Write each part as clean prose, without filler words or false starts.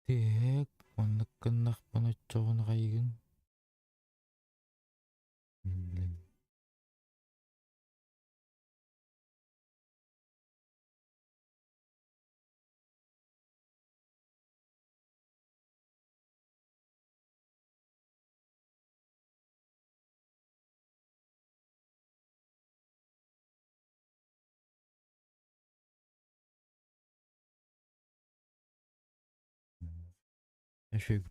Так, манаканах панатсоорна кайгэн. Блин. Ашиг.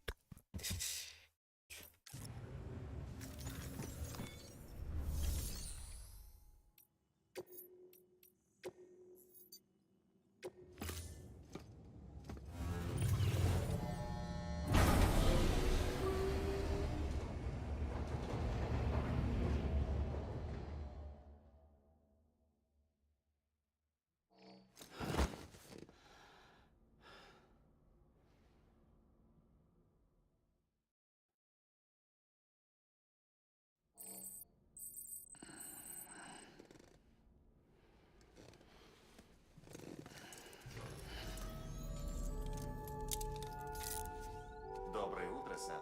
Доброе утро, Сэм.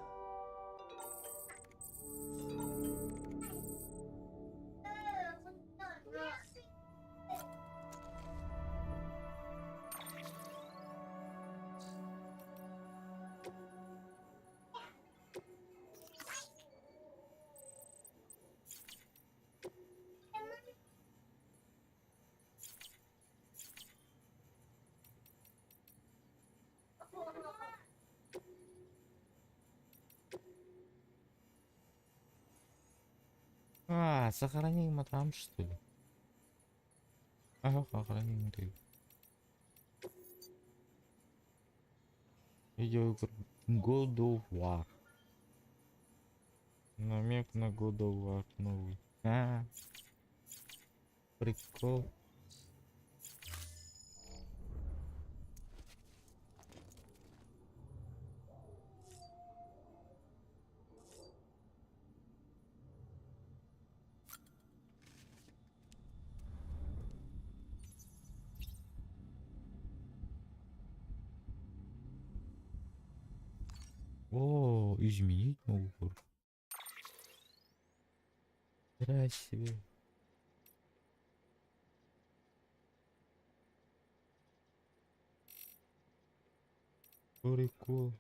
Сохраним там, что ли? Ага, сохраним ты. Видеоигр God of War. Намек на God of War новый. Прикол. О, изменить могу. Хера себе. Прикол.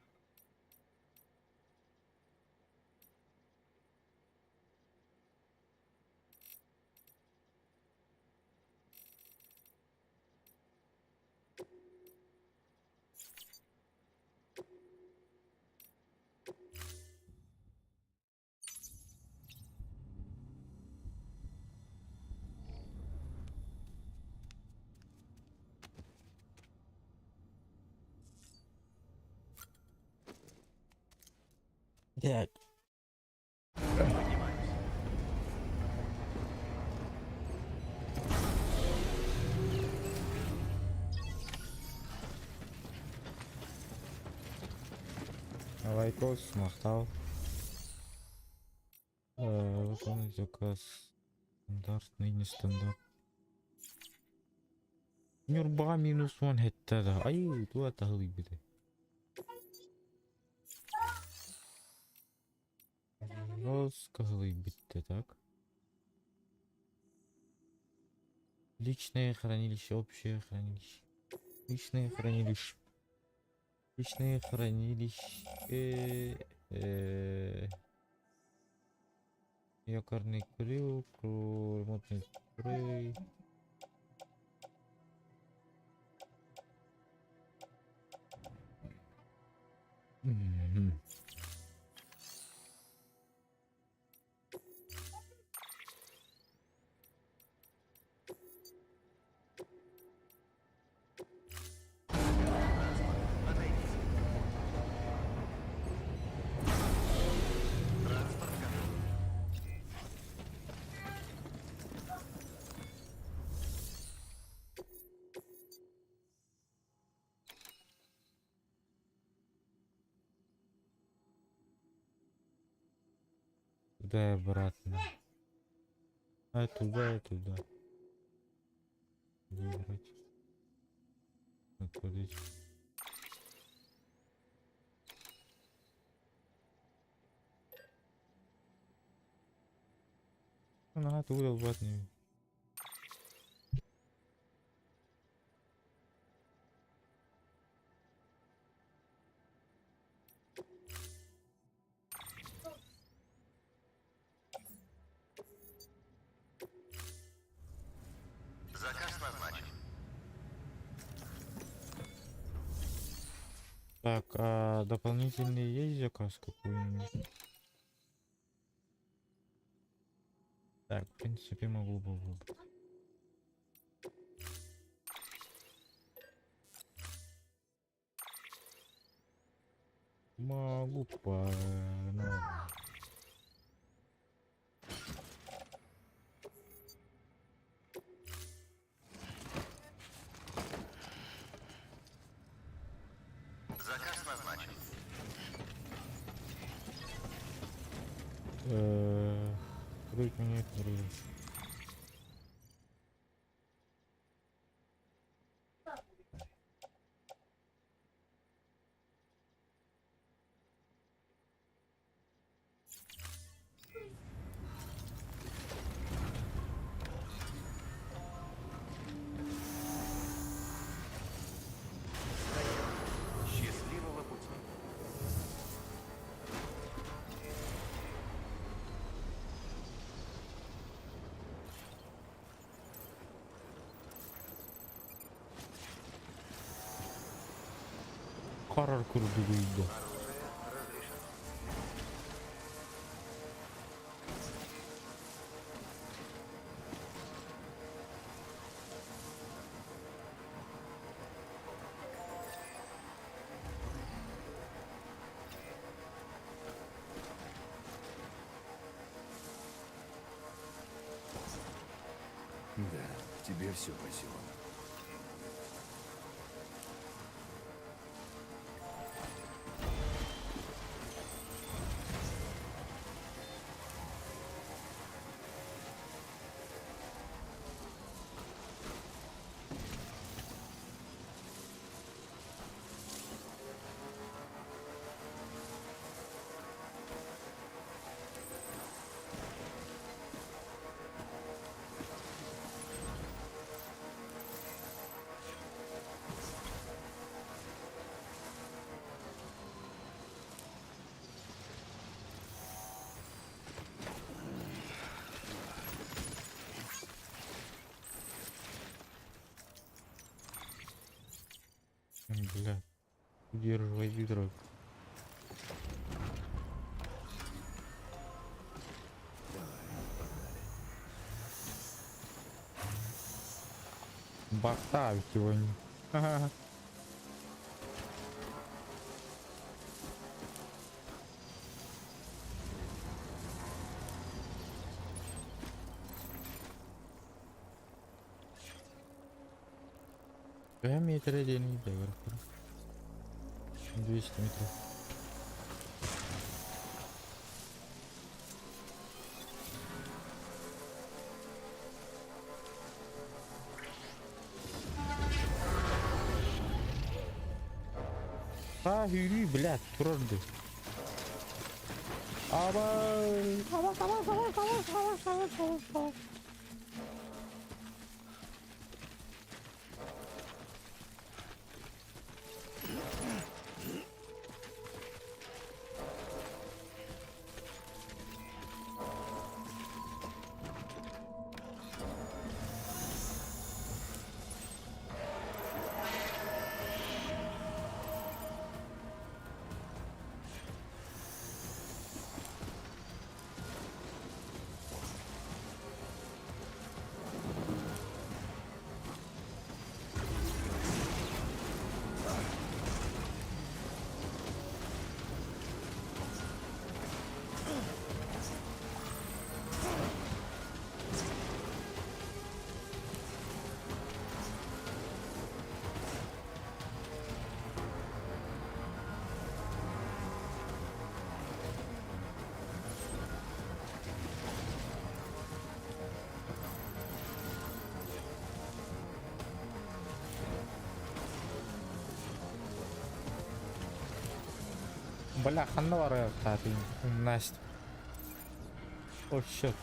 Так. Поднимаюсь. Лайкос, махтал. Выполнить заказ. Стандартный, не стандарт. Нюрба минус ван хеттада. Ай, туа тахли биде. Раскахли битте, так. Личное хранилище, общее хранилище. Личное хранилище. Личное хранилище. Якорный крюк, ремонтный спрей. Мгм. Отойдите. Транспорт готов. Туда и обратно. А туда и туда. Выбрать. Отводить. Ага, ты удал ватный. Заказ назначен. Так, а дополнительный есть заказ какой-нибудь? Так, в принципе, могу бы выбрать. Могу по... ну, Заказ назначен. открыть меню игры. Счастливого пути. Karar kurduruydu. Оружие разрешено. Да, тебе все по силам. Бля. Удерживай ведро. Бахтавить его не. Ага. Я метр один не доверху. 200 метров. А, yürü, блядь, turardı. Ama savaş. Бляха, ну var ya tatil. Настя. О, shit.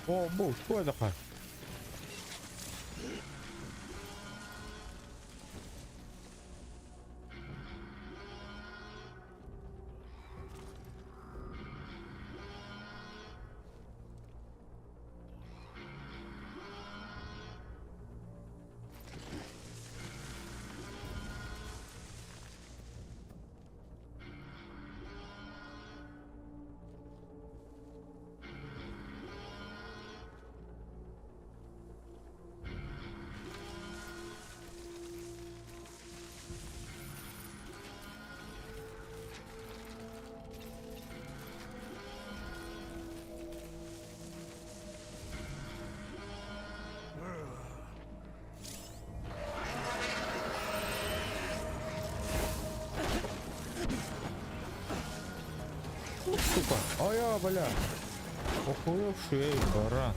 О, бу, что это такое? Сука, а я, бля. Охуевший, эй, баран.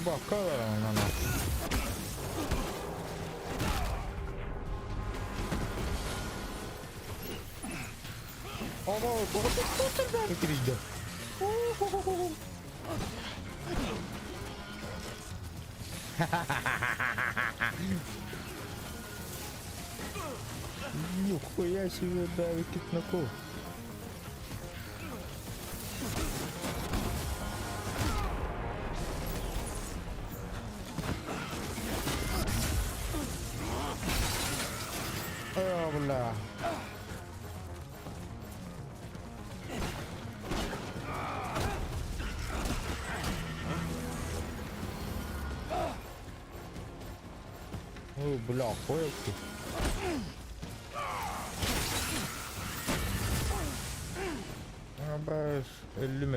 Бакала на нас. Ama bu bitirdi. Нихуя себе давит китнаков. Бля. Ой, бля, понял ты? Баш, эллим.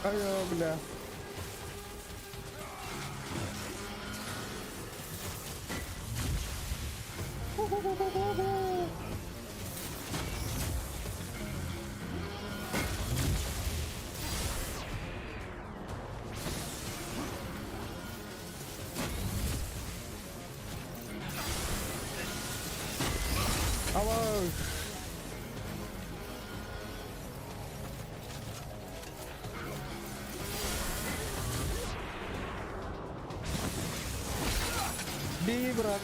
Ай, бля. Алло. Бей, брат.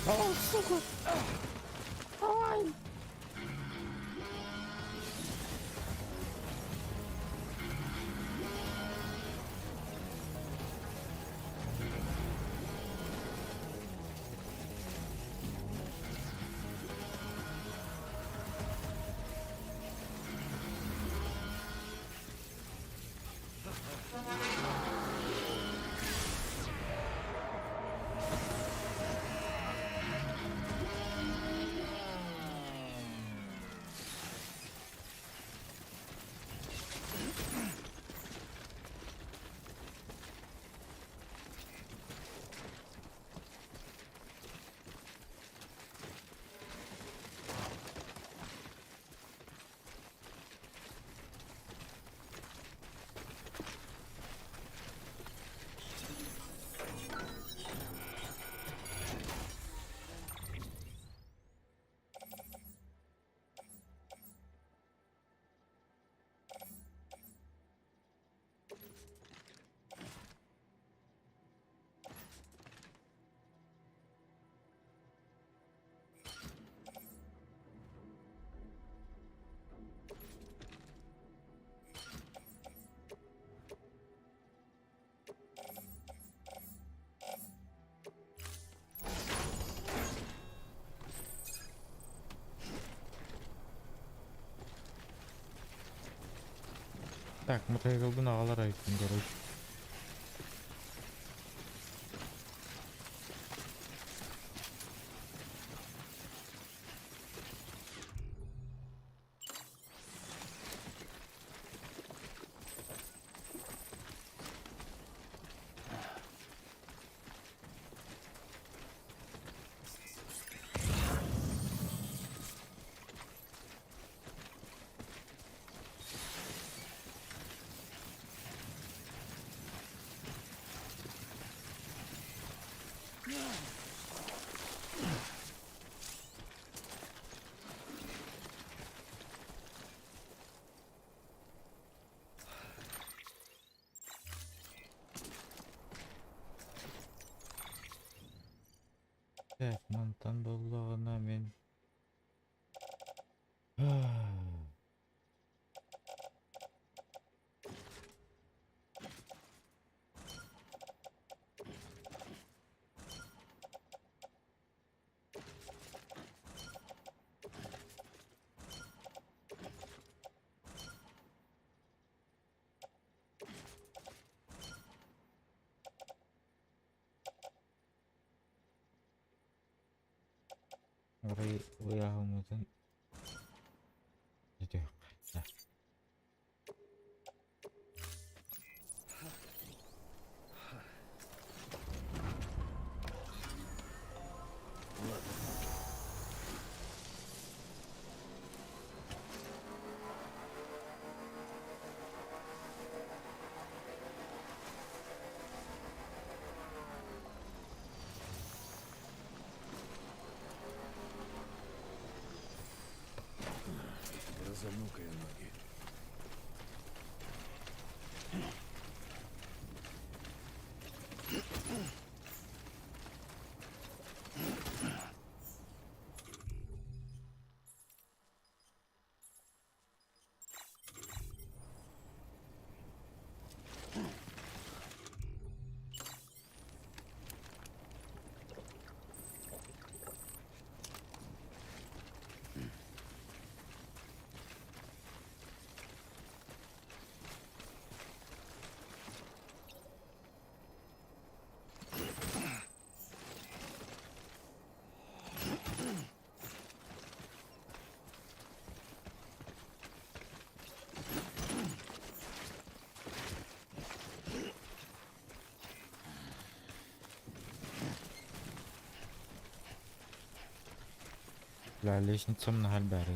О, сука! Давай! Так, мотоциклдин агалар айттым, короче. Так, мантан боллагына мен. Orayı uyağımızın gidiyor. Разомну-ка я ноги. Бля, лестница на Хальбаре.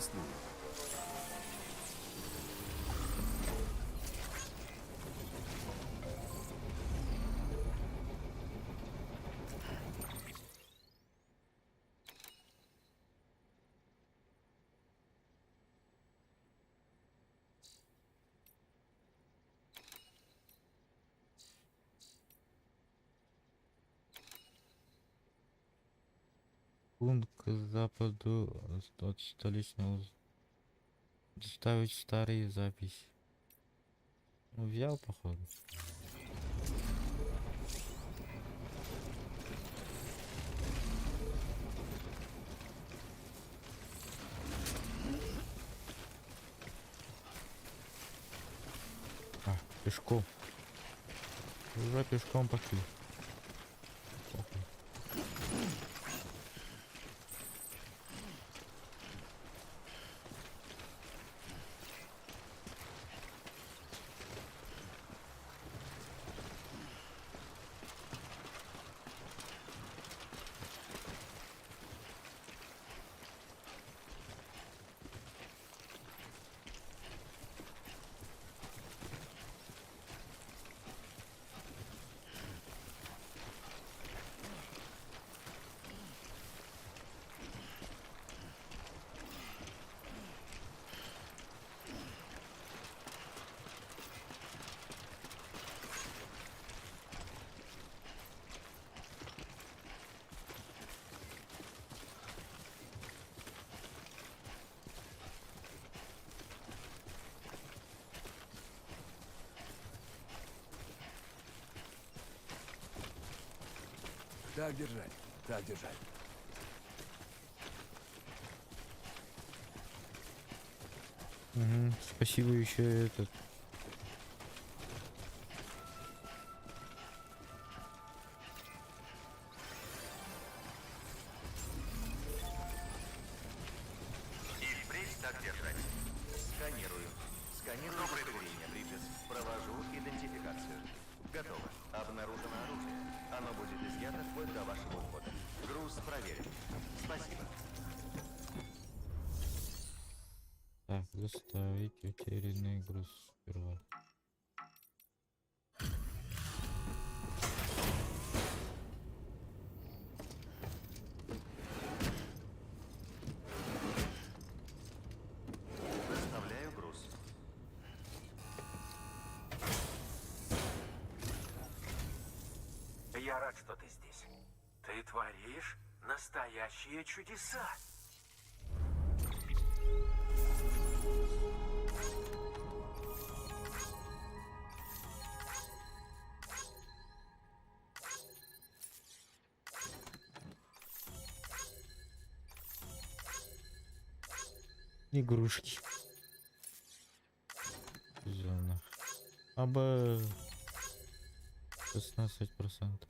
объяснил. Пункт к западу от столичного. Доставить старые записи. Ну, взял, походу. А, пешком. Уже пешком пошли. Похуй. Так держать, так держать. Угу. Спасибо еще этот. И впредь так держать. Сканирую. Сканирую удостоверение, Бриджес. Провожу идентификацию. Готово. Обнаружено оружие. Оно будет изъято вплоть до вашего ухода. Груз проверен. Спасибо. Так, доставить утерянный груз сперва. Доставляю груз. Я рад, что ты здесь. Ты творишь настоящие чудеса. Игрушки. Зона. Аба 16%.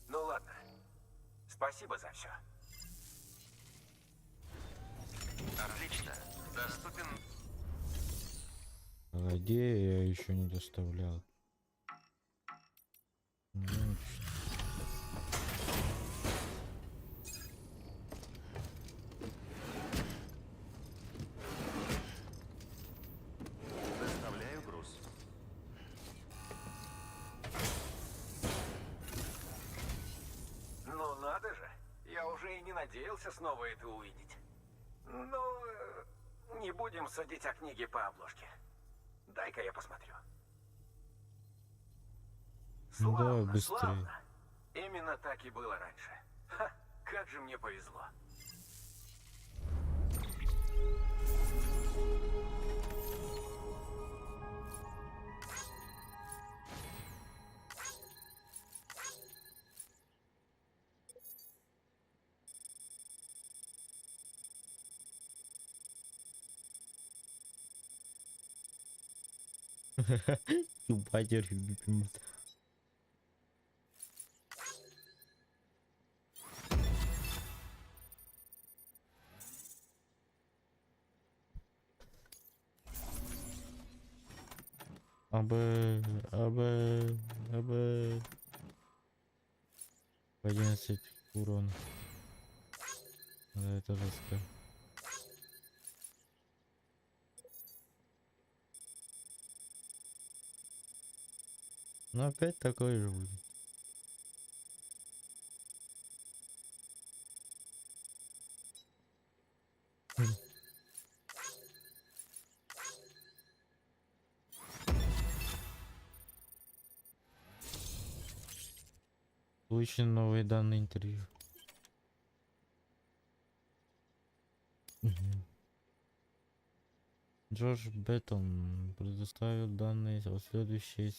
Ну ладно. Спасибо за все. Отлично. Доступен. Где я еще не доставлял? Ну, Доставляю груз. Ну надо же. Я уже и не надеялся снова это увидеть. Ну, не будем судить о книге по обложке. Дай-ка я посмотрю. Ну да, Славно, быстрее. славно. Именно так и было раньше. Ха, как же мне повезло. Батер любимый. АБ. 11 урона. Да, это жестко. Но опять такой же будет. Получены новые данные интервью. Джордж Беттон предоставил данные о следующей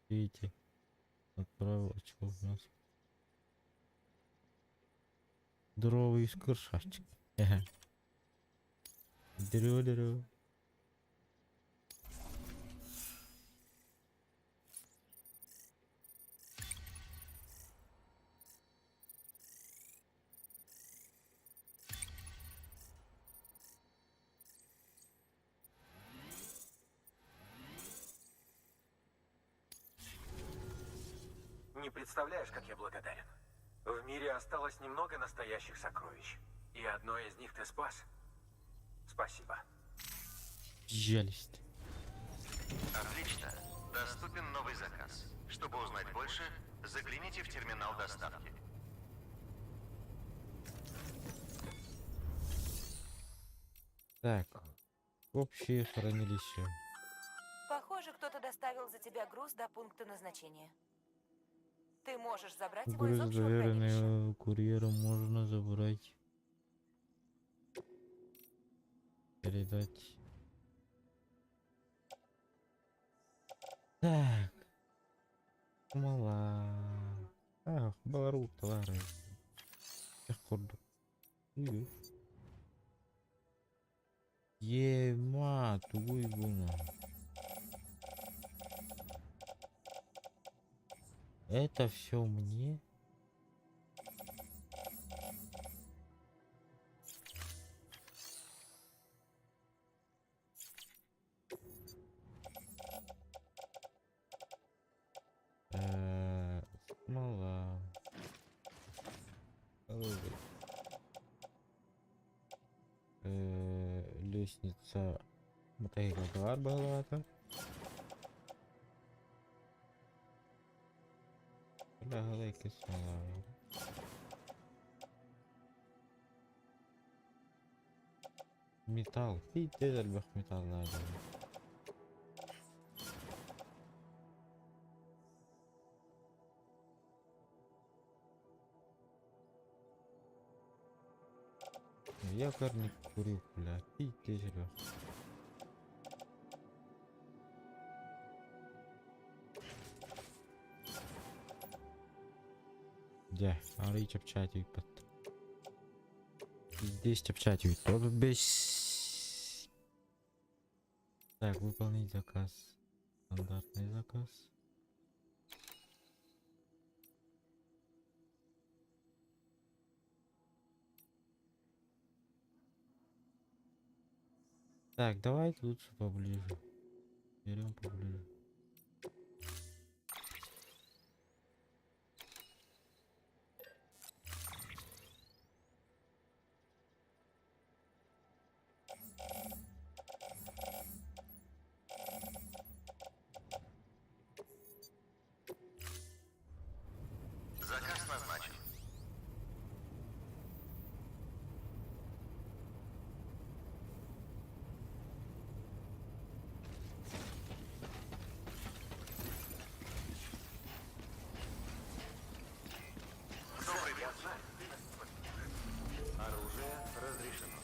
свете. Отправил очко в нас. Здоровый красавчик. Дырю. Не представляешь, как я благодарен. В мире осталось немного настоящих сокровищ. И одно из них ты спас. Спасибо. Жалость. Отлично. Доступен новый заказ. Чтобы узнать больше, загляните в терминал доставки. Так. Общее хранилище. Похоже, кто-то доставил за тебя груз до пункта назначения. Ты можешь забрать его Груз, из общего хранилища. заверенный курьером, можно забрать. Передать. Так. Мала. Балару, товары. Ходу. Ема, тугой гуна. Это все мне? Смола. Лестница. Мотоциклдар багато. Галейки смола. Металл. Ты дезербах металл надо. Я карник курю, бля. Ты дезербах. Где? Арий чапчатик под. Здесь чапчатик. Тот без. Так, выполнить заказ. Стандартный заказ. Так, давайте лучше поближе. Берем поближе. Заказ назначен. Добрый вечер. Оружие разрешено.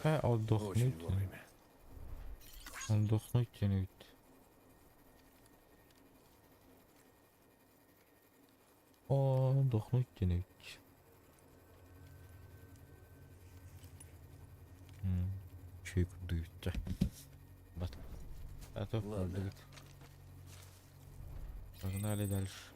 Отдохнуть. Очень вовремя. Отдохнуть тянуть. Отдохнуть тянуть. Чайку дует. Вот. А то Ладно. будет. Погнали дальше.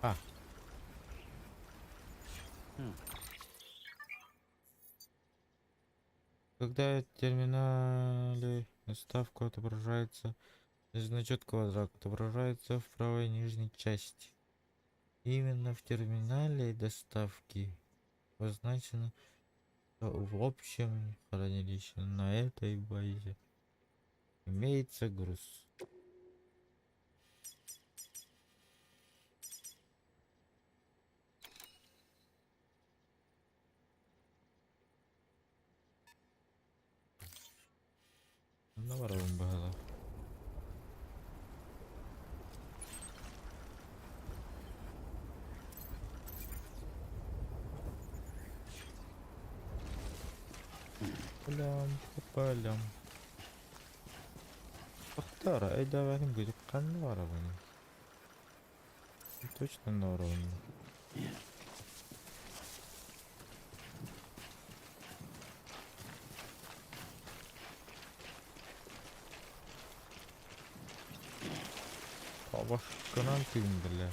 А. Когда в терминале ставка отображается, значок квадрат отображается в правой нижней части. Именно в терминале доставки обозначено, что в общем хранилище на этой базе имеется груз. Наворовым багато. Полям, по полям. Охтара, давай будет канаровым. Точно наворовым. Ваш карантин, бля.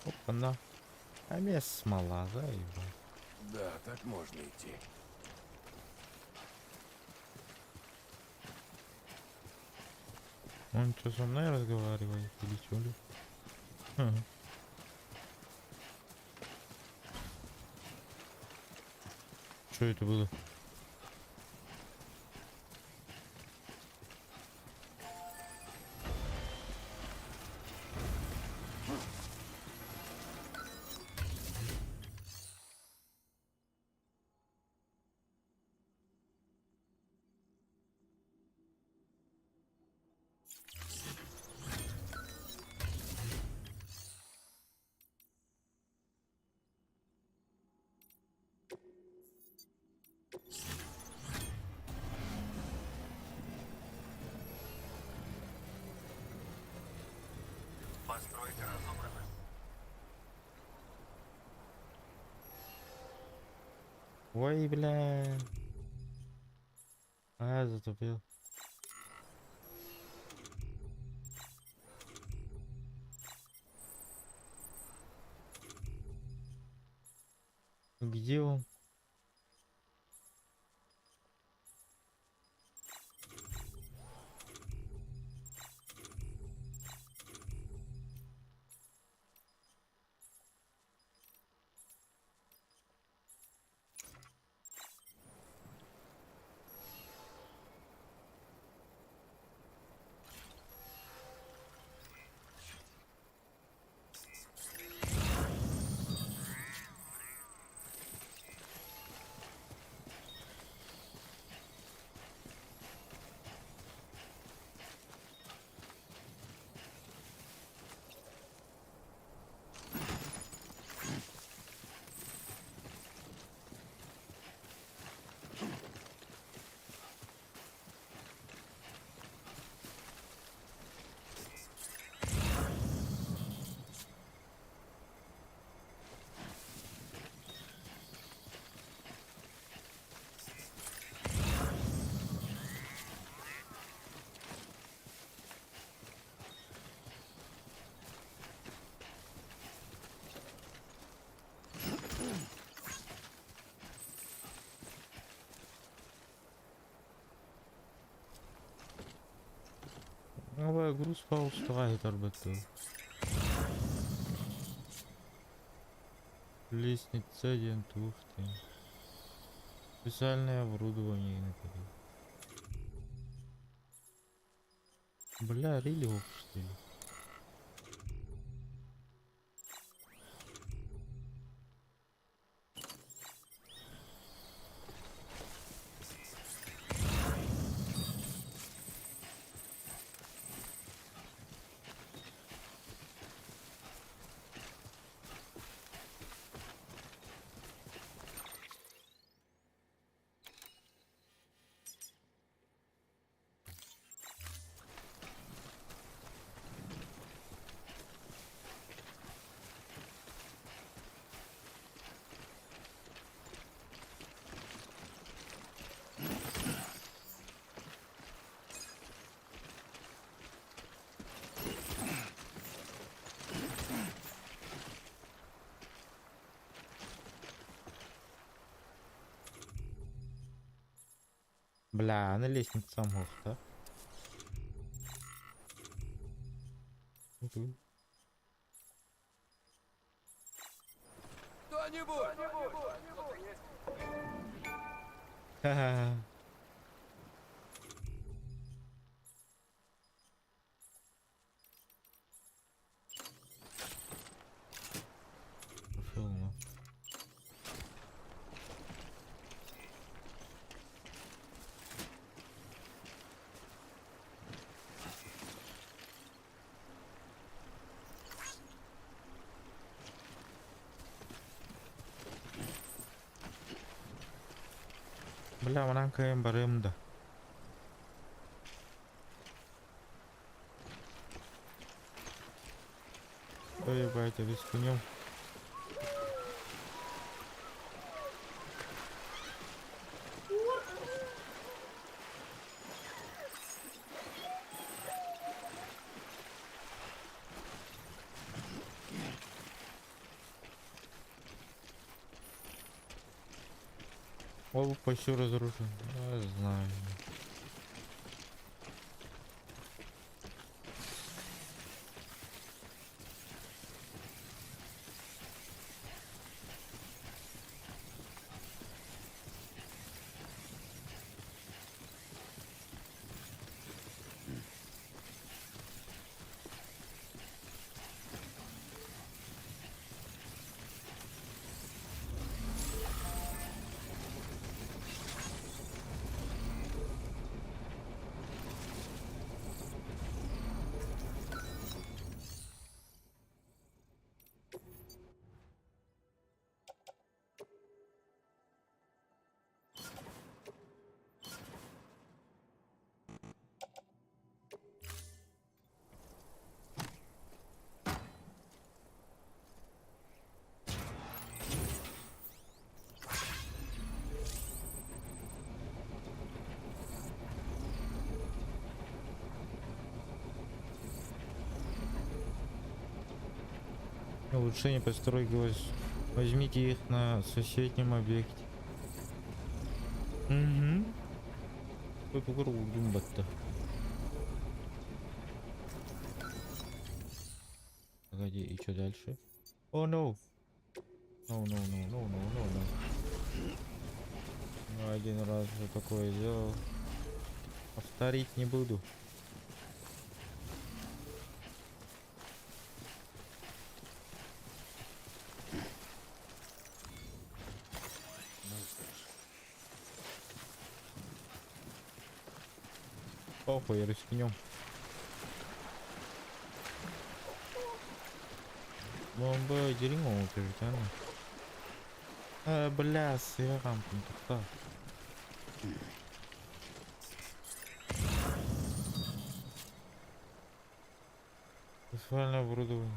Опа-на. А мне смола, да, его. Да, так можно идти. Он что, со мной разговаривает или что ли? Что это было? Постройка разобрана. Ой, бля. А, затупил. Где он? Ama груз устраивает арбату. Лестница один, ух ты. Специальное оборудование. Бля, рили что ли? Бля, на лестнице мог, да? Мгм. Ха-ха. Пошел на. Бля, мананка барымда. Ой, ебать, я рискнем. О, почти разрушен. Я знаю. Улучшение постройки. Возьмите их на соседнем объекте. Угу. Тут в кругу думбат-то. Погоди, и что дальше? О, no. No. Ну, один раз уже такое сделал. Повторить не буду. Похуй, рискнем. Бомба дерьмо утвержденно. Бля, сырам там. Специальное оборудование.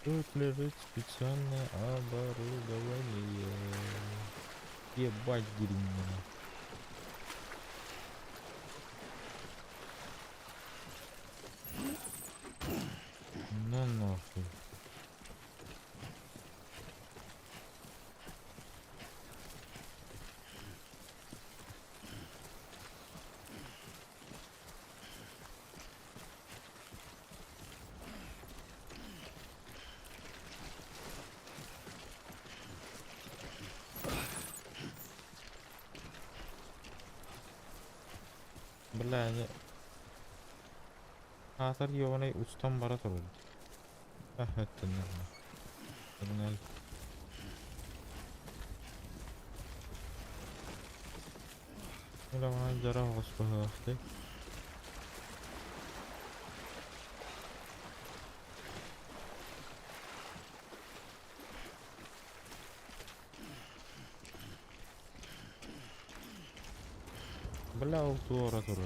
Тут лежит специальное оборудование. Ебать дерьмо. Ну нахуй. Бля, не... Азыр ёбаный учтан бара турду. Это нормально. Погнали. Бля, мана жара господи. Бля, ул тура турду.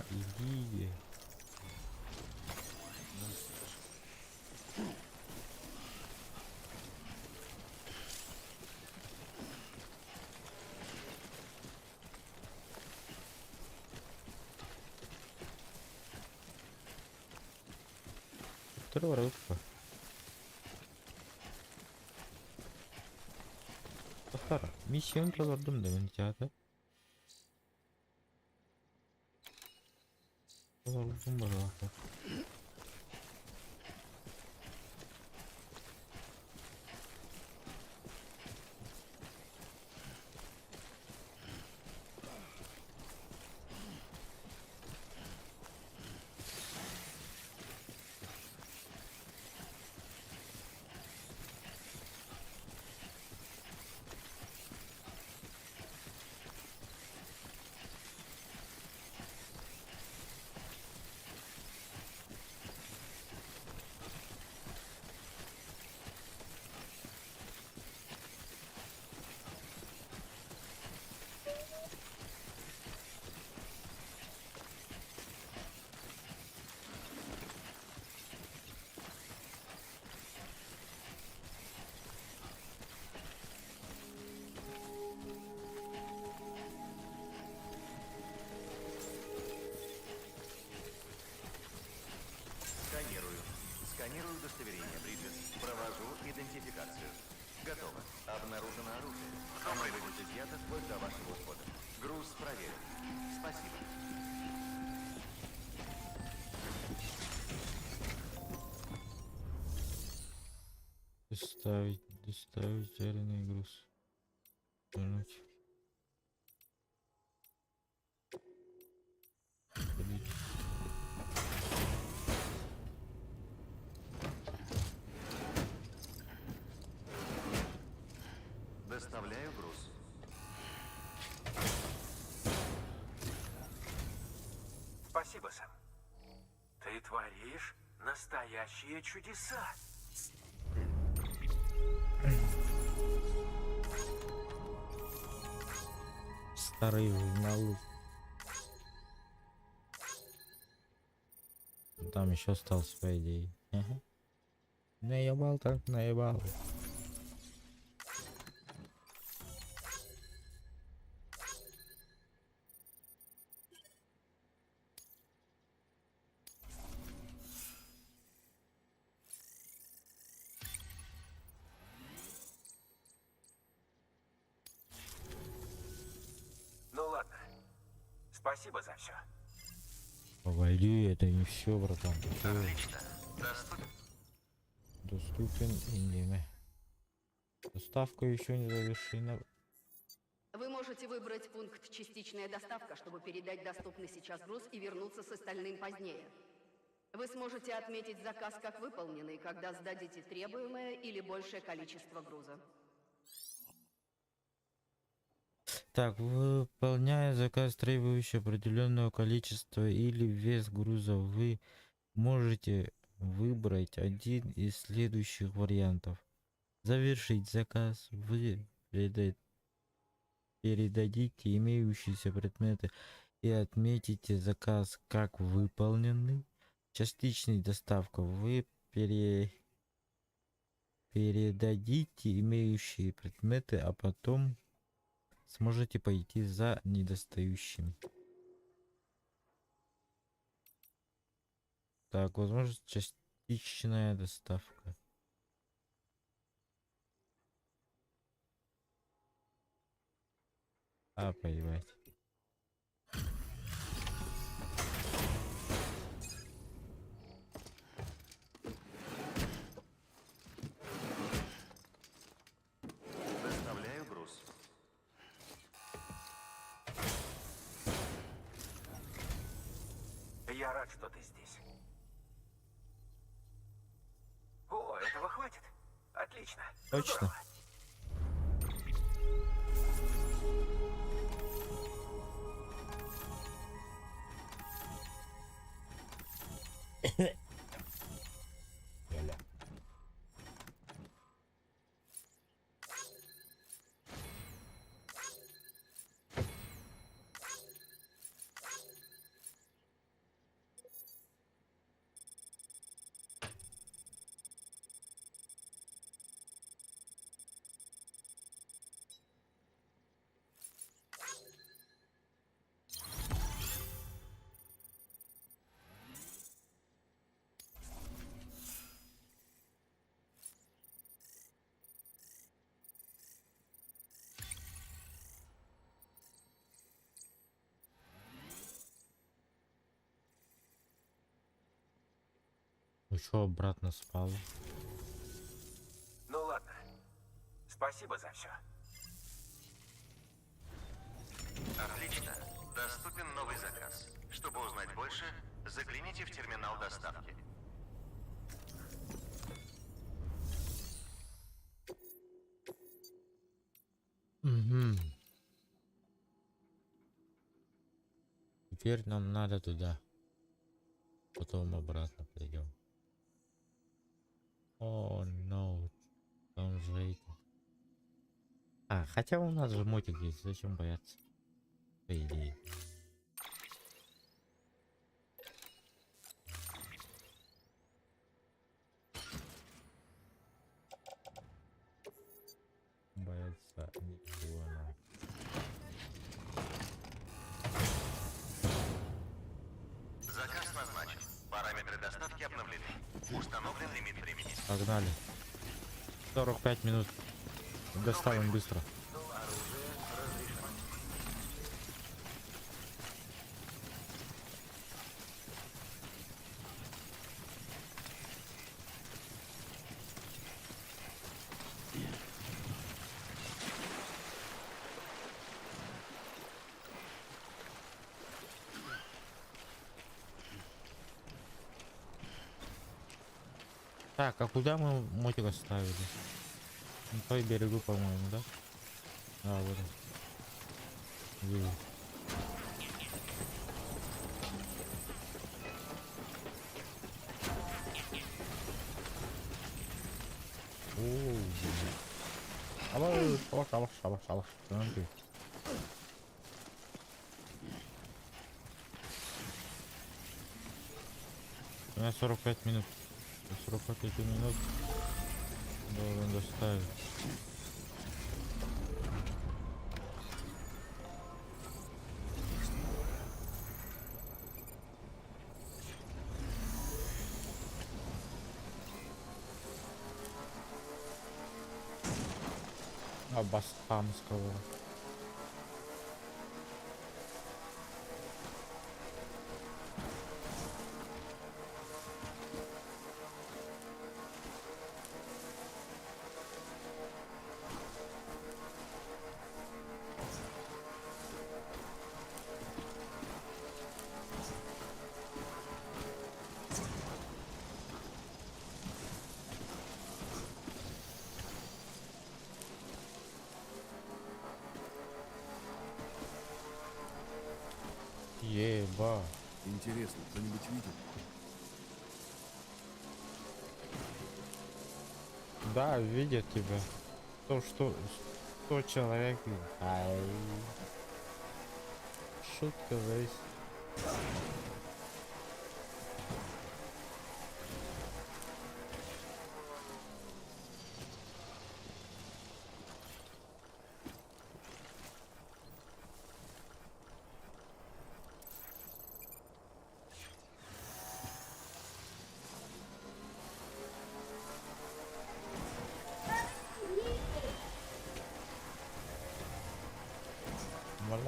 Иди. Трорыпка. Dostlar, misyon kazandım demin zaten. Kazandım bana. Сканирую. Сканирую удостоверение, Бриджес. Провожу идентификацию. Готово. Обнаружено оружие. Оно будет изъято вплоть до вашего ухода. Груз проверен. Спасибо. Доставить жареный груз. Вернуть. Доставляю груз. Спасибо, Сэм. Ты творишь настоящие чудеса. Старый налуп. Там еще остался, по идее. Ага. Наебал так, наебал. Ну ладно. Спасибо за все. Погоди, это не все, братан. Отлично. Доступен. Доступен индиме. Доставка еще не завершена. Вы можете выбрать пункт «Частичная доставка», чтобы передать доступный сейчас груз и вернуться с остальным позднее. Вы сможете отметить заказ как выполненный, когда сдадите требуемое или большее количество груза. Так, выполняя заказ, требующий определенного количества или вес груза, вы можете выбрать один из следующих вариантов. Завершить заказ. Вы передадите имеющиеся предметы и отметите заказ как выполненный. Частичная доставка. Вы передадите имеющие предметы, а потом сможете пойти за недостающим. Так, возможно, частичная доставка. А, поебать. Доставляю груз. Я рад, что ты здесь. О, этого хватит. Отлично. Точно. Здорово. Ля-ля. Ну чё, обратно спал? Ну ладно. Спасибо за все. Отлично. Доступен новый заказ. Чтобы узнать больше, загляните в терминал доставки. Угу. Теперь нам надо туда. Потом обратно придем. О, no. Там же это. А, хотя у нас же мотик есть, зачем бояться? По идее. Бояться ничего нам. Заказ назначен. Параметры доставки обновлены. Установлен лимит времени. Погнали. 45 минут. Доставим быстро. Так, а куда мы мотик оставили? На той берегу, по-моему, да? А, вот он. Вижу. Оу, шалаш. Смотри. У меня 45 минут. 45 минут должен доставить. Абастамского. Еба. Интересно, кто-нибудь видел? Да, видят тебя. То, что 100 человек. Ай. Шутка, весь.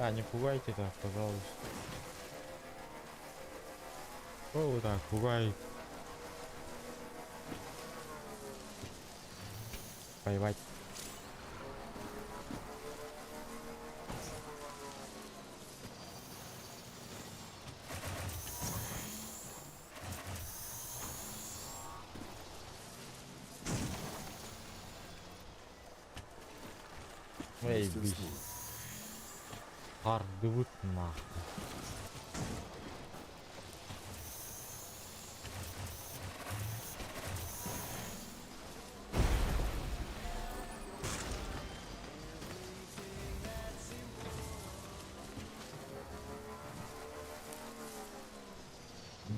А, не пугайте так, пожалуйста. О, вы так пугаете. Воевать. Эй, бись. Мастерство. Харды вот нахуй.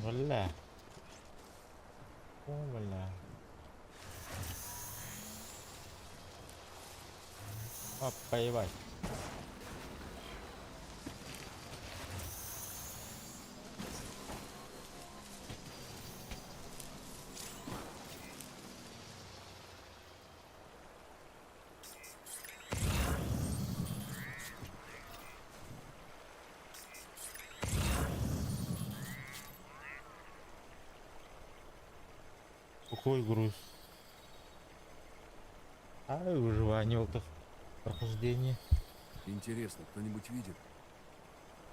Бля. О, бля. А, поебать. Какой груз? А, выживание вот прохождение. Интересно, кто-нибудь видит?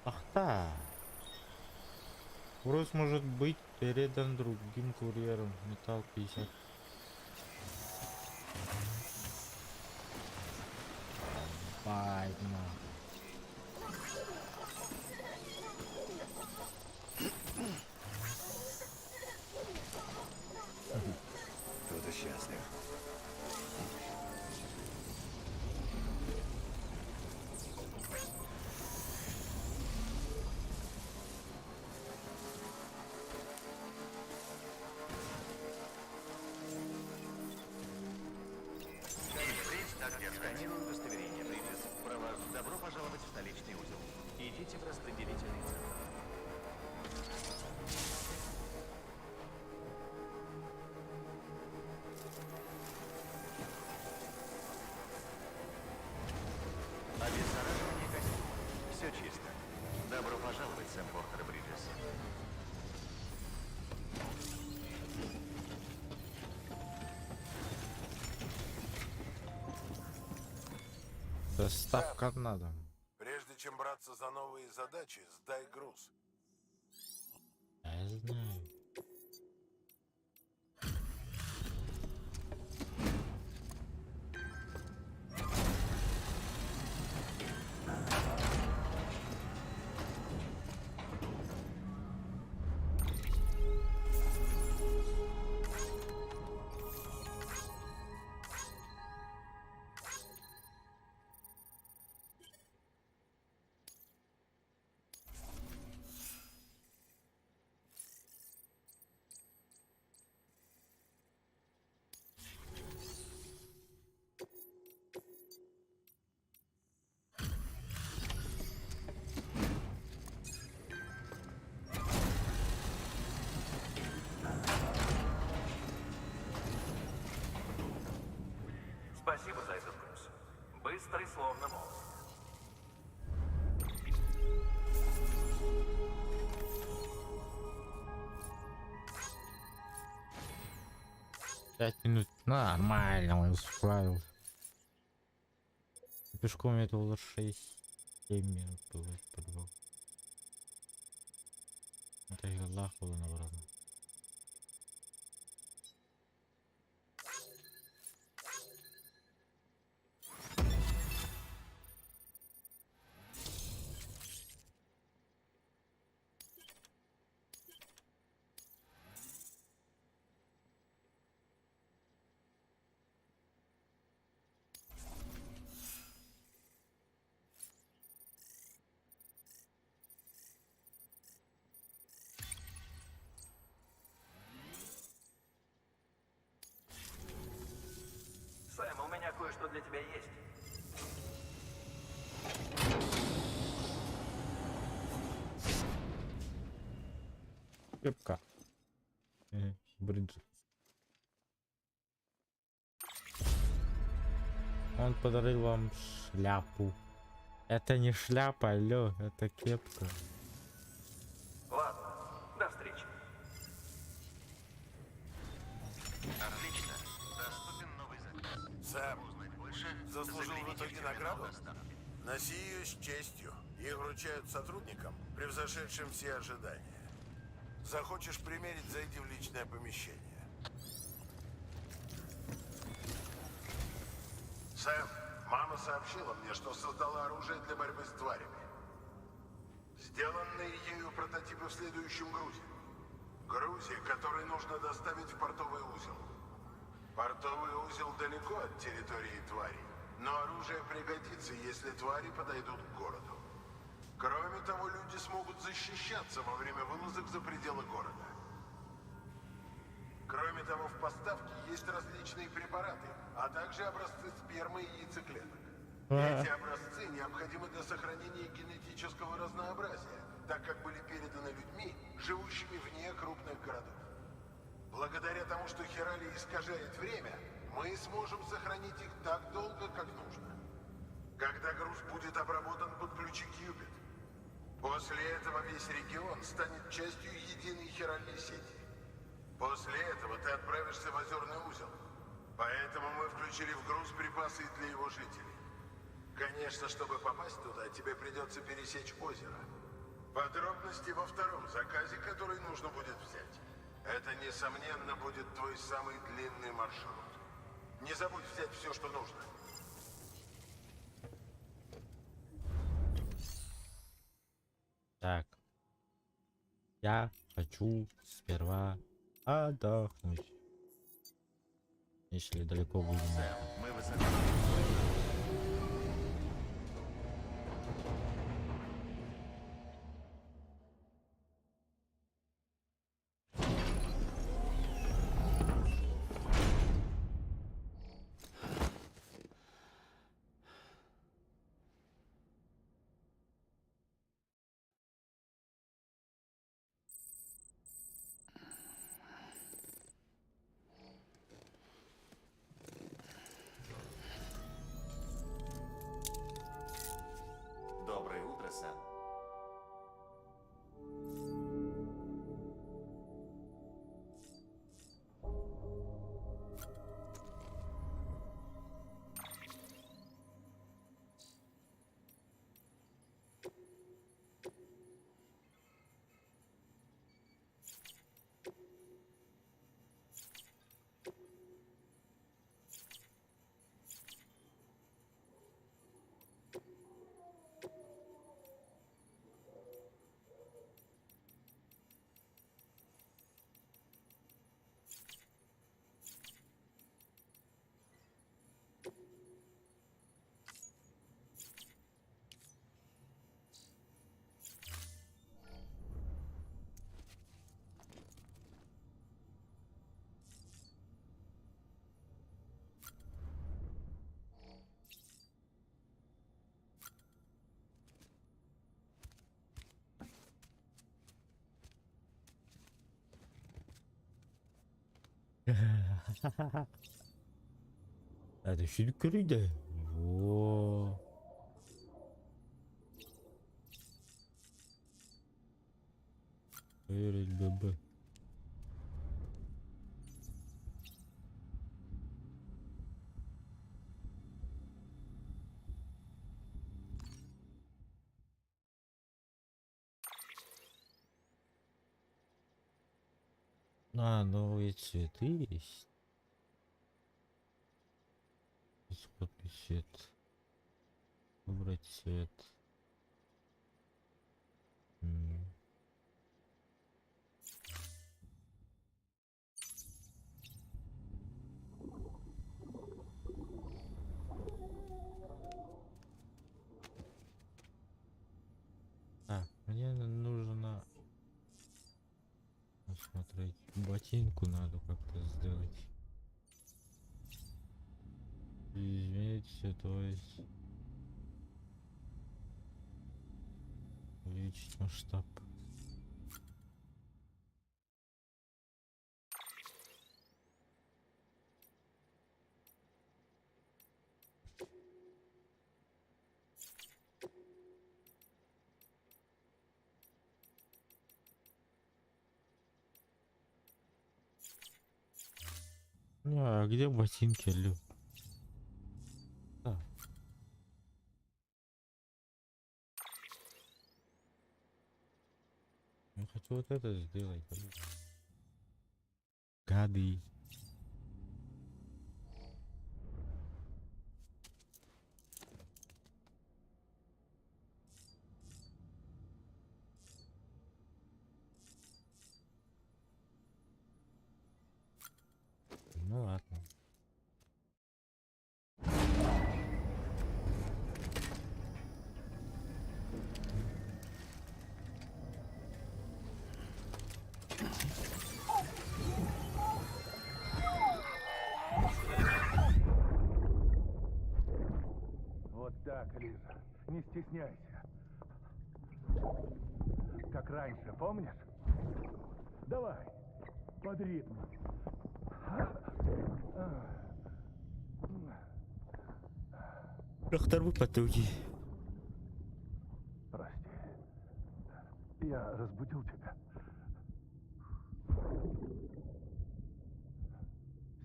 Ах да. Груз может быть передан другим курьерам. Металл 50. Байдна. Кто-то счастлив. Сканирую удостоверение, Бриджес. Добро пожаловать в столичный узел. Идите в распределительный центр. Обеззараживание костюма. Все чисто. Добро пожаловать, Сэм Портер Бриджес. Доставка на дом. Прежде чем браться за новые задачи, сдай груз. Я знаю. Спасибо за этот груз. Быстрый, словно молот. Пять минут. Нормально, он справился. Пешком это было 6-7 минут было по-другому. Это и Аллах было набрано. Сэм, у меня кое-что для тебя есть. Кепка. Бриджит. Он подарил вам шляпу. Это не шляпа, алло, это кепка. Ладно, до встречи. Отлично. Доступен новый заказ. Сэм, Узнать больше? заслужил в Загляните итоге терминал награду? доставки. Носи ее с честью. Их вручают сотрудникам, превзошедшим все ожидания. Захочешь примерить, зайди в личное помещение. Сэм, мама сообщила мне, что создала оружие для борьбы с тварями. Сделанные ею прототипы в следующем грузе. Грузе, который нужно доставить в портовый узел. Портовый узел далеко от территории тварей, но оружие пригодится, если твари подойдут к городу. Кроме того, люди смогут защищаться во время вылазок за пределы города. Кроме того, в поставке есть различные препараты, а также образцы спермы и яйцеклеток. Эти образцы необходимы для сохранения генетического разнообразия, так как были переданы людьми, живущими вне крупных городов. Благодаря тому, что Хералия искажает время, мы сможем сохранить их так долго, как нужно. Когда груз будет обработан, подключи Кьюбит. После этого весь регион станет частью единой Херальной сети. После этого ты отправишься в Озерный узел. Поэтому мы включили в груз припасы для его жителей. Конечно, чтобы попасть туда, тебе придется пересечь озеро. Подробности во втором заказе, который нужно будет взять. Это, несомненно, будет твой самый длинный маршрут. Не забудь взять все, что нужно. Так. Я хочу сперва отдохнуть. Если далеко будем. Мы высоко. Доброе утро, Сэм. Это шикарно. Во. ББ. Новые цветы есть. Исходный цвет. Выбрать цвет. Мне нужно посмотреть. Ботинку надо как-то сделать. Изменить все, то есть увеличить масштаб. А где ботинки, Лю? А. Я хочу вот это сделать. Блин. Гады. Ну ладно. Вот так, Лиза. Не стесняйся. Как раньше, помнишь? Давай, под ритм. Доктор, вы потуги. Прости. Я разбудил тебя.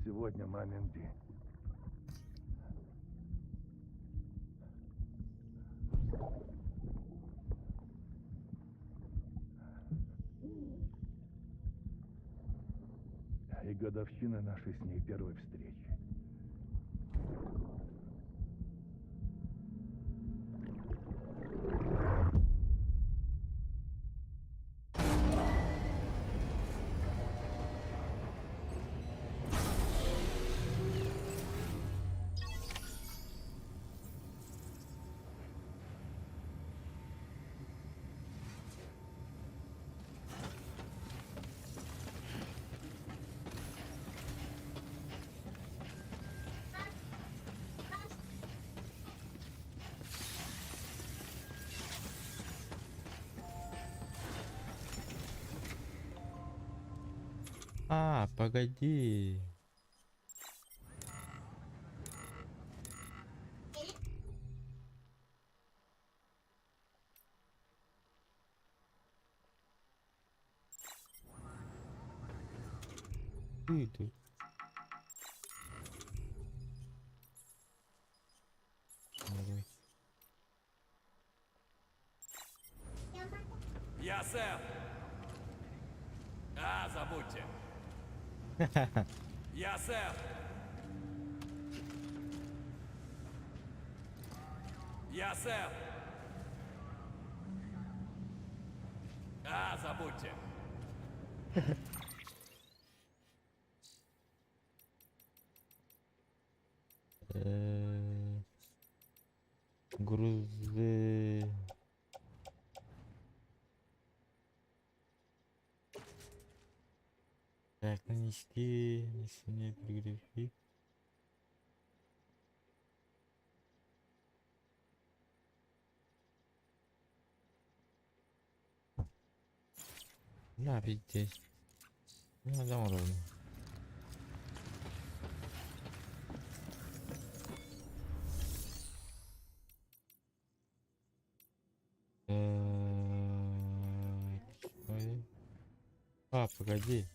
Сегодня мамин день. И годовщина нашей с ней первой встречи. А, погоди. Ты. Смотри. Я Сэм. А, забудьте. Я Сэм. Я Сэм. А, забудьте. Грузы. Так, нанести, нанесение прикрепить. На, пиздец. Ну, да, ровно. Ой. А, погоди.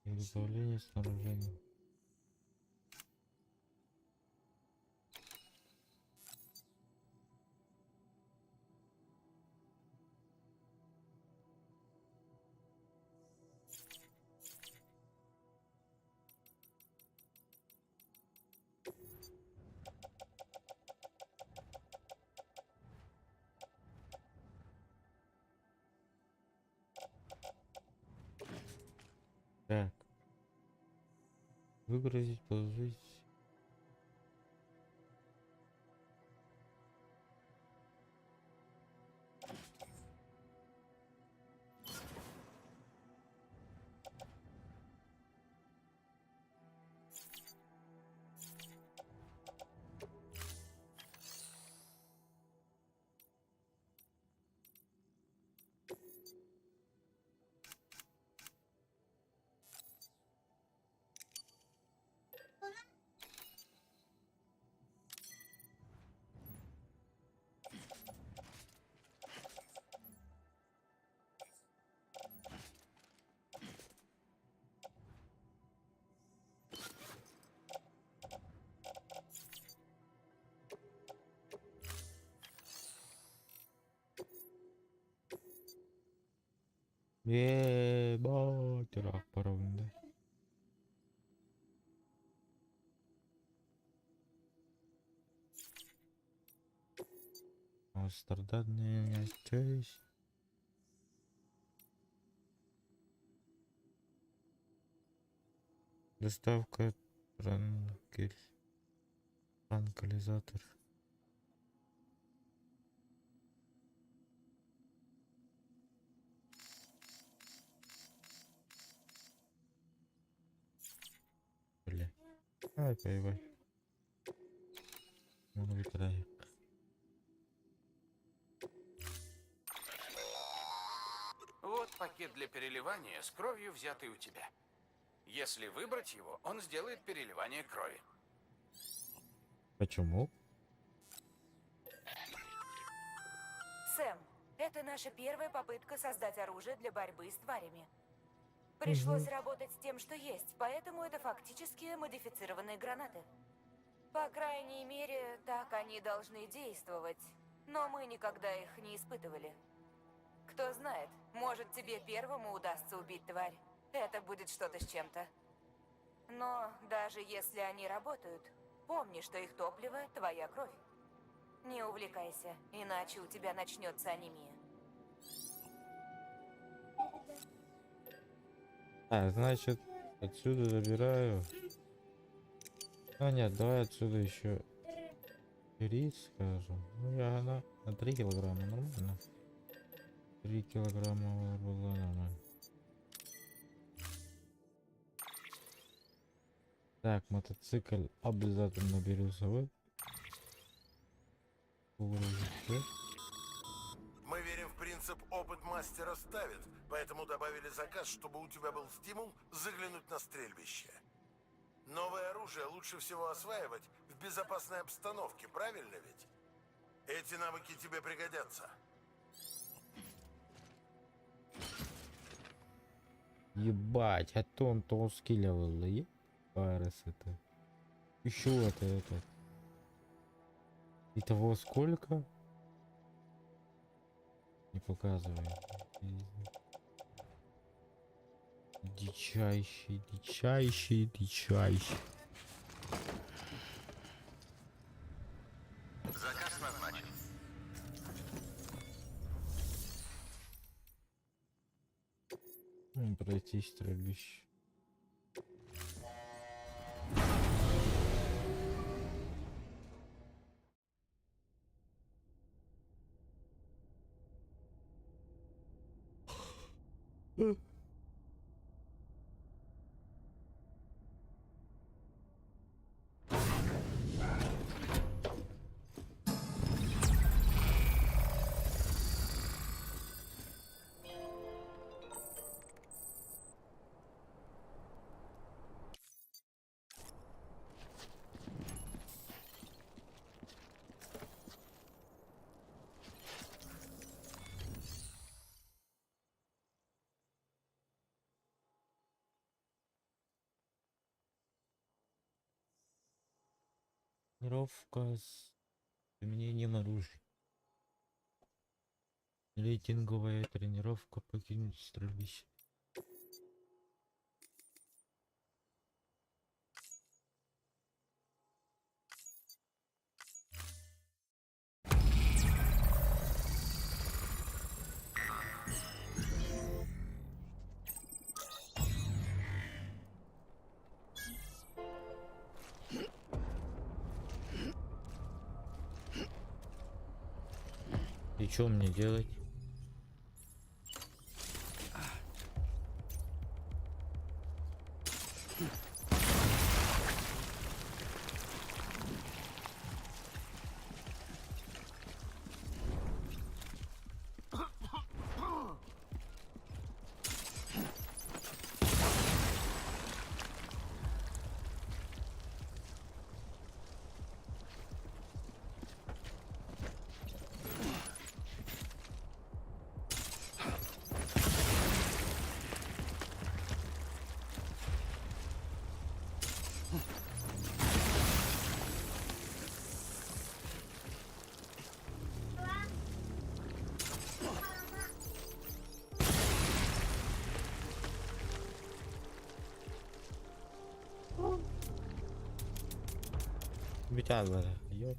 Изготовление снаружения. Так. Выгрузить, положить. Ебать, рак паровында. Страдания честь. Доставка транквилизатор. Бля. Ай, поебать. Он вытирает. Вот пакет для переливания с кровью, взятый у тебя. Если выбрать его, он сделает переливание крови. Почему? Сэм, это наша первая попытка создать оружие для борьбы с тварями. Пришлось работать с тем, что есть, поэтому это фактически модифицированные гранаты. По крайней мере, так они должны действовать, но мы никогда их не испытывали. Кто знает, может тебе первому удастся убить тварь. Это будет что-то с чем-то. Но даже если они работают, помни, что их топливо – твоя кровь. Не увлекайся, иначе у тебя начнется анемия. А, значит, отсюда забираю. А нет, давай отсюда еще рис, скажем. Ну, я на 3 килограмма, нормально. 3 килограмма было нормально. Так, мотоцикл обязательно беру с собой. Мы верим в принцип «опыт мастера ставит», поэтому добавили заказ, чтобы у тебя был стимул заглянуть на стрельбище. Новое оружие лучше всего осваивать в безопасной обстановке, правильно ведь? Эти навыки тебе пригодятся. Ебать, а то он то скилловал, Парас это. Еще это. Итого сколько? Не показывай. Дичайший. Заказ назначен. Пройти стрельбище. Тренировка с применением оружия. Рейтинговая тренировка покинуть стрельбище. И что мне делать? Бітя зараз. Йоп.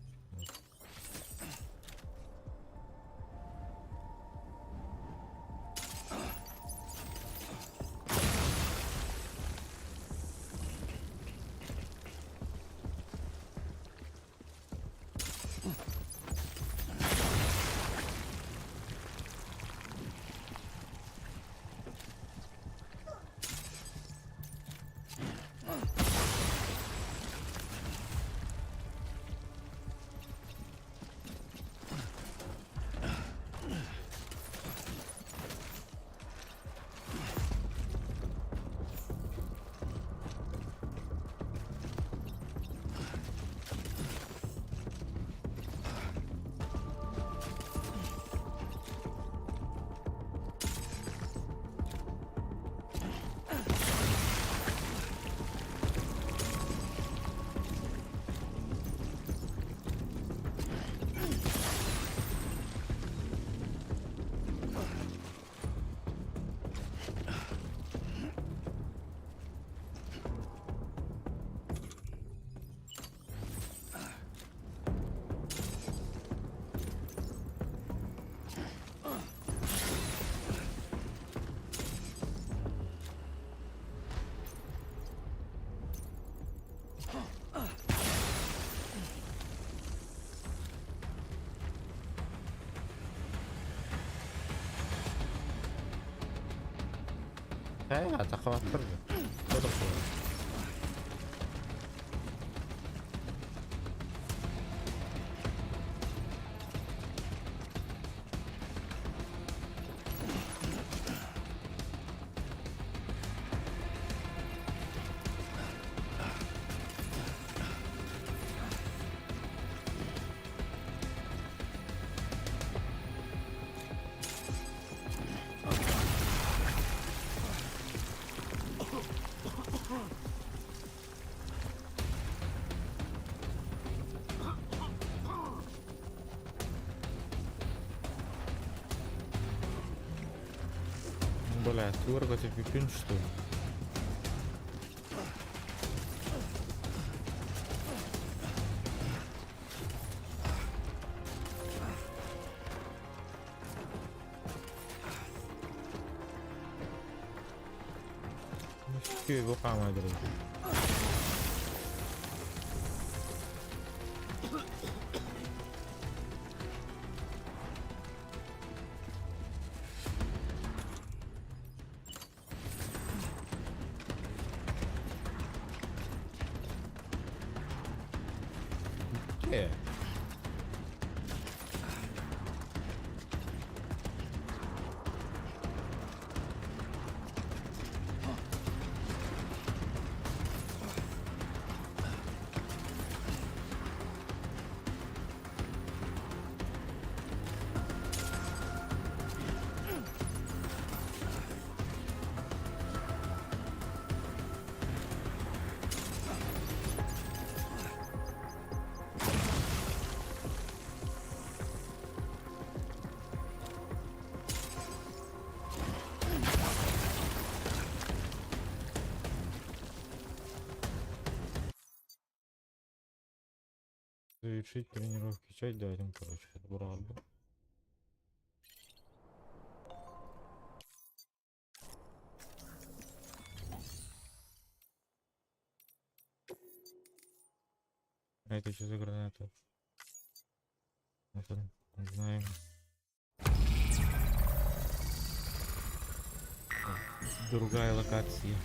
Захватывай. Что такое? Бля, твердо ты пипин, что ли? Ну, все его хамай, друзья. Завершить тренировки. Часть дадим, короче, это правда. А это что за граната? Это не знаем. Другая локация.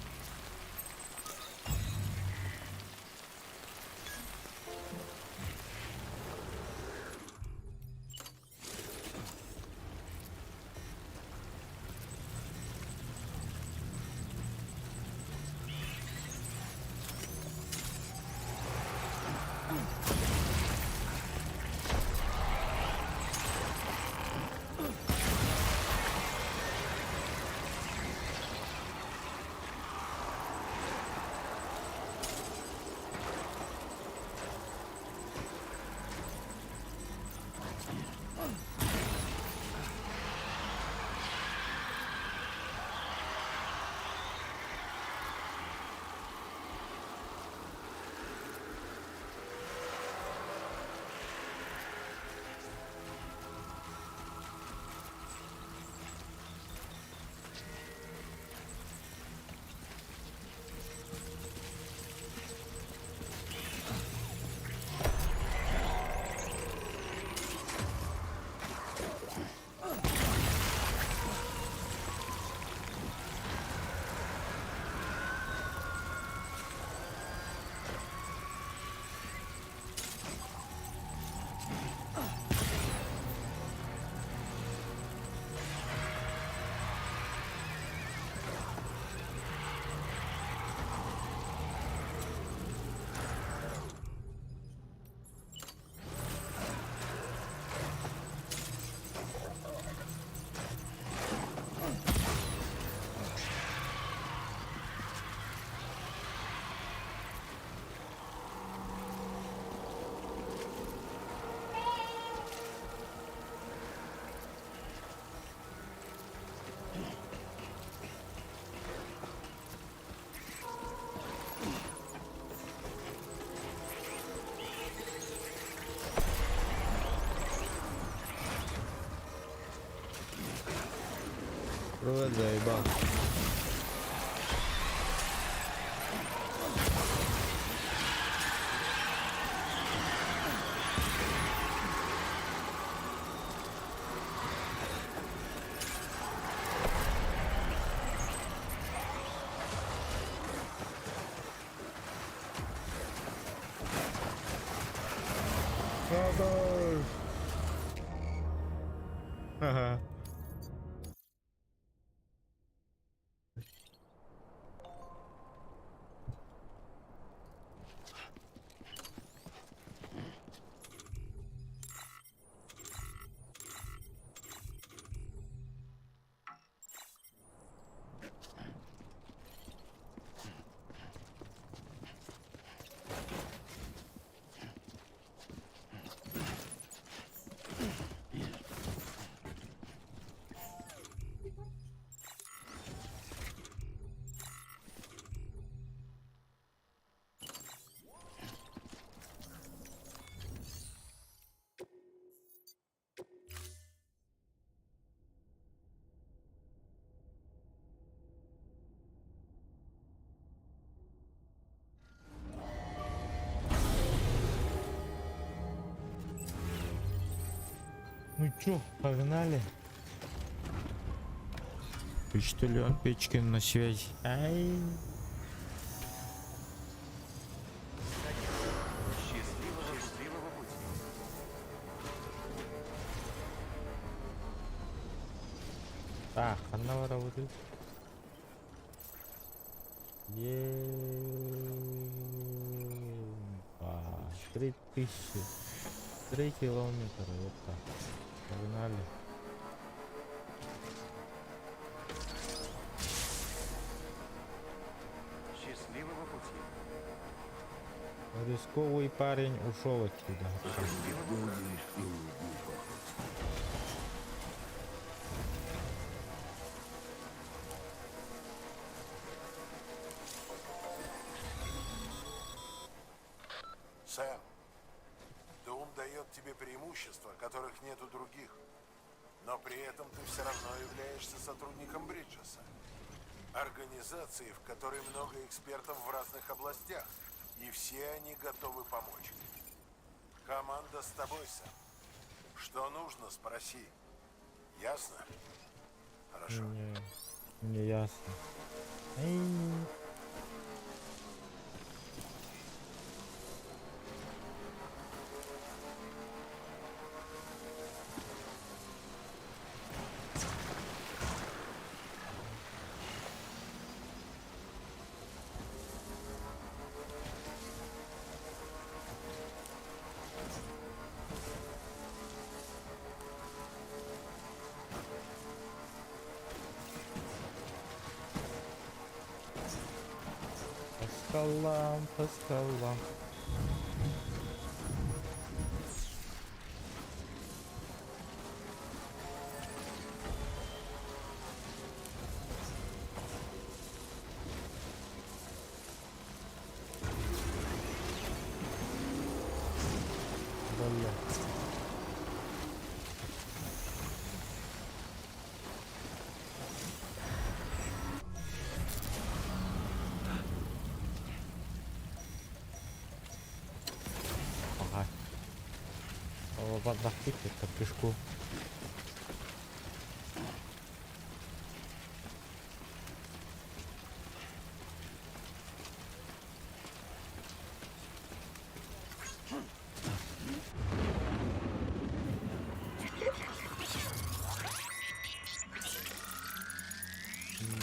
Вот заебал. Ага. Ну чё, погнали? Почтальон Печкин на связи. Ай. Счастливого пути. Так, она работает. 3000. 3 километра, вот так. Погнали. Счастливого пути. Рисковый парень ушел отсюда. Долгий и нудный поход. Сэм, Дум дает тебе преимущества, которых нет у других. Но при этом ты все равно являешься сотрудником Бриджеса. Организации, в которой много экспертов в разных областях. И все они готовы помочь. Команда с тобой, Сэм. Что нужно, спроси. Ясно? Хорошо. Не ясно. Ай. По скалам. Бля. Ага. Отдохнуть это пешку.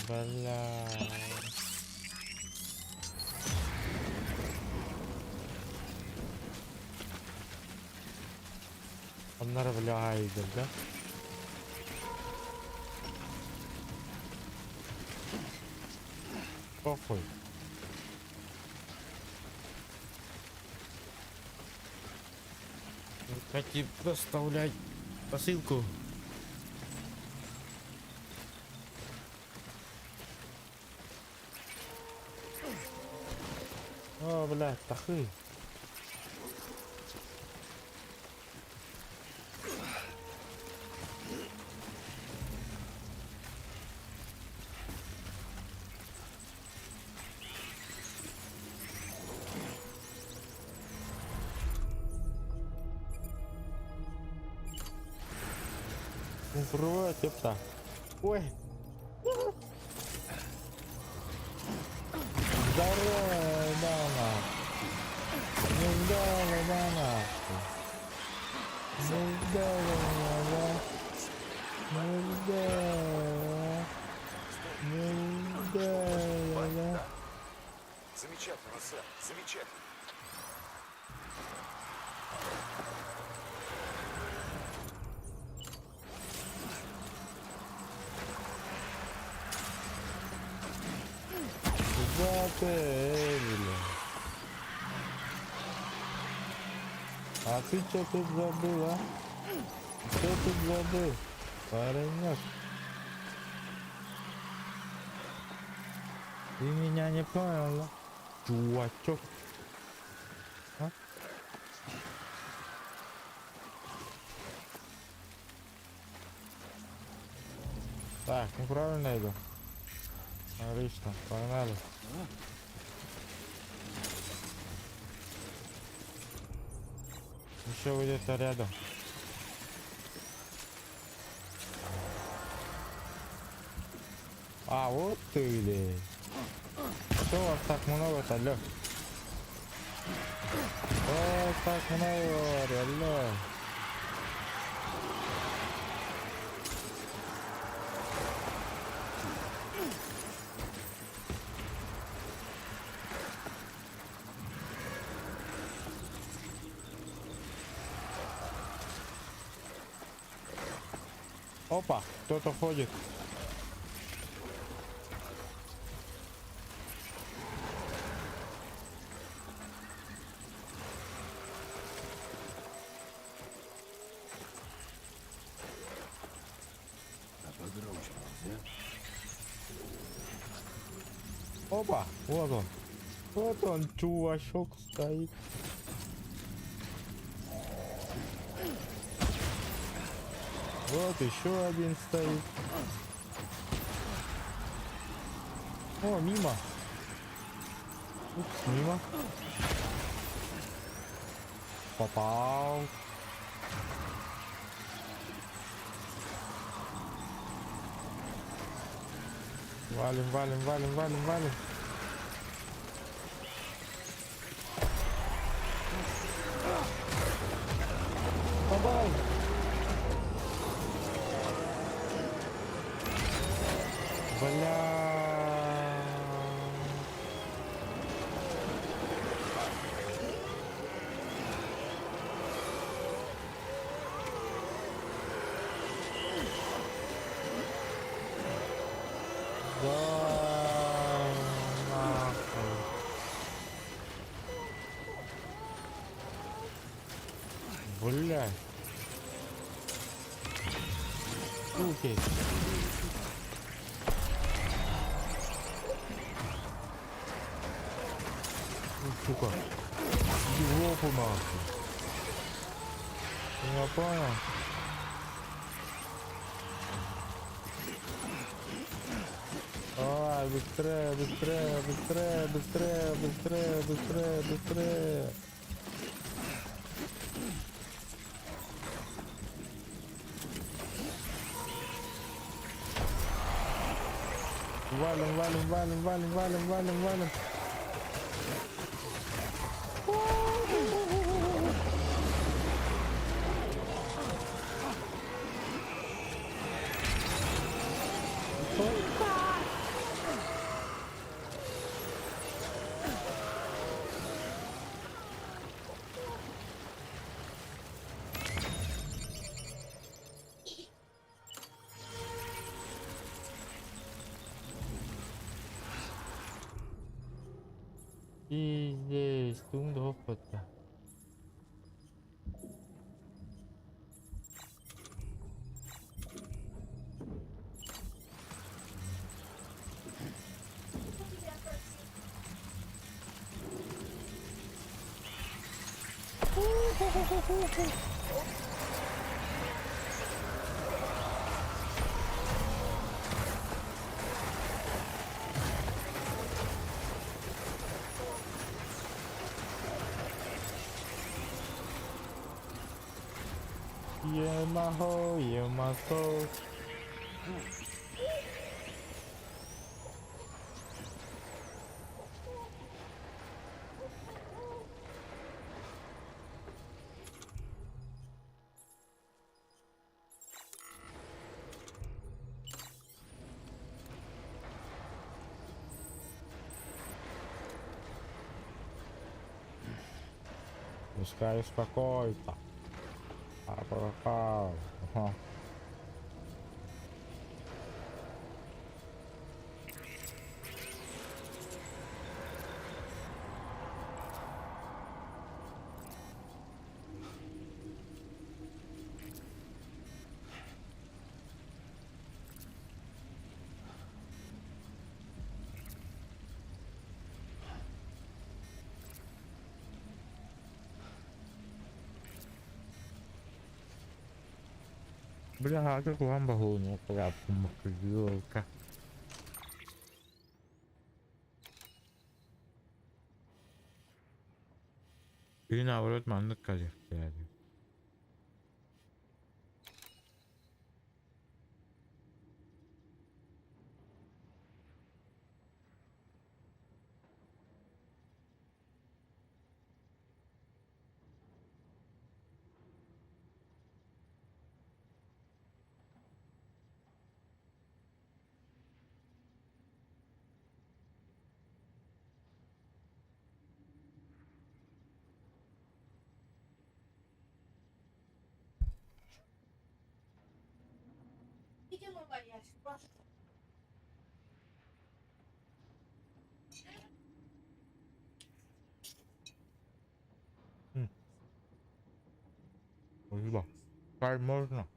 Бля. Он нарвляет, да? Похуй. Хотим доставлять посылку. О, блядь, тахы. Привет, ёпта. Ой. Здорово, да, нахуй. Не здорово, да, нахуй. Не здорово, да. Не здорово. Не здорово. Замечательно, сэр, замечательно. Запели. А ты что тут забыл, а? Что тут забыл? Паренек. Ты меня не понял, да? Чувачок. А? Так, ну правильно иду. Отлично, погнали. Еще где-то рядом. А, вот ты ли. Что вас так много-то, Лёх? Вот так много, реально. Опа, кто-то ходит. А погромче нельзя? Опа, вот он. Вот он, чувачок стоит. Вот еще один стоит. О, мимо. Упс, мимо. Попал. Валим, валим, валим, валим, валим. Попал. Бля. Да, нахуй. Бля. Суки. Сука. Европу нахуй. Я понял. Давай, быстрее, быстрее, быстрее, быстрее, быстрее, быстрее, быстрее. Валим, валим, валим, валим, валим, валим, валим. И здесь тунда опыта. Емахо, емахо. Пускай успокоится. Ага. Бля, как вам багуну, кляпку макрилка. И наоборот, манна калифтяли. Спасибо. Как можно?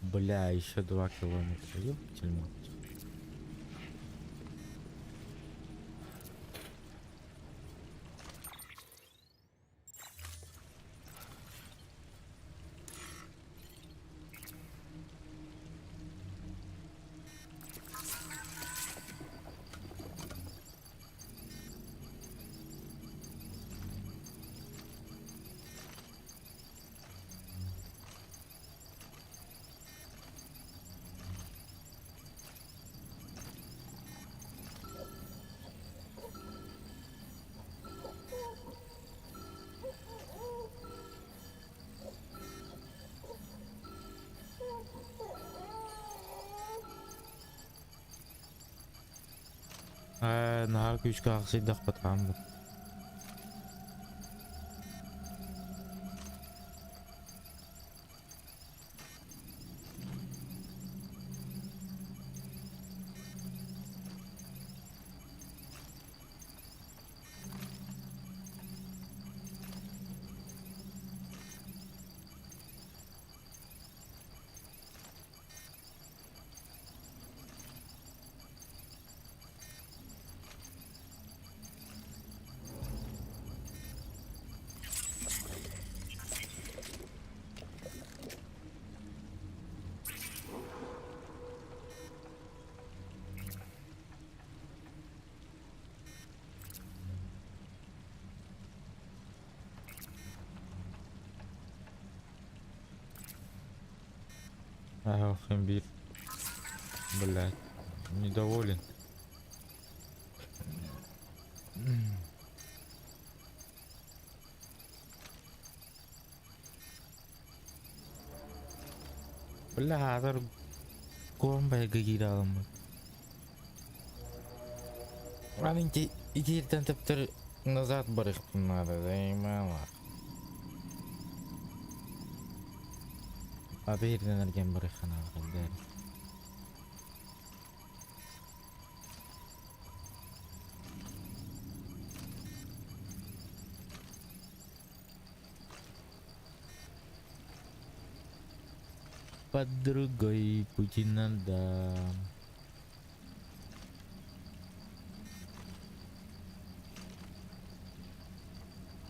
Бля, еще 2 километра. Ёптель мать. نهار كيش كاغسي دخ بتعمل Хэмбир. Блять, недоволен. Бля, дар гомбай гагиралам. Ладно, иди теперь назад барых надо, заимала. А ты энергиям барыхана алган. Под другой пути надо.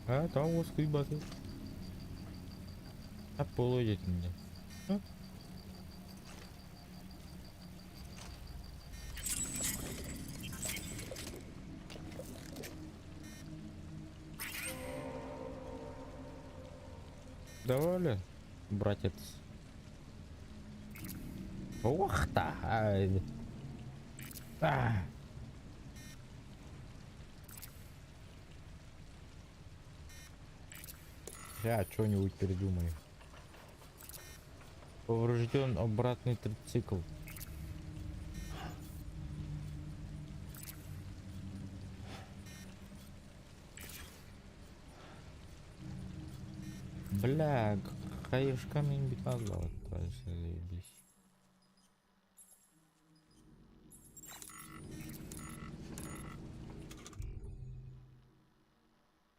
Tamam kıybatı. Hep bolu jetinde. Доволен, братец? Ух ты! Я что-нибудь придумаю. Поврежден обратный трицикл. Бля, хаешками бить надо, вот, заебись.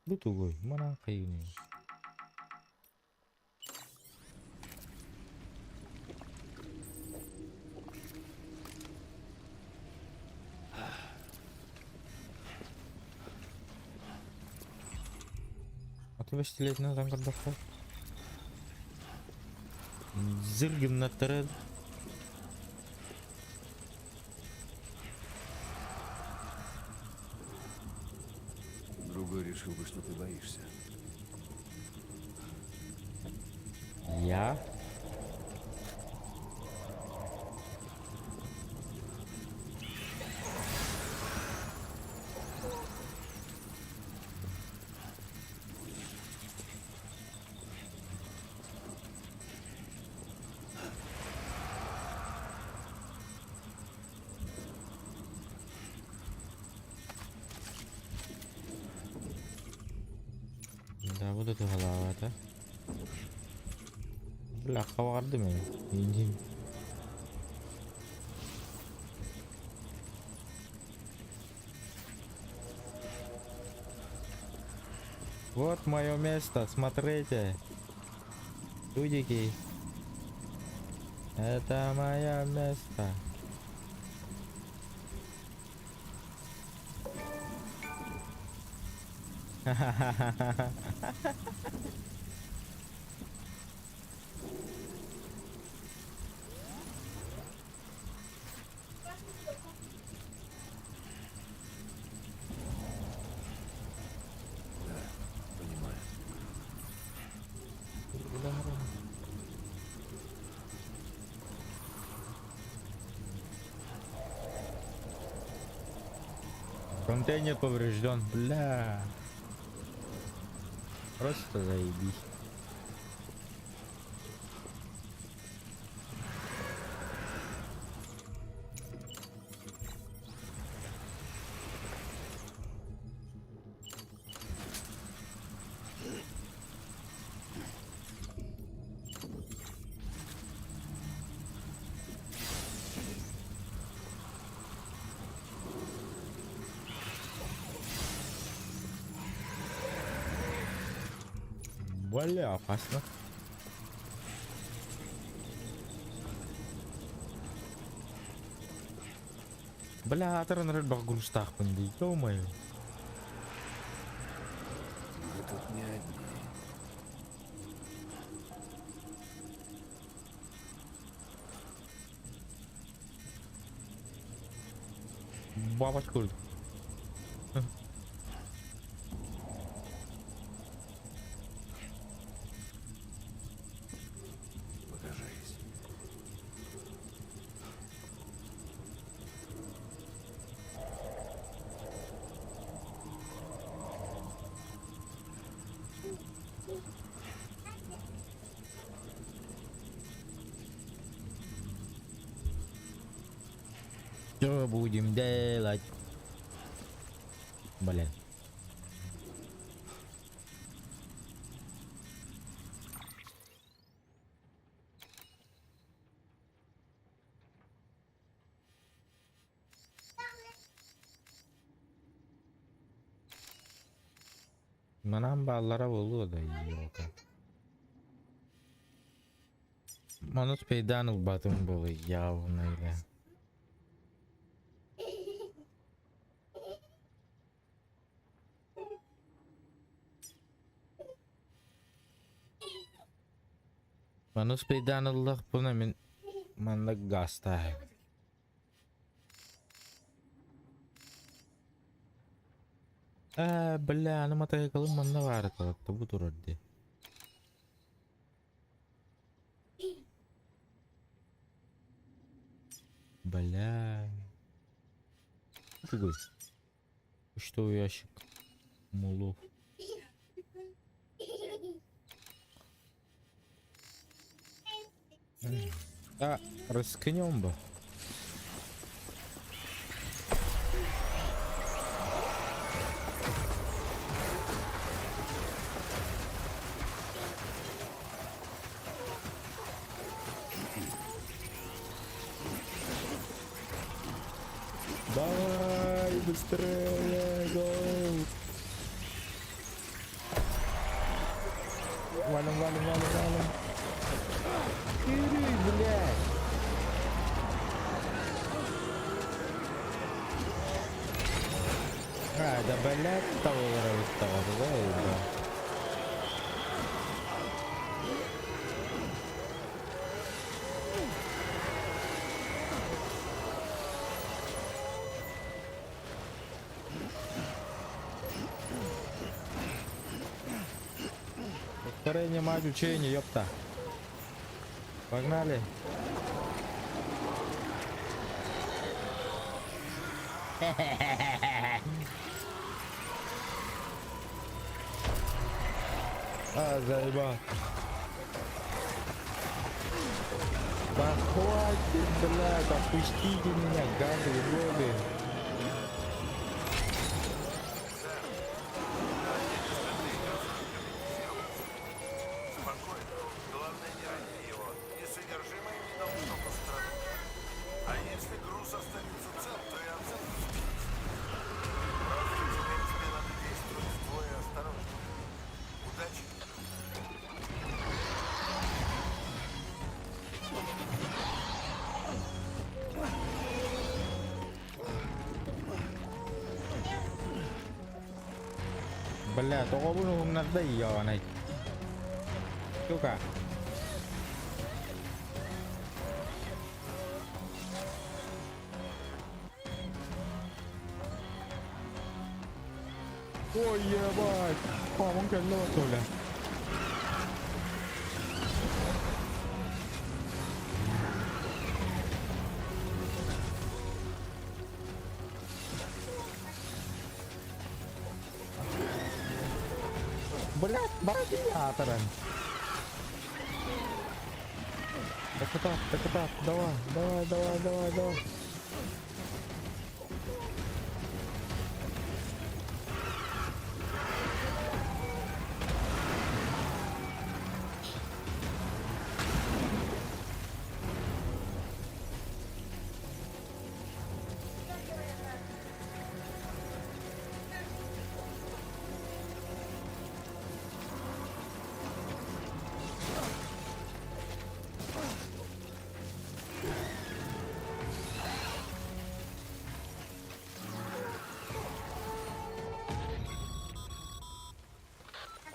Бутугой, мана кайыны. Ты 8-летний там когда вход? Зыргим на терен. Другой решил бы, что ты боишься. Я? Да, вот это голова-то. Бля, хаварды мен. Иди. Вот мое место, смотрите. Чудики. Это мое место. Ха-ха-ха-ха-ха. Понимаю. Контейнер поврежден, бля. Просто заебись. Бля, опасно. Бля, атырын рөль багурустахпын дейді, ё-моё. Вы тут не одни. Бабочка өлді. Покажись. Что будем делать? Блин. Манам баллара болду да ёлка. Манус пейданул батым было явно или. Манус пейданыллах буна мен манда гаста. Бля, аны мотоциклым манда бар калыкты бу турарди. Бля. Тугой. Что ящик? Мулов. Рискнем бы. Давай, быстрее, гоу! Валим. Ири, блядь! Да, блядь, того, да. Повторение мать учения, ёпта. Погнали. Заебал. Да хватит, блядь, отпустите меня, гады, годы. Спокойно. Главное, не ради его. И содержимое не должно пострадать. А если груз останется цел, то и отцеп спится. Просто теперь тебе надо действовать вдвое осторожно. Удачи! Bля, toko bunu nerede ya này. Сука. Ой, ебать. По-моему, кольнуло то ли. Блядь, радиатором. Так, давай.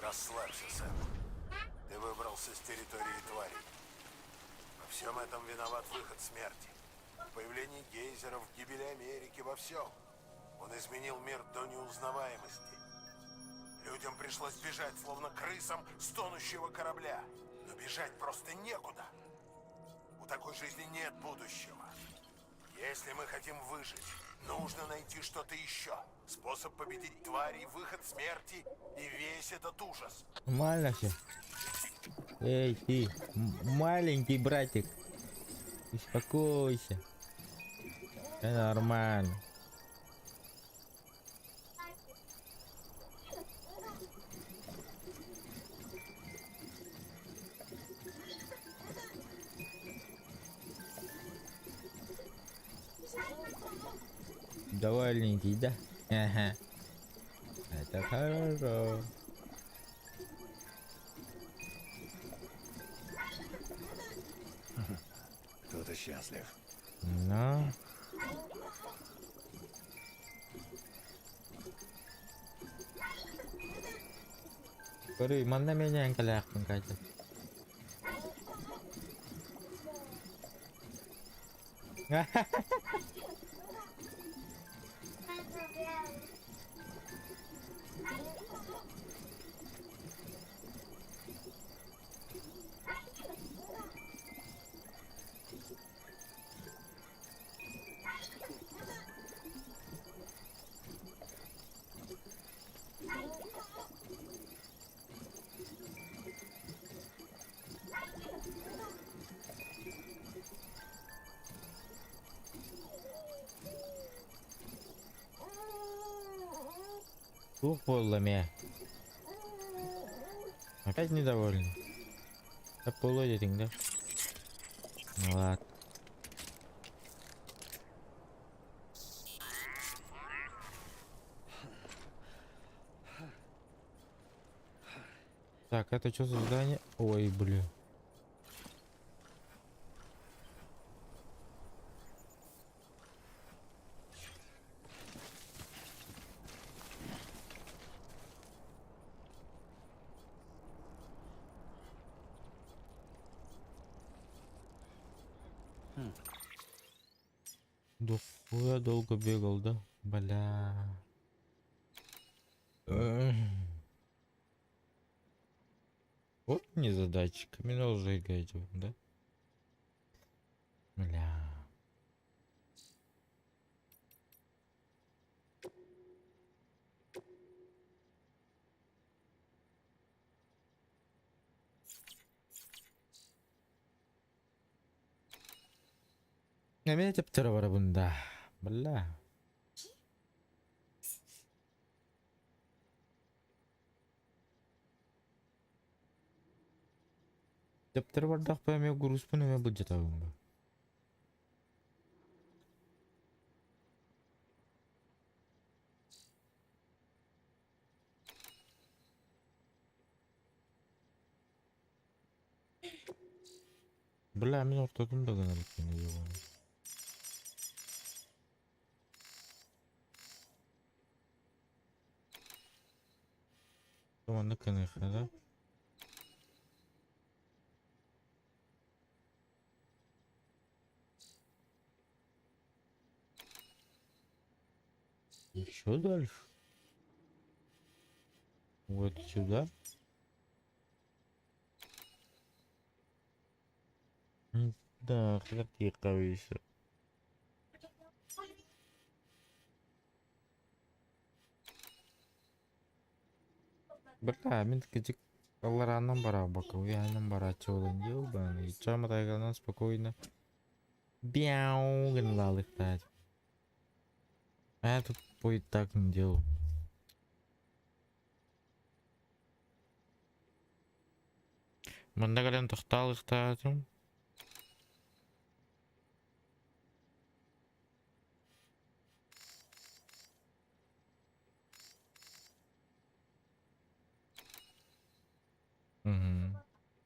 Расслабься, Сэм. Ты выбрался с территории твари. Во всем этом виноват выход смерти. В появлении гейзеров, в гибели Америки, во всем. Он изменил мир до неузнаваемости. Людям пришлось бежать, словно крысам с тонущего корабля. Но бежать просто некуда. У такой жизни нет будущего. Если мы хотим выжить, нужно найти что-то еще. Способ победить тварей, выход смерти и весь этот ужас. Нормально все. Эй, ты, маленький братик. Успокойся. Это нормально. Довольненький, да? Ага. Это хорошо. Кто-то счастлив. Ну. Kuri, mana menya yang kalian kaca? Туполами. Опять недовольны? Да полудетень, да? Ну ладно. Так, это что за здание? Ой, блин. Я долго бегал, да? Бля. Вот не задача. Каминал сжигать, да? Бля. Опять второго бунда. Бля. Даптар бардак па мен грузпун эме бул жатабын. Бля, мен ортодум да гана бүткөн жок. Команда конечно, да? Еще дальше. Вот сюда. Да, красиво еще. Бля, мен кечик аларанан бара бакау, янан бара чолын жыл бан. И чама тайганан спокойно. Бяу, гнал их тать. А я тут будет так не делал. Мандагален тохтал их татым.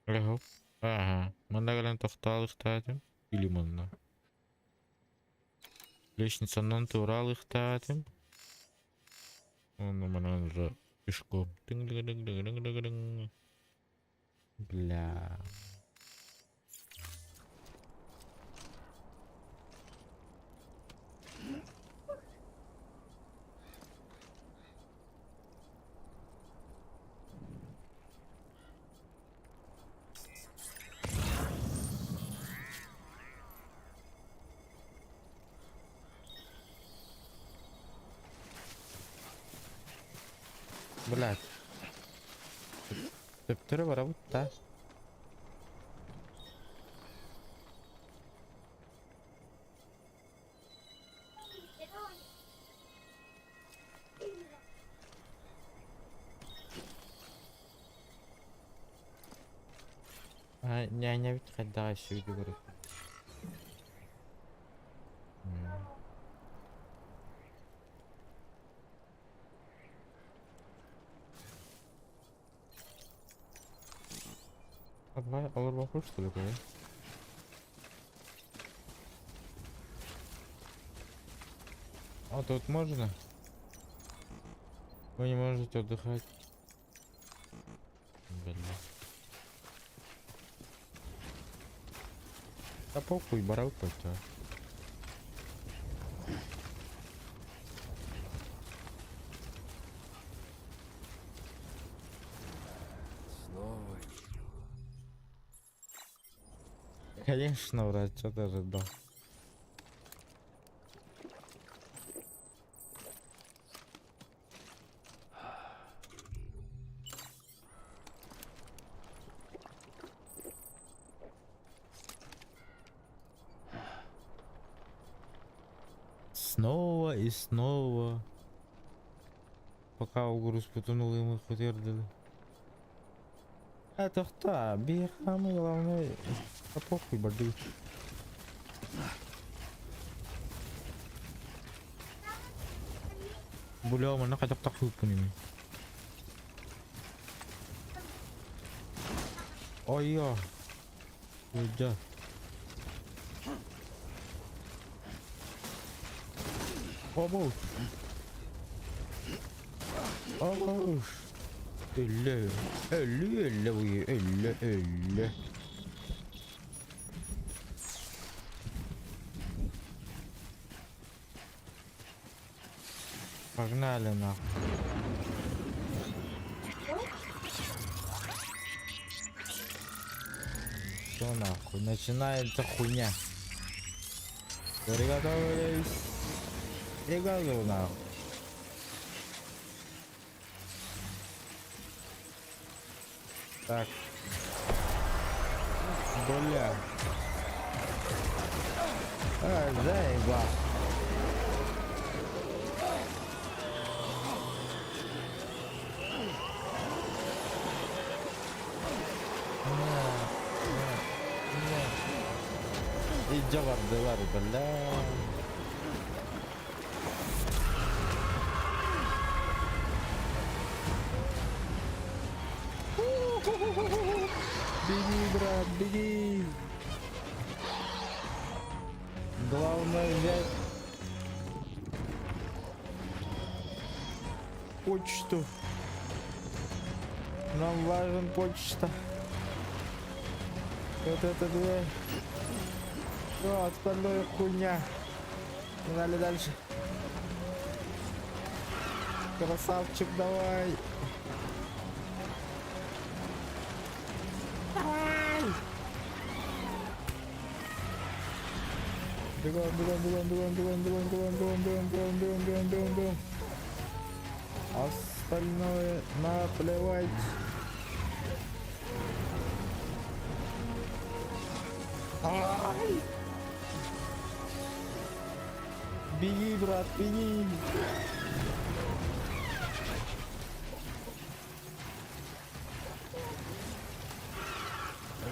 Лего. Ага. Мандагален тохтал их татым. Или манна. Лестницанан турал их татым. Он у меня уже пешком. Тынг-дынг-дынг-дынг-дынг-дынг. Бля. Блядь. Тептері бар вот та. Не бит қайда еще үйде керек. А давай алыр бақыр что ли кое? А тут можно? Вы не можете отдыхать. Блин. Да похуй, барал пойти. конечно, брат, что ты ожидал? Снова и снова. Пока угруз потонул, и мы утвердили. Это кто? Бирхам, главное. Да похуй, барды. Бля, mana kajak tak pun ini. Oh iya. Udah. Oh bos. Oh bos. Elle. Oui, elle. Погнали нахуй. Все нахуй, начинается хуйня. Приготовились. И газу нахуй. Так. Бля. Заебал. İyice vardılar bela. Беги, брат, беги. Главное взять почту. Нам важен почта. Вот это дверь. Все, остальное хуйня. Погнали дальше. Красавчик, давай. Давай. Бегом. Остальное наплевать. Ай! Беги, брат, беги!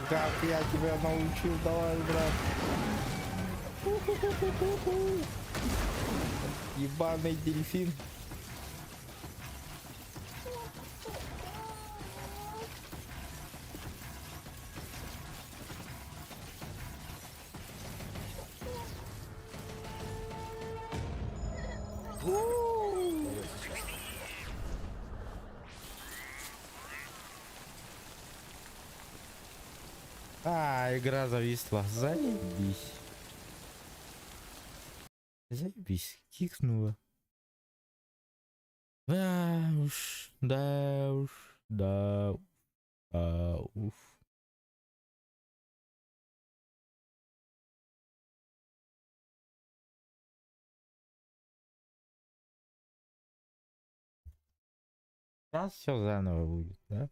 Как я тебя научил, давай, брат! Ебаный дельфин! Игра зависла. Заебись. Заебись. Кикнула. Да уж. Сейчас все заново будет, да?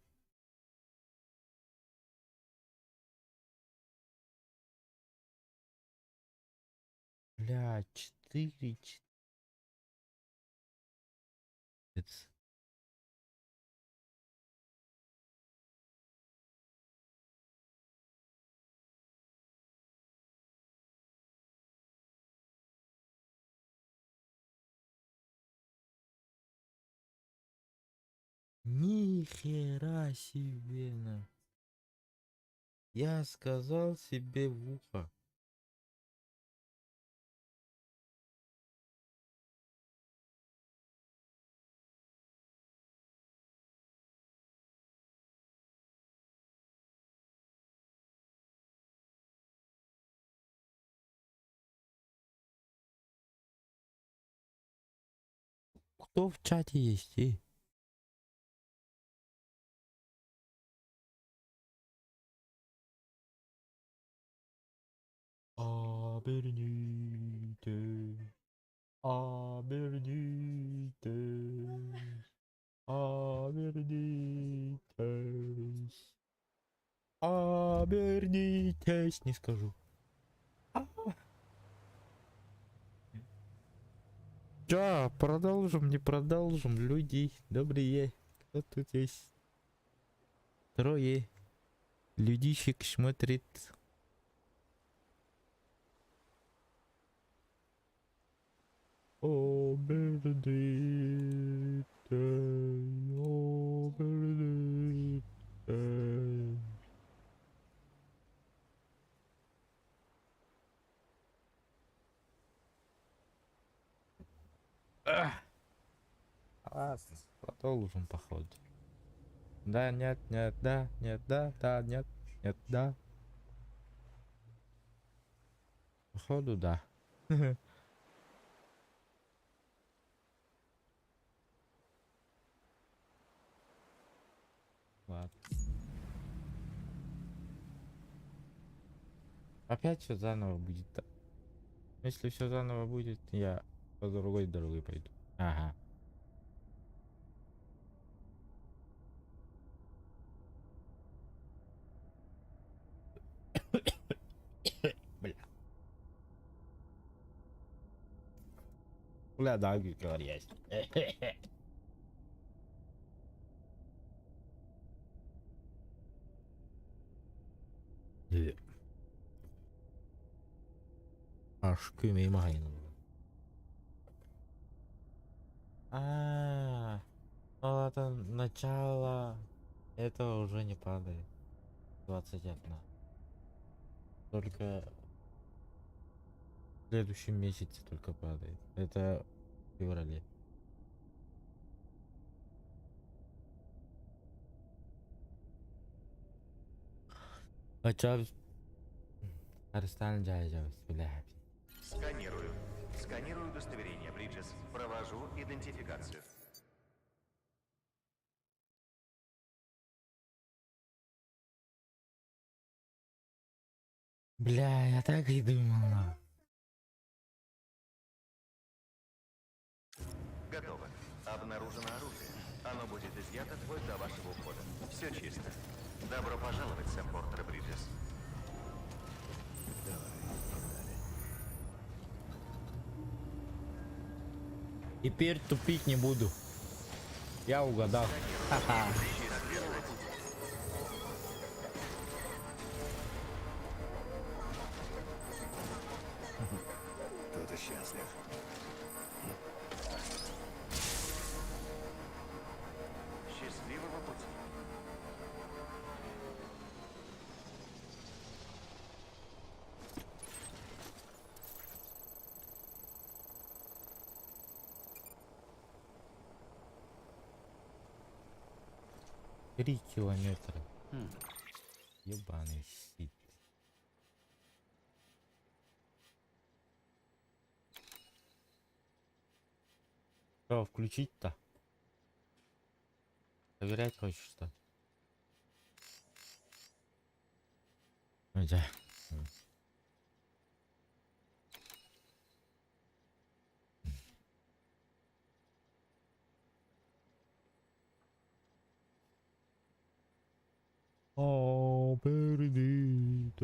Бля, 4. Ни хера себе. Я сказал себе в ухо. Кто в чате есть? Оберните. Оберните. Обернитесь. Обернитесь. Не скажу. Да, продолжим, не продолжим. Люди добрые. Кто тут есть? Трое. Людищик смотрит. Оберните. Оберните. Ладно, продолжим походу. Да, нет, нет, да, нет, да, да, нет, нет, да. Походу, да. Ладно. Опять все заново будет. Если все заново будет, я по другой дороге пойду. Ага. Бля. Бля, да, говорят. Аж кümeyim. Ну это начало. Это уже не падает. 21. Только в следующем месяце только падает. Это в феврале. Хотя Арстан Джайджаус, блядь. Сканирую. Сканирую удостоверение, Бриджес. Провожу идентификацию. Бля, я так и думала. Готово. Обнаружено оружие. Оно будет изъято вплоть до вашего ухода. Все чисто. Добро пожаловать, Сэм Портер Бриджес. Теперь тупить не буду. Я угадал. Ха-ха. Кто-то счастлив. Счастливого пути. Три километра. Ебаный сит. Что включить-то? Проверять хочешь что? Да. Обернитесь.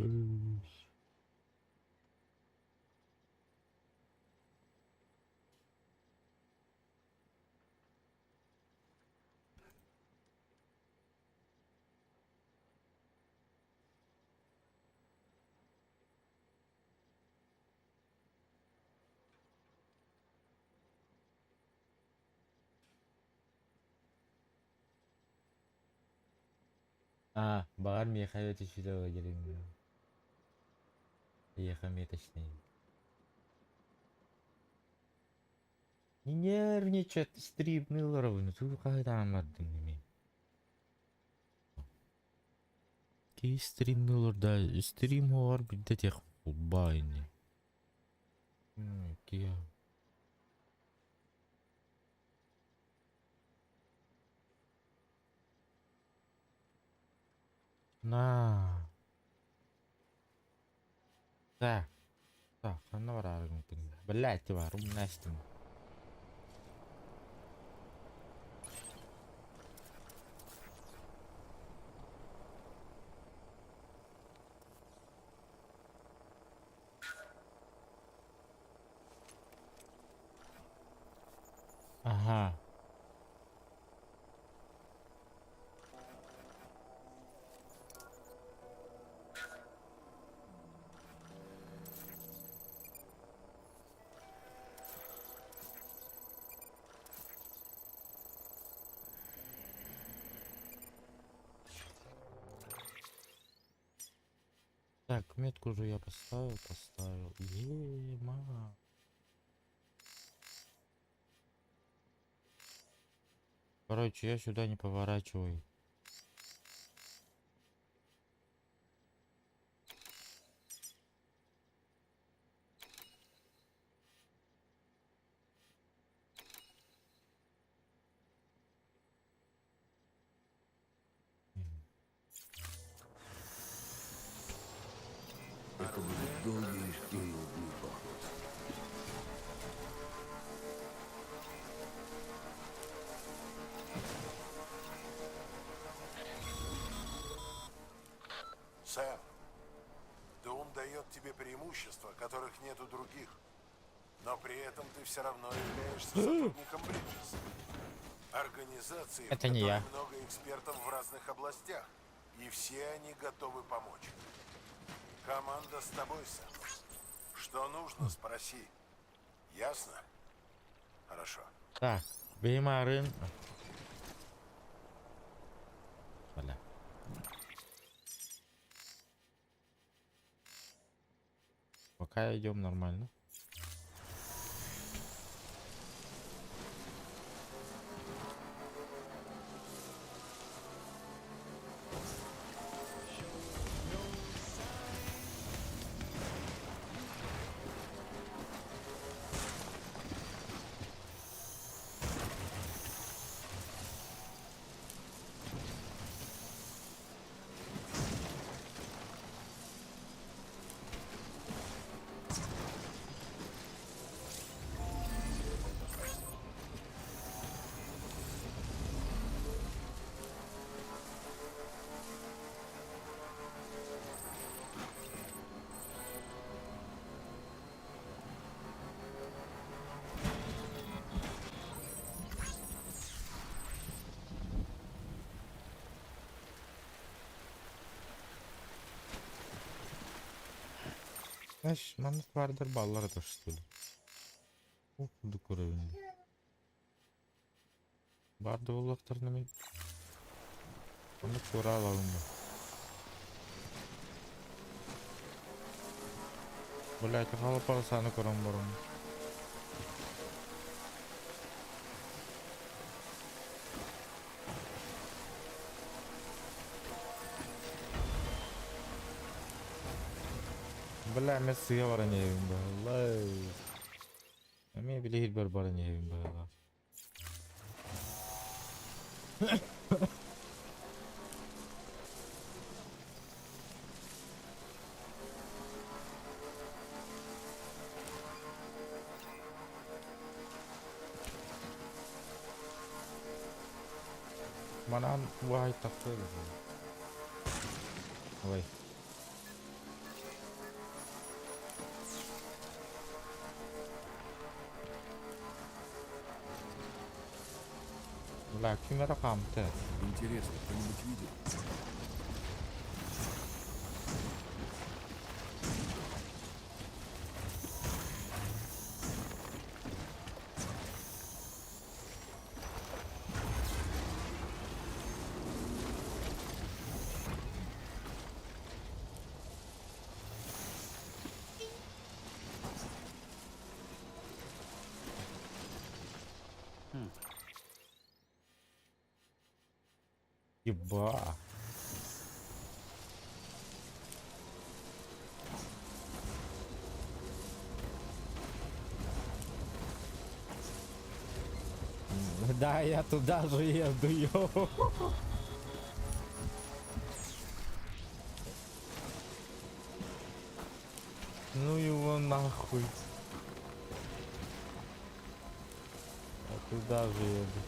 Багар мехавет еще gelin. Ехаме точнее. Не нервничать, стрибнул ровно. Ты когда мадными. Ки стримнул, да, стрим var bir de tek bayni. Ки. На. Да. Так, она варарым. Блять, ты варум настим. Ага. Так, метку уже я поставил. Ема. Короче, я сюда не поворачиваю. Это будет долгий и нудный поход. Сэм, Дум дает тебе преимущества, которых нет у других. Но при этом ты все равно являешься сотрудником Бриджес. Организации, в Это не которой я. много экспертов в разных областях. И все они готовы помочь. Команда с тобой, Сэм. Что нужно, спроси. Ясно? Хорошо. Так, Беймарын. Бля. Пока идем нормально. Знаешь, мамы vardır ballar da что ли? Okuduk orayında. Barda oğlaklarını mı? Onu sonra alalım mı? Блять, хала полосану коромбором. Бля, мен сыга баран ебим ба. Аллай. Мен билейт бір баран ебим ба. Манан вай тақты. Ой. Бля, кім ракам-то? Интересно, кто-нибудь видел? Еба. Да, я туда же еду, ё. Ну его нахуй. А куда же еду?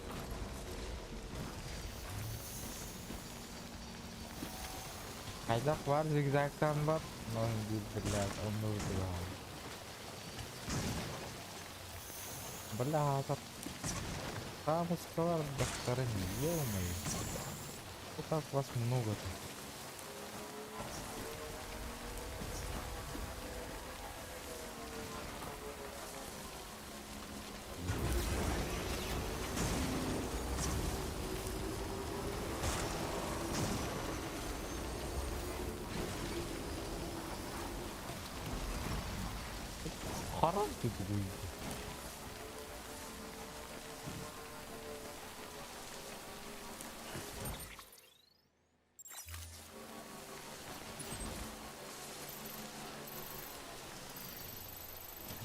Қайдақ бар, зигзагтан бар? Ну, блядь, он нужен. Бля, так... Камускалар дохтары, ё-моё. Ну как вас много-то? Харам тут будет.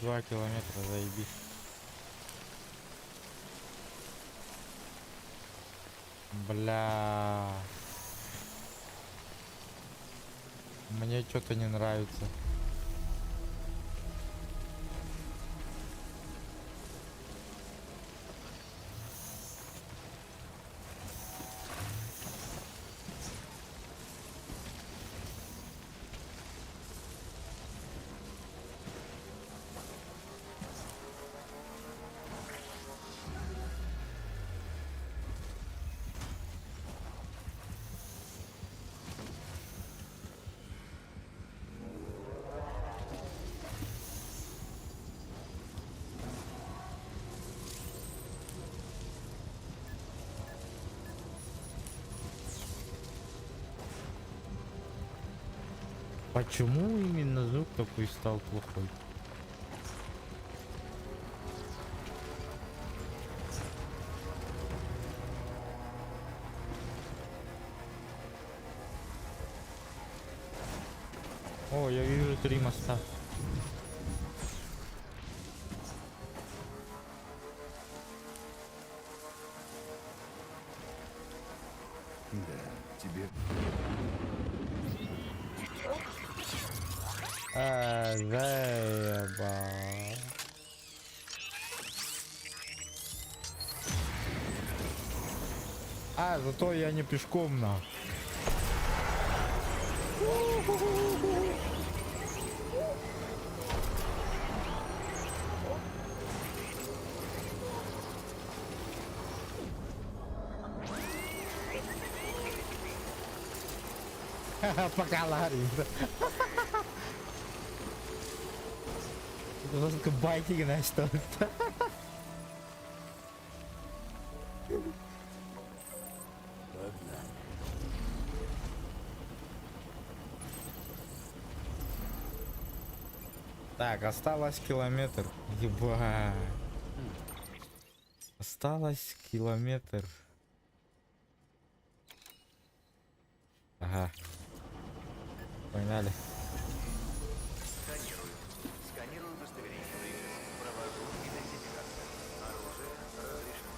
Два километра, заебись. Бля. Мне что-то не нравится. Почему именно звук такой стал плохой? О, я вижу 3 моста. Да, тебе... Заеба. Зато я не пешком на. Пока лари. Это просто байтинг, знаешь, что это. Так, осталось километр. Еба. Осталось километр. Ага. Погнали. Сканирую. Сканирую удостоверение Бриджес. Провожу идентификацию. Оружие разрешено.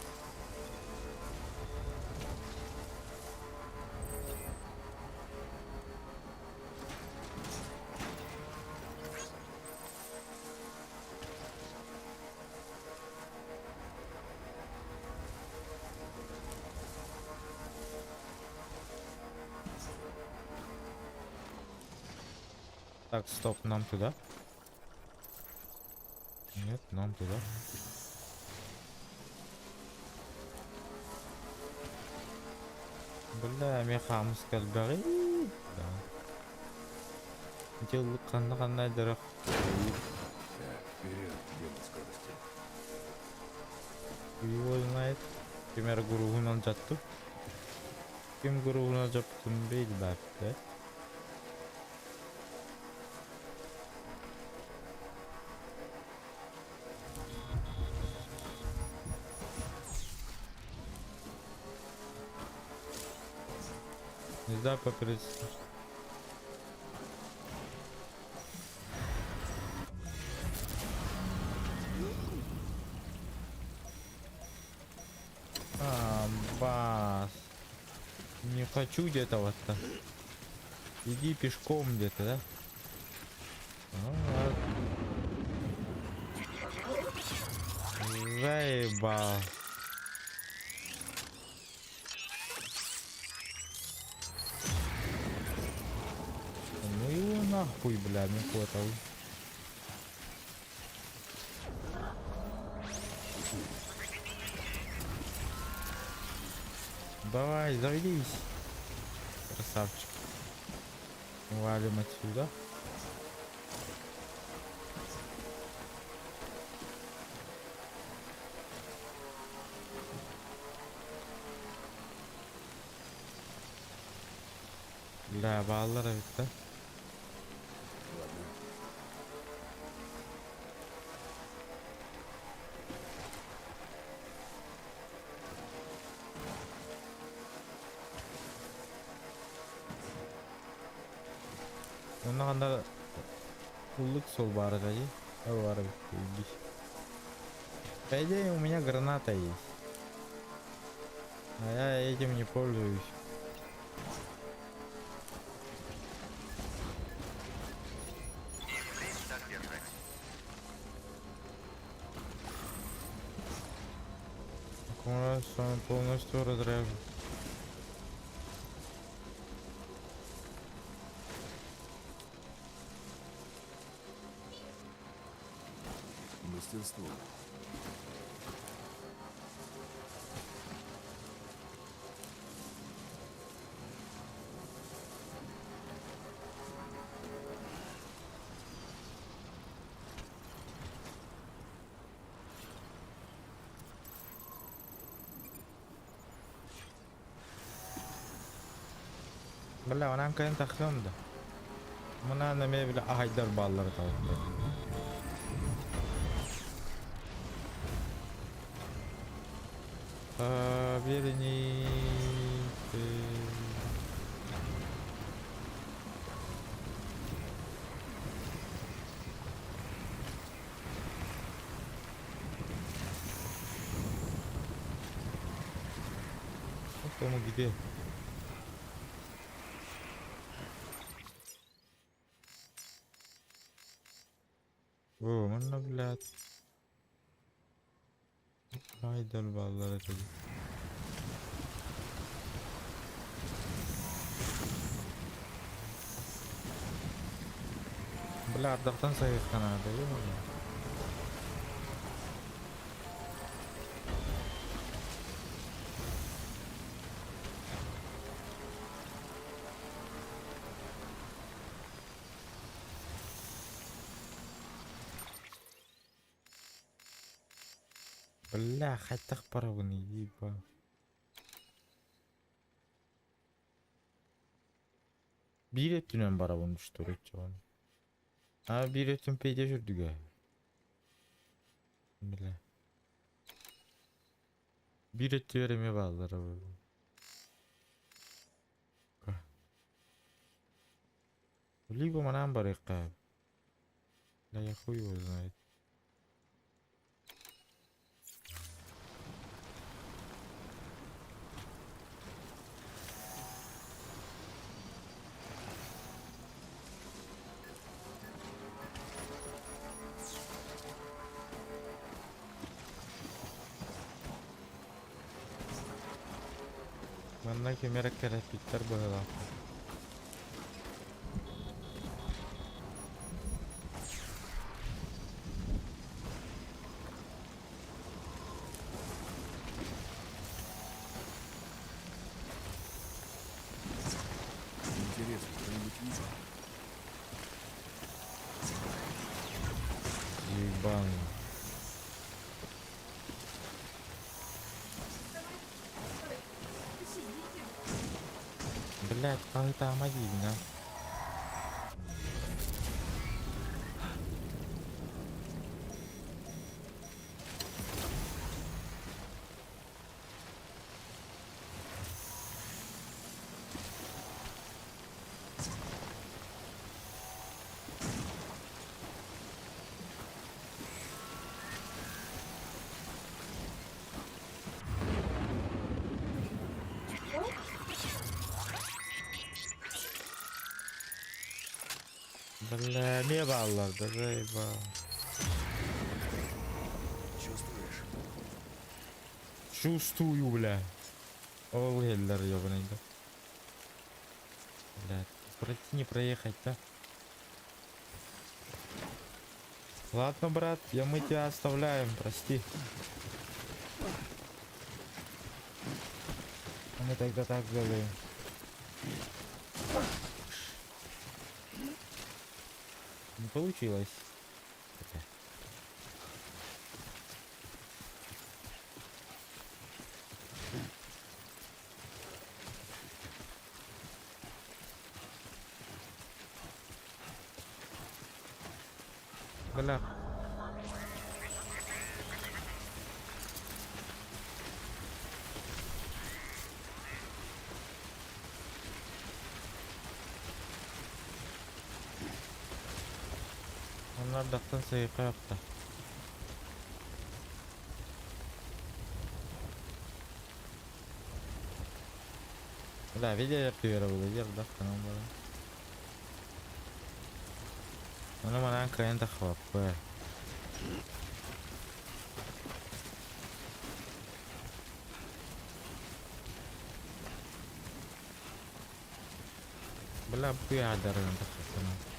Так, стоп, нам туда? Нет, нам туда. Бля, мехамс калбари. Да. Делу қандай дырық. Так, вперед, делай скорости. Его знает. Кемер гурухунан жатты. Кем гурухунан жаптын бейді бәпті. Нельзя поперед. Бас. Не хочу где-то вот-то. Иди пешком где-то, да? Ну, ладно. Заебал. Ну его нахуй, бля, не хватал. Давай, заведись. Красавчик. Валим отсюда. Бля, баллары bitti. Ладно. Ona kadar пулык сол бары да есть. Бары иди. По идее у меня граната есть. А я этим не пользуюсь. И впредь так держать. Так он раз он полностью разряжен. Мастерство. Бля, onam kayın takıyorum da. Buna ne bile Haydar balları tavuklar. Верните. Кому где? О, mana блядь. Haydar balları tabii. Бля, ардақтан сайысқан ада, ё-моё. Бля, қайттақ пара бұны, еба. Bir ettiğinden bara bunu düştü çoğun. Ha bir ettim peyde sürdü ya. Bile. Bir etti veremeye bağlılar abi. Либо манам барыка. Да я хуй его знает. Mana kamera grafikler böyle. Интересно, кто-нибудь видел? Ебан. Блять, как это амагильно. Бля, не баллар, да заебал. Чувствуешь? Чувствую, бля. Ол Геллер, ёбаный, да. Блядь, пройти не проехать, да? Ладно, брат, мы тебя оставляем, прости. Мы тогда так сделаем. Не получилось. Бля. Onlardan sayfa yaptı. Бля, видео я первый выдел, да, в канал было. Ну, манан кайында хваппы. Бля, быядарым да хваппы.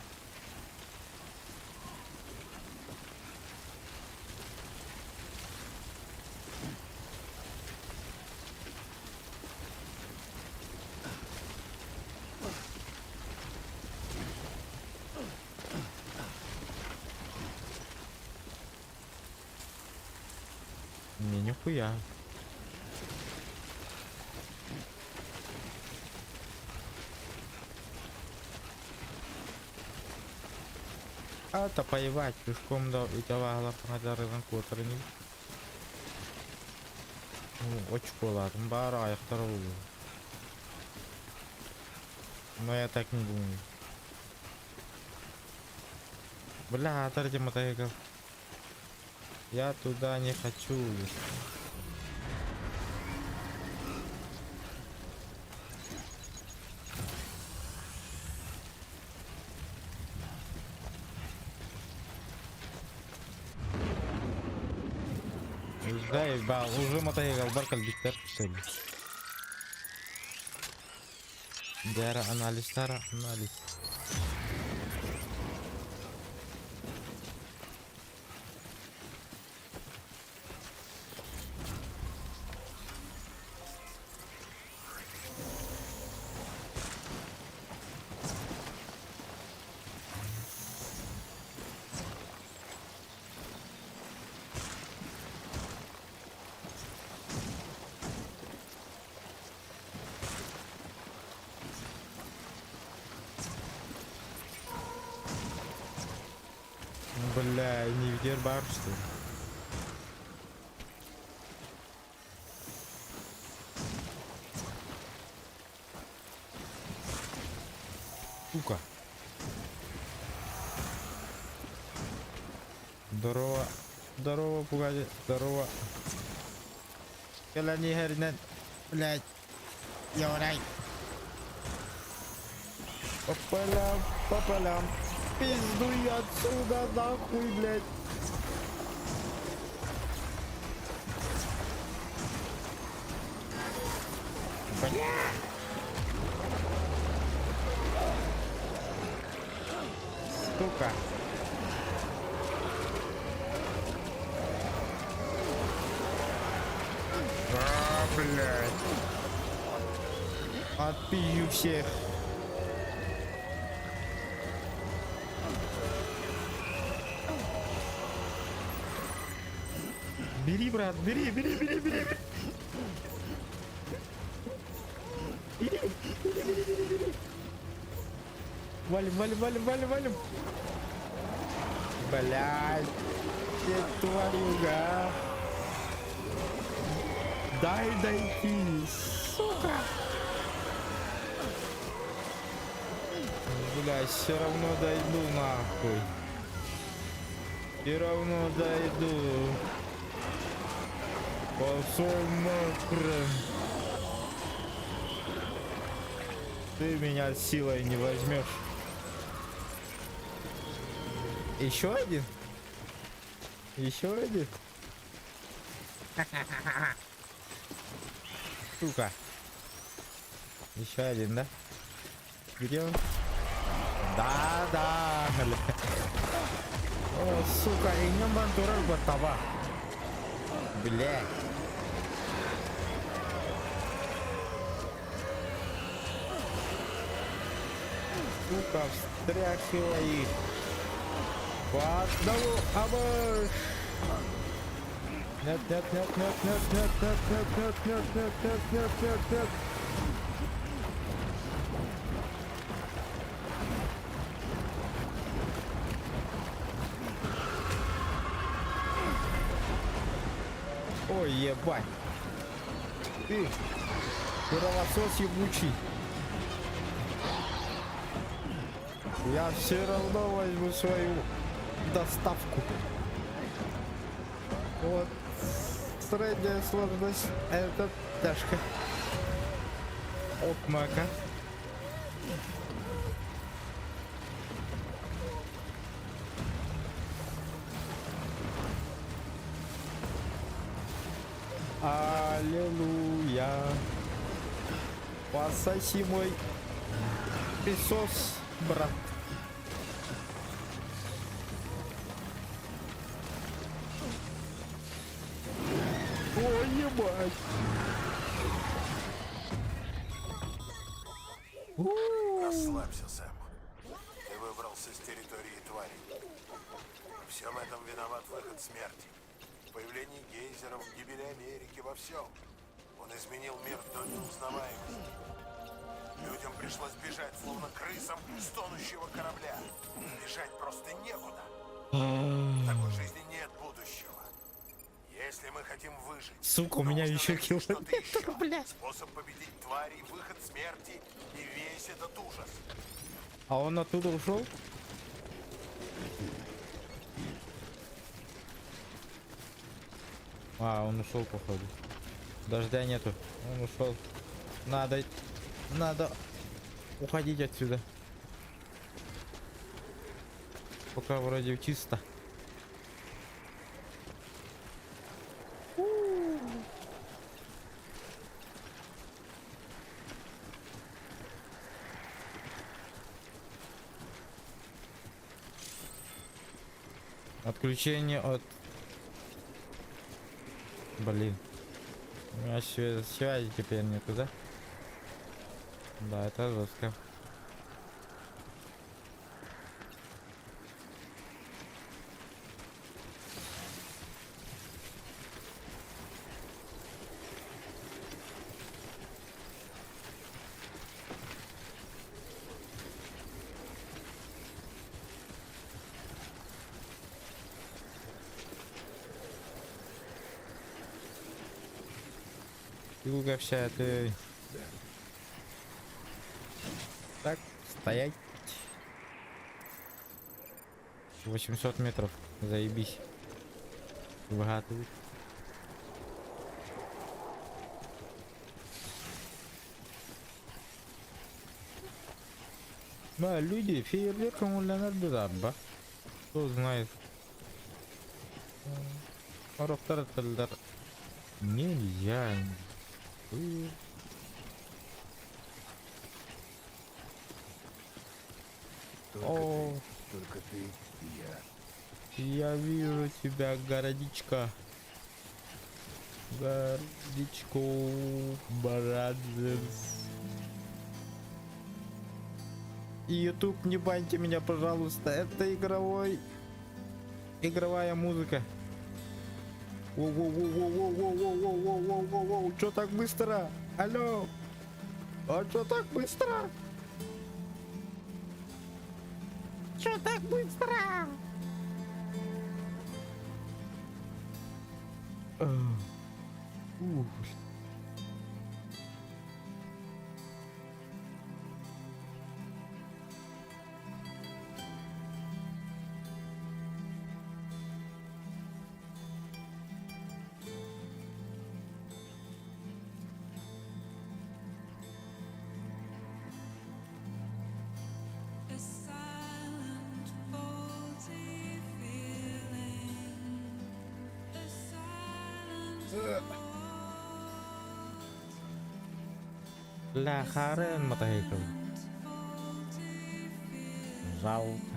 Не, нихуя. А-то поебать, пешком до этого главного который не. Ну, очко ладно, бара, я вторую. Но я так не думаю. Бля, отойди, мотоцикл. Я туда не хочу. Да, ебал, уже мотоцикл, баркаль биттер, что ли? Дара анализ, Дара анализ. Бля, не видер бар, что ли? Сука. Здорово. Здорово, пугали. Здорово. Келани хернет. Блядь. Йорай. Попалям, попалям. Пиздуй отсюда, нахуй, блядь. Бля. Сука. Блядь. Отпию всех. Бери, брат, бери, бери, бери, бери. Бери, бери. Валим, валим, валим, валим, валим. Блядь. Ты тварюга. Дай дойти, сука. Блядь, все равно дойду нахуй. Все равно дойду. Пошел нахрен. Ты меня силой не возьмешь. Еще один? Еще один? Сука. Еще один, да? Берем. Да, бля. О, сука, ini banturan buat apa? Бля. Сука, встряхивай их. По одному, абыш. Нет, нет, нет, нет, нет, нет, нет, нет, нет, нет, нет, нет, нет, нет. Ой, ебать. Ты, кровосос ебучий. Я все равно возьму свою доставку. Вот. Средняя сложность. Это тяжко. От мака. Аллилуйя. Пососи мой песос, брат. Ой, ебать. Расслабься, Сэм. Ты выбрался с территории твари. Во всем этом виноват выход смерти. В появлении гейзеров, в гибели Америки, во всем. Он изменил мир до неузнаваемости. Людям пришлось бежать, словно крысам с тонущего корабля. Бежать просто некуда. В такой жизни нет будущего. Если мы хотим выжить, Сука, у меня нужно еще найти что-то километр, еще. блядь. Способ победить тварей, выход смерти и весь этот ужас. А он оттуда ушел? А, он ушел, походу. Дождя нету. Он ушел. Надо уходить отсюда. Пока вроде чисто. Отключение от... Блин. У меня связи теперь нету, да? Да, это жестко. Юга вся, ты... Так, стоять. 800 метров, заебись. Вгадывай. Да, люди фейерверком у Леонардо Дабба. Кто знает. Нельзя. О, Только ты и я. я вижу тебя, городичка. Городичку, бразерс. YouTube, не баньте меня, пожалуйста. Это игровая музыка. Воу-воу-воу-воу-воу-воу-воу-воу-воу-воу-воу-воу. Чё так быстро? Алло? А чё так быстро? Чё так быстро? Ух. Ля, харен мотоцикл. Жалко.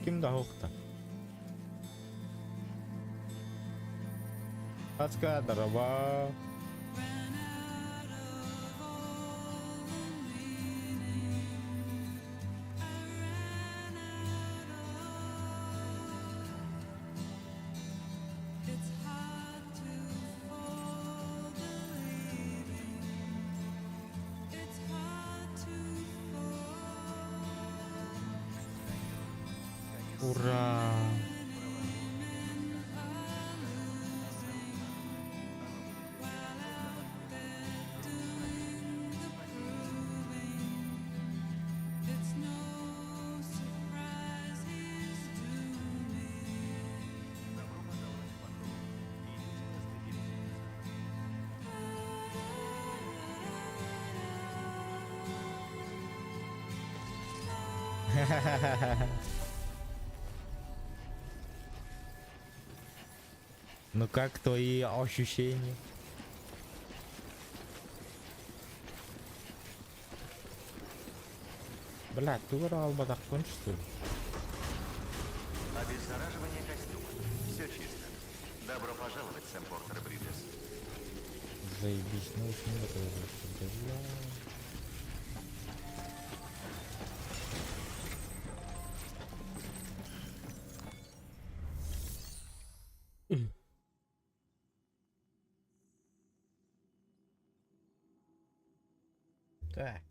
Кимді ауқта. Қасқадырба. Ура! Ну как твои ощущения? Бля, ты урал батахтон, что ли? Обеззараживание костюма. Все чисто. Добро пожаловать, Сэм Портер Бриджес. Заебись, ну уж не готовы, что-то, бля. Так.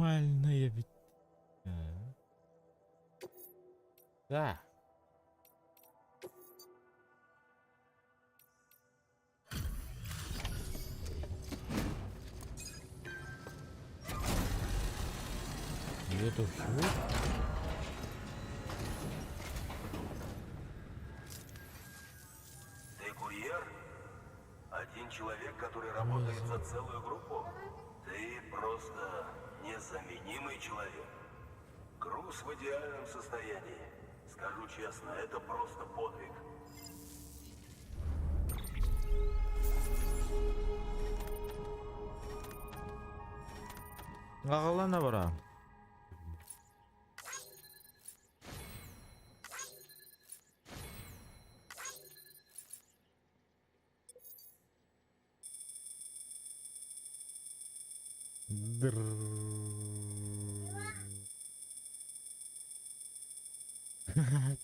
Нормальная ведь. Да. И это все? Ты курьер? Один человек, который работает за целую группу? Ты просто незаменимый человек. Груз в идеальном состоянии. Скажу честно, это просто подвиг. Ағалана бара.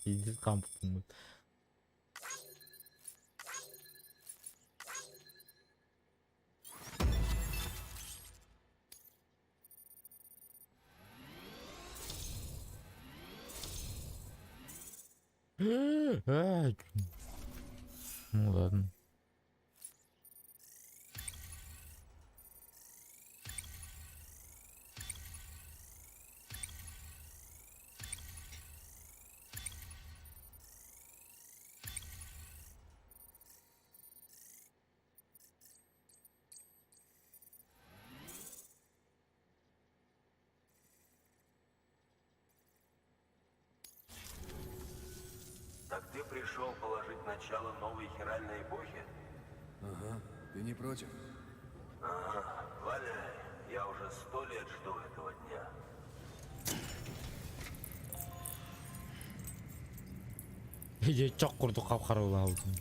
Пиздец, камп. Ну ладно. Так ты пришел положить начало новой хиральной эпохи? Ага, ты не против? Ага, валяй. Я уже 100 лет жду этого дня. Иди чок курду капкаруу алдым.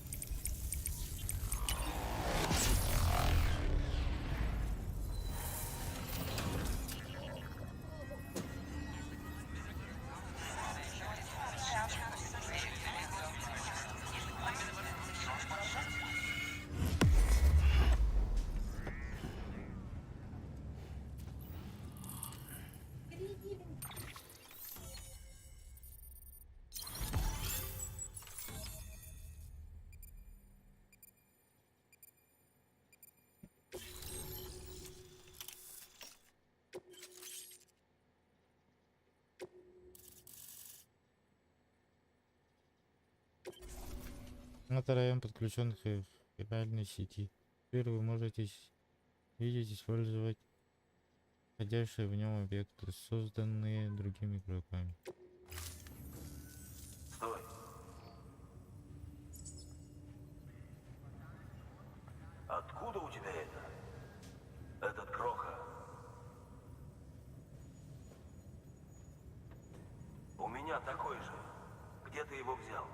Это район подключен к федеральной сети. Теперь вы можете видеть и использовать входящие в нем объекты, созданные другими игроками. Стой. Откуда у тебя это? Этот кроха? У меня такой же. Где ты его взял?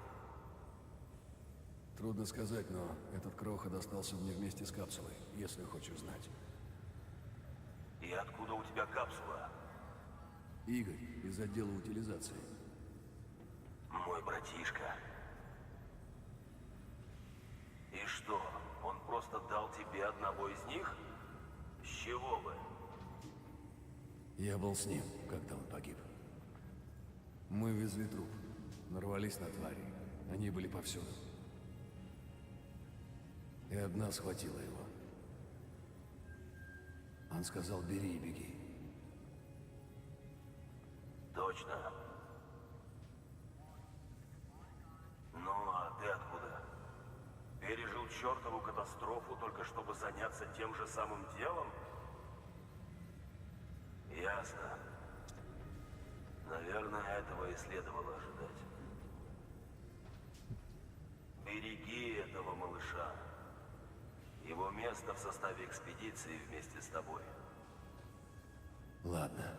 Трудно сказать, но этот кроха достался мне вместе с капсулой, если хочешь знать. И откуда у тебя капсула? Игорь из отдела утилизации. Мой братишка. И что, он просто дал тебе одного из них? С чего бы? Я был с ним, когда он погиб. Мы везли труп, нарвались на твари. Они были повсюду. И одна схватила его. Он сказал: бери и беги. Точно. Ну, а ты откуда? Пережил чертову катастрофу только чтобы заняться тем же самым делом? Ясно. Наверное, этого и следовало ожидать. Береги этого малыша. Его место в составе экспедиции вместе с тобой. Ладно.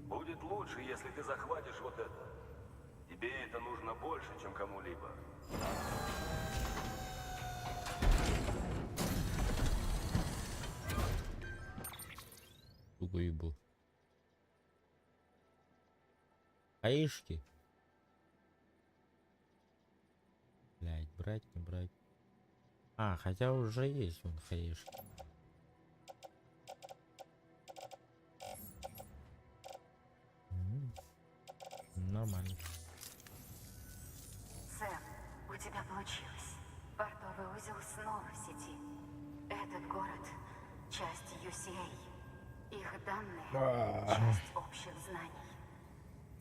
Будет лучше, если ты захватишь вот это. Тебе это нужно больше, чем кому-либо. Тупой был. Аишки. Блять, брать, не брать. А, хотя уже есть он хаешки. Нормально. Сэм, у тебя получилось. Портовый узел снова в сети. Этот город — часть UCA. Их данные — часть общих знаний.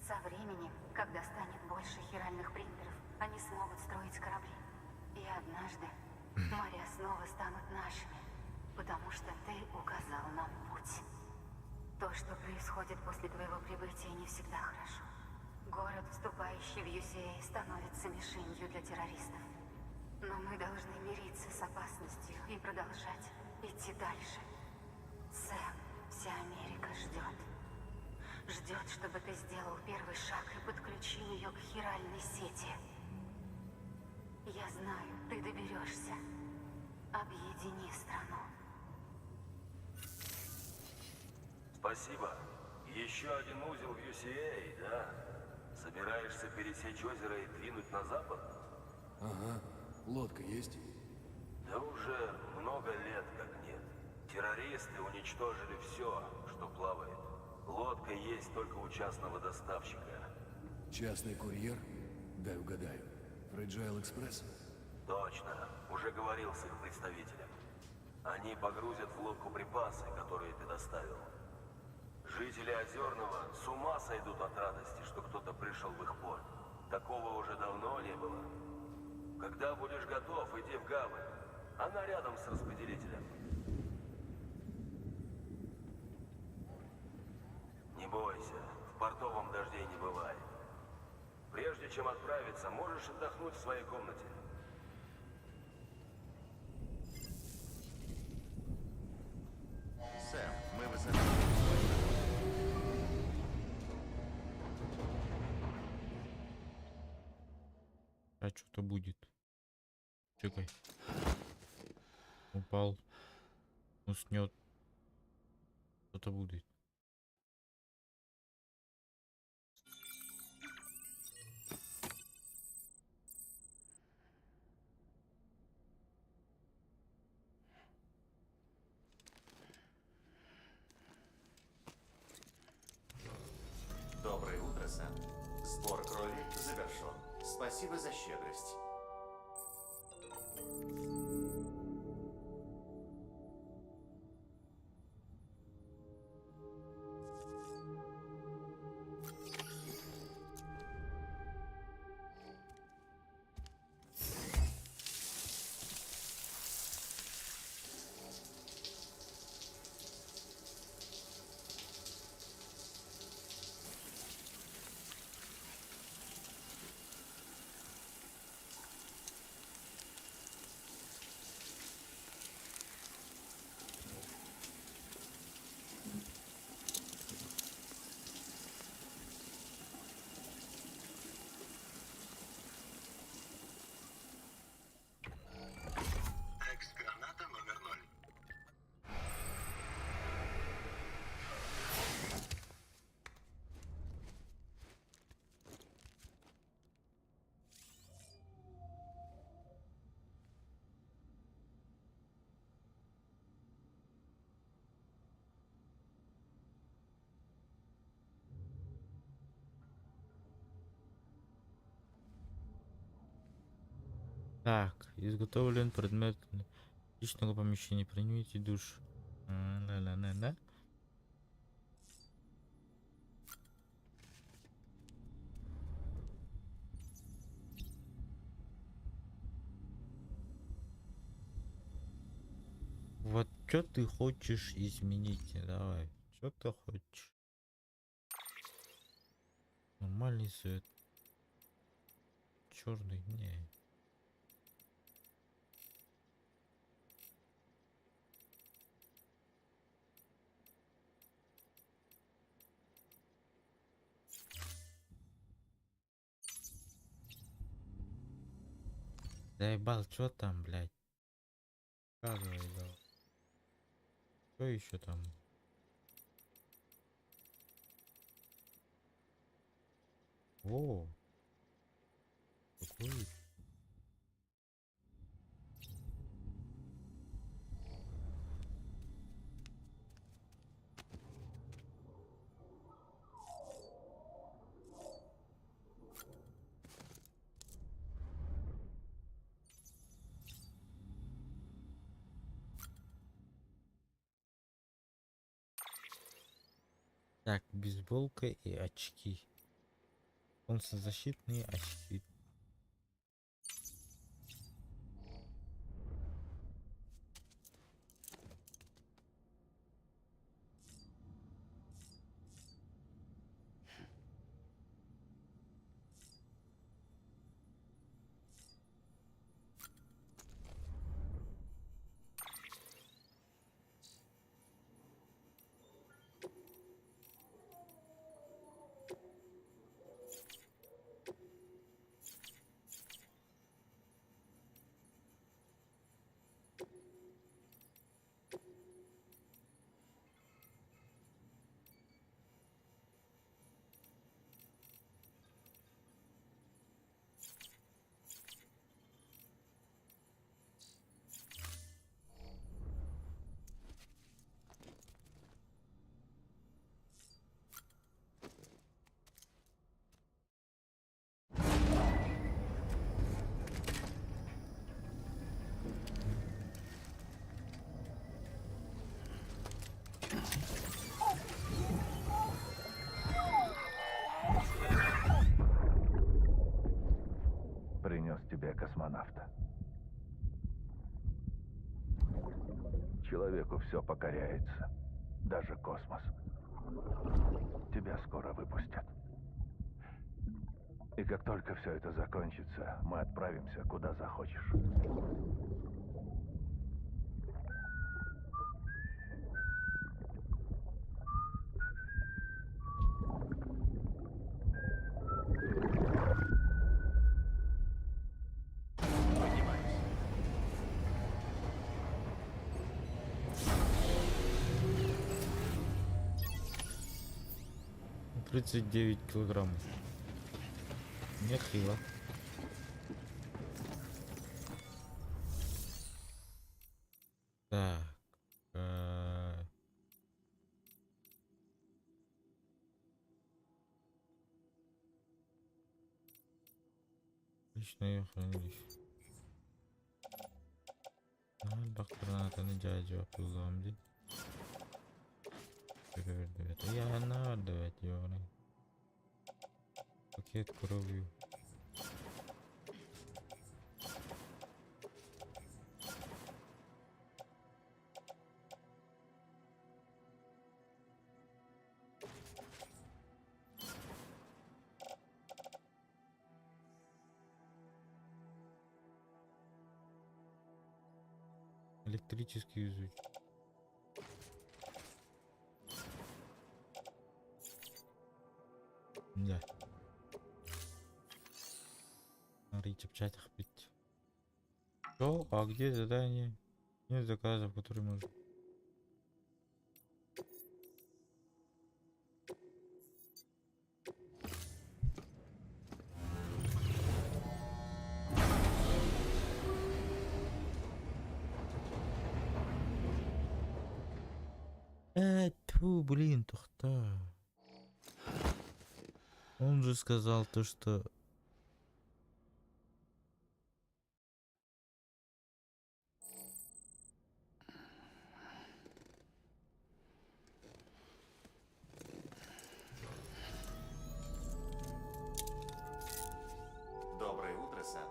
Со временем, когда станет больше хиральных принтеров, они смогут строить корабли. И однажды моря снова станут нашими, потому что ты указал нам путь. То, что происходит после твоего прибытия, не всегда хорошо. Город, вступающий в UCA, становится мишенью для террористов. Но мы должны мириться с опасностью и продолжать идти дальше. Сэм, вся Америка ждет. Ждет, чтобы ты сделал первый шаг и подключил ее к хиральной сети. Я знаю, ты доберешься. Объедини страну. Спасибо. Еще один узел в UCA, да? Собираешься пересечь озеро и двинуть на запад? Ага. Лодка есть? Да уже много лет как нет. Террористы уничтожили все, что плавает. Лодка есть только у частного доставщика. Частный курьер? Дай угадаю. Fragile Express? Точно. Уже говорил с их представителем. Они погрузят в лодку припасы, которые ты доставил. Жители Озерного с ума сойдут от радости, что кто-то пришел в их порт. Такого уже давно не было. Когда будешь готов, иди в гавань. Она рядом с распределителем. Не бойся, в портовом дождей не бывает. Прежде чем отправиться, можешь отдохнуть в своей комнате. А что-то будет. Чекай. Упал. Уснет. Что-то будет. Доброе утро, Сэм. Сбор крови завершен. Спасибо за щедрость. Экс-граната номер 0. Так, изготовлен предмет личного помещения. Принимайте душ. Да. Вот что ты хочешь изменить? Давай. Что ты хочешь? Нормальный свет. Черный, не. Заебал, что там, блядь? Показывай, давай. Что еще там? О, какой? Так, бейсболка и очки. Солнцезащитные очки. Принес тебе космонавта. Человеку все покоряется, даже космос. Тебя скоро выпустят. И как только все это закончится, мы отправимся куда захочешь. 39 килограммов. Нехило. Так. Личное хранилище. Бак гранатаны жайып кылгам дейт. Я надавать его. Пакет кровью. Электрический язык. Да. Смотрите, в чатах бить. Что? А где задание? Нет заказов, которые можно. Тьфу, блин, тухта. Он же сказал то, что... Доброе утро, Сэм.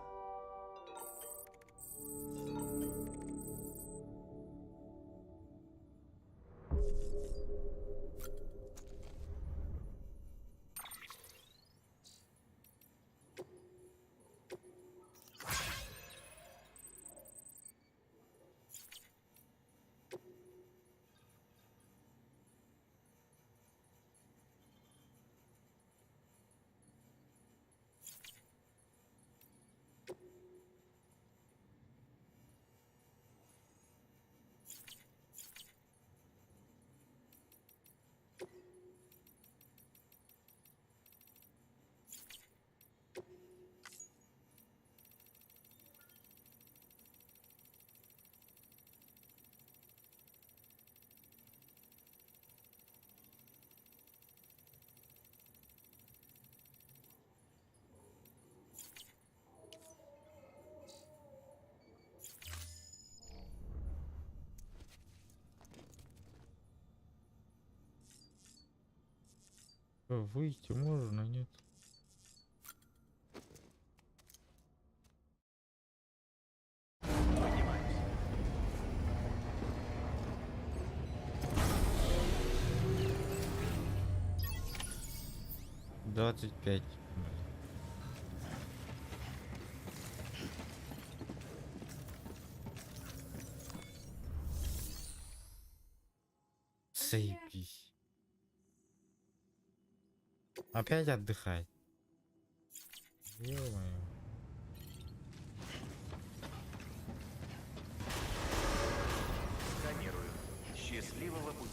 Выйти можно, нет? Поднимаюсь. 25. Заебись. Опять отдыхать. Ё-моё. Сканирую. Счастливого пути.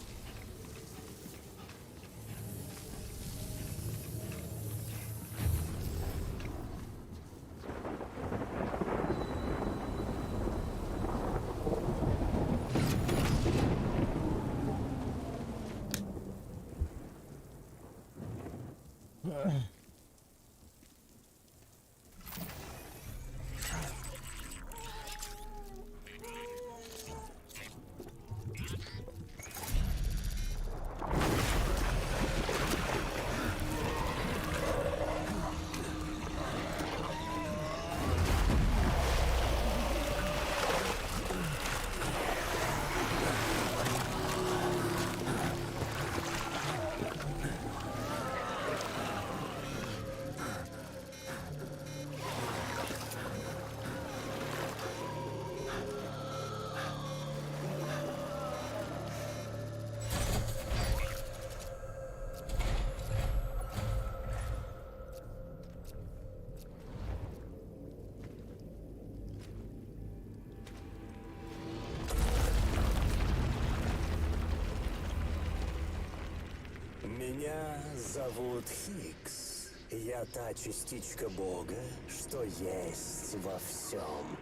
Меня зовут Хикс. Я та частичка Бога, что есть во всем.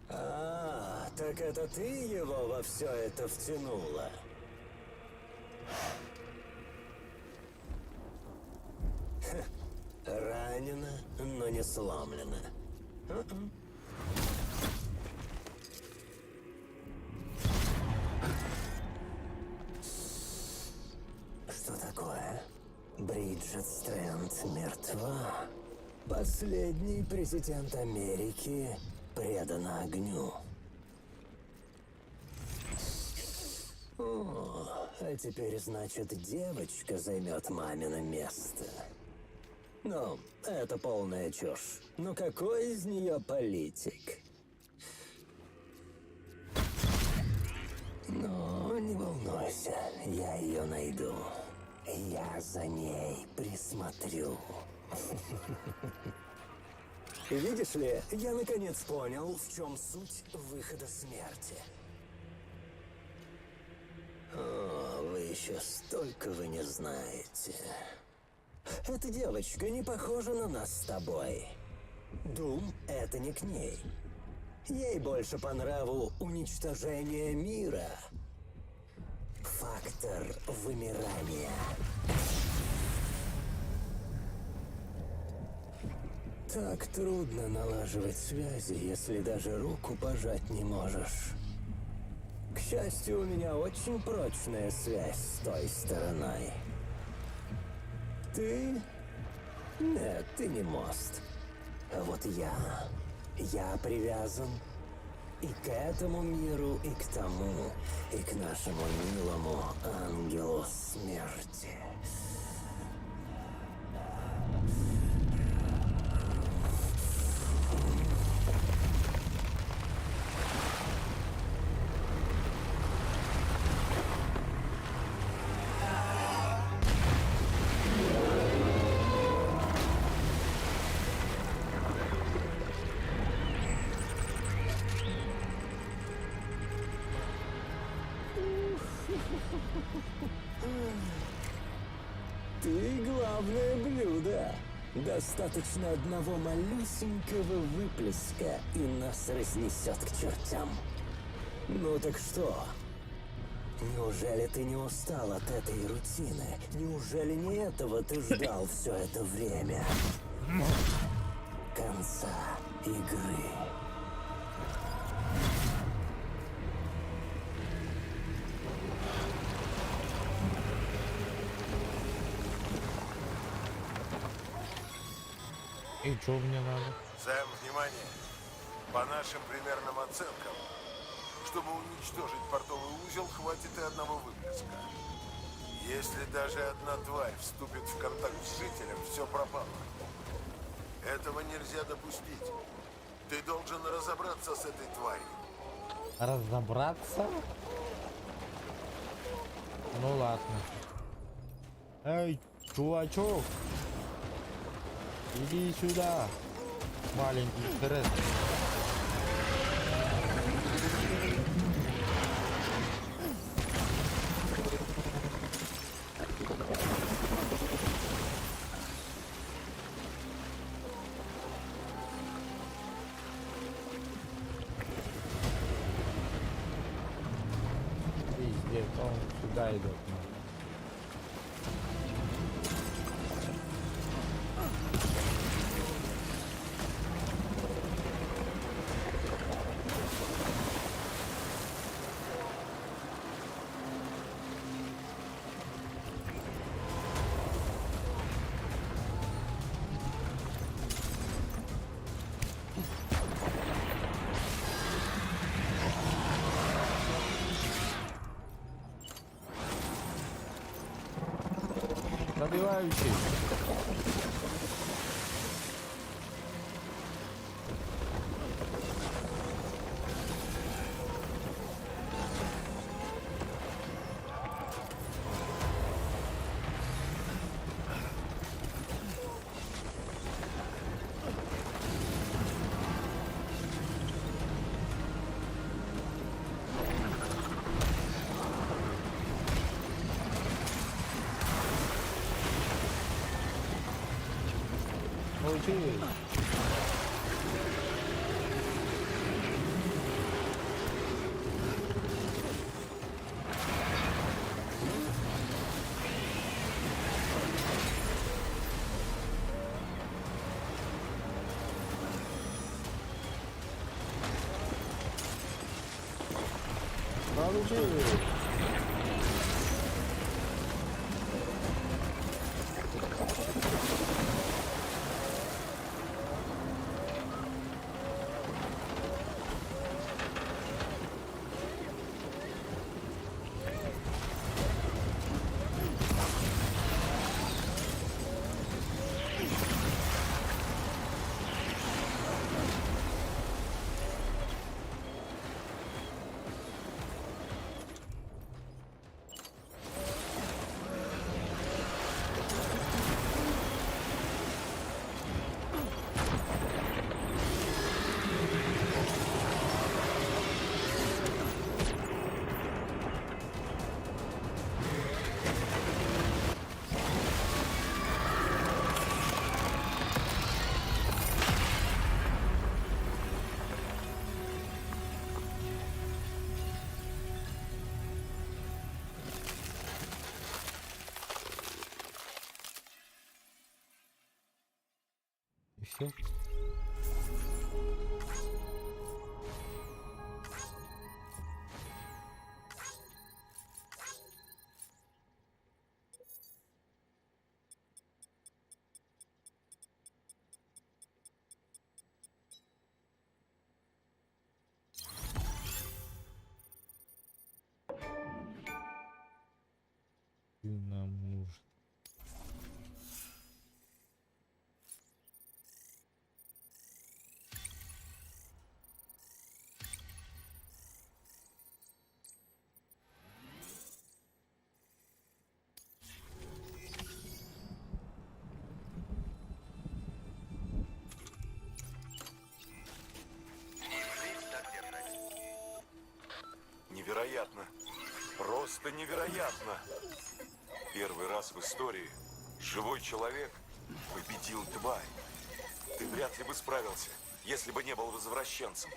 А, так это ты его во все это втянула? Хе, ранена, но не сломлена. Что такое? Бриджит Стрэнд мертва. Последний президент Америки предан огню. О, а теперь, значит, девочка займет мамино место. Ну, это полная чушь. Но какой из нее политик? Но не волнуйся, я ее найду. Я за ней присмотрю. Видишь ли, я наконец понял, в чем суть выхода смерти. О, вы еще столько вы не знаете. Эта девочка не похожа на нас с тобой. Дум — это не к ней. Ей больше по нраву уничтожение мира. Фактор вымирания. Так трудно налаживать связи, если даже руку пожать не можешь. К счастью, у меня очень прочная связь с той стороной. Ты? Нет, ты не мост. А вот я привязан и к этому миру, и к тому, и к нашему милому ангелу смерти. Ты главное блюдо. Достаточно одного малюсенького выплеска, и нас разнесет к чертям. Ну так что? Неужели ты не устал от этой рутины? Неужели не этого ты ждал все это время? Конца игры. И что мне надо? Сэм, внимание! По нашим примерным оценкам, чтобы уничтожить портовый узел, хватит и одного выплеска. Если даже одна тварь вступит в контакт с жителем, все пропало. Этого нельзя допустить. Ты должен разобраться с этой тварью. Разобраться? Ну ладно. Эй, чувачок! Иди сюда, маленький стресс. Пиздец, он сюда идет. Добивающий. Получилось. Получилось. И все. Нам нужно. Невероятно. Просто невероятно. Первый раз в истории живой человек победил тварь. Ты вряд ли бы справился, если бы не был возвращенцем.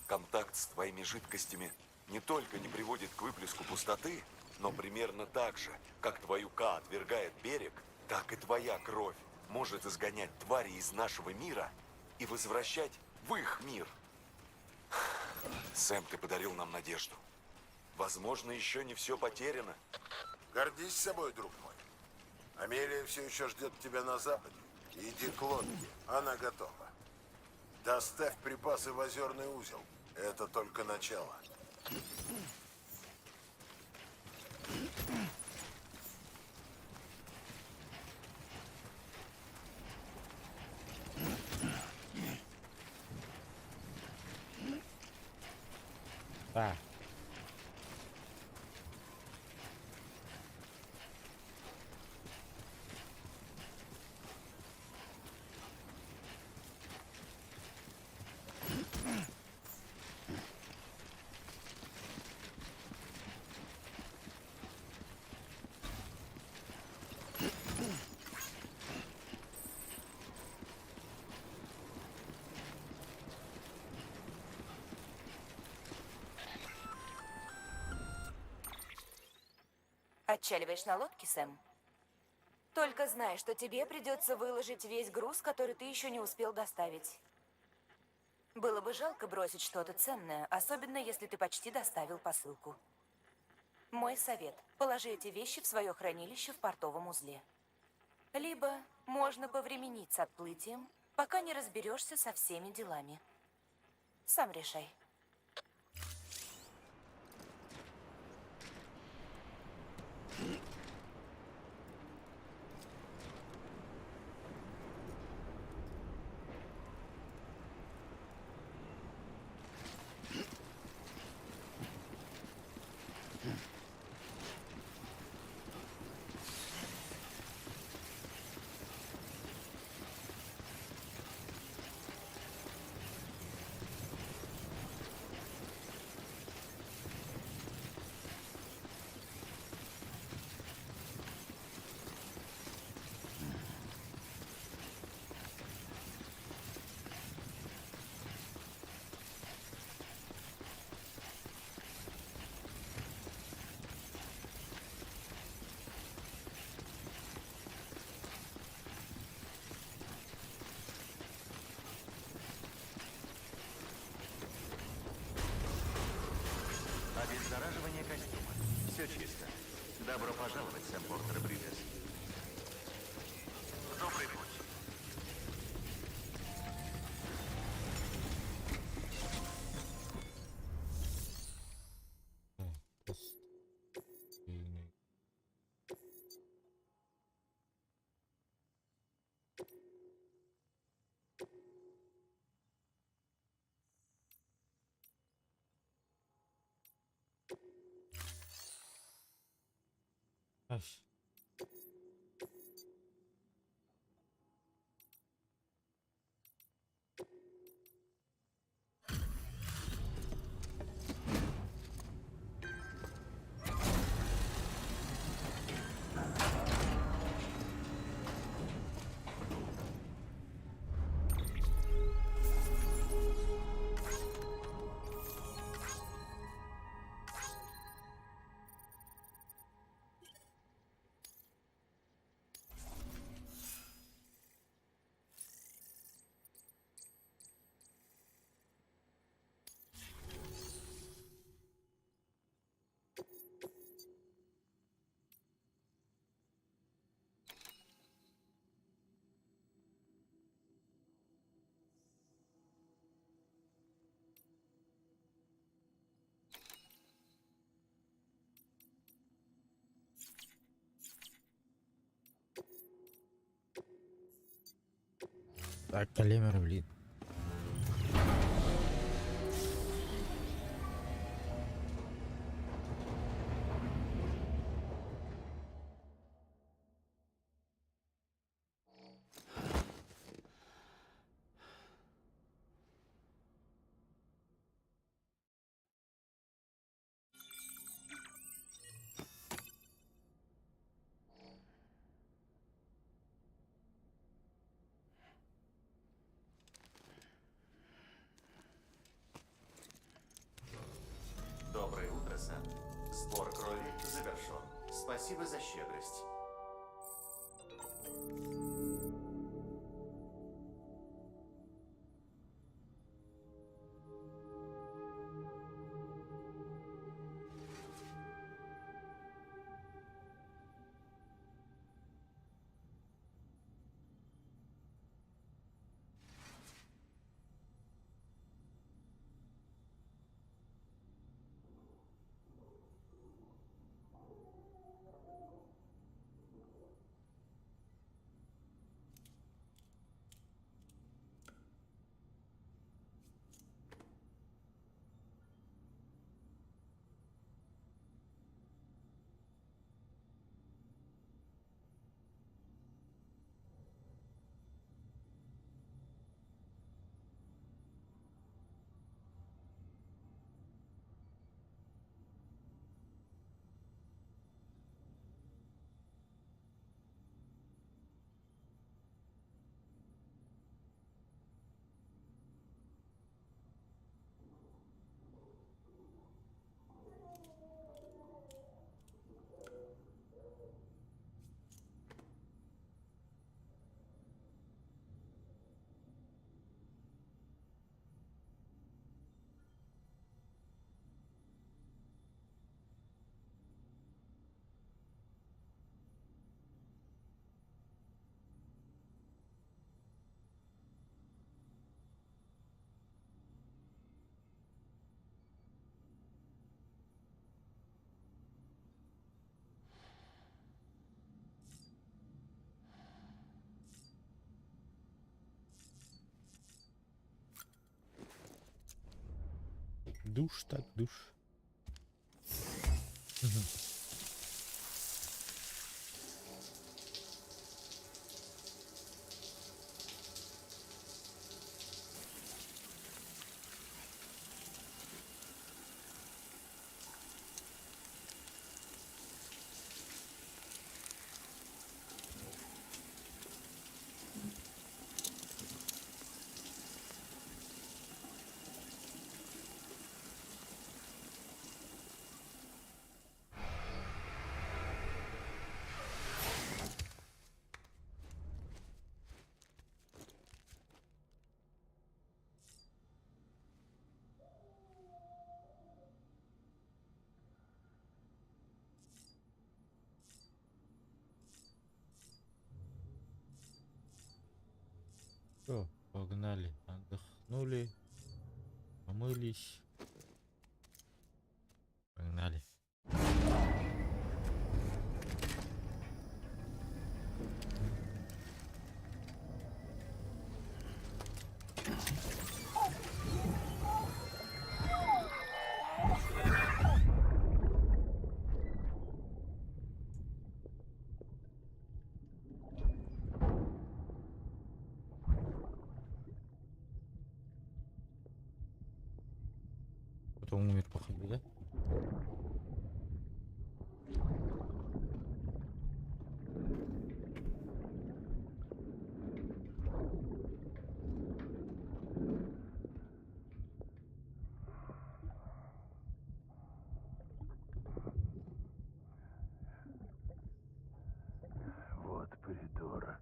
Контакт с твоими жидкостями не только не приводит к выплеску пустоты, но примерно так же, как твою К отвергает берег, так и твоя кровь может изгонять твари из нашего мира и возвращать в их мир. Сэм, ты подарил нам надежду. Возможно, еще не все потеряно. Гордись собой, друг мой. Амелия все еще ждет тебя на западе. Иди к лодке, она готова. Доставь припасы в озерный узел. Это только начало. Так. Отчаливаешь на лодке, Сэм? Только знай, что тебе придется выложить весь груз, который ты еще не успел доставить. Было бы жалко бросить что-то ценное, особенно если ты почти доставил посылку. Мой совет – положи эти вещи в свое хранилище в портовом узле. Либо можно повременить с отплытием, пока не разберешься со всеми делами. Сам решай. Все чисто. Добро пожаловать, Сэм Портер Бриджес. В добрый путь. Постельный. Ай. Так, калимер, блин. Доброе утро, Сэм. Сбор крови завершен. Спасибо за щедрость. Душ так душ. Все, погнали. Отдохнули. Помылись. Погнали. Потом умер, походу, да? Вот придурок.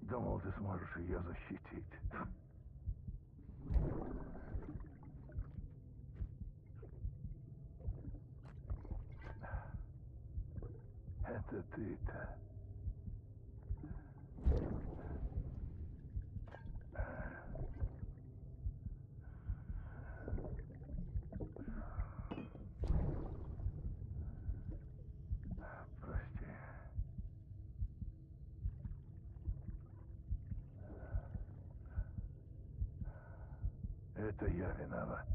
Думал, ты сможешь ее защитить. Это ты-то. Прости. Это я виноват.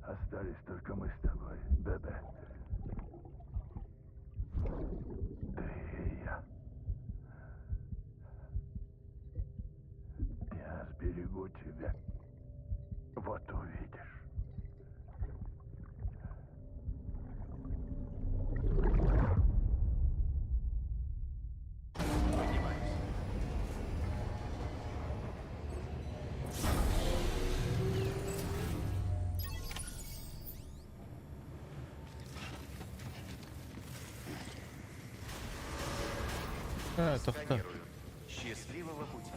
Остались только мы с тобой, Бебе. Ты и я. Я сберегу тебя. Вот увидишь. Поднимаюсь. Это кто? Сканирую. Счастливого пути.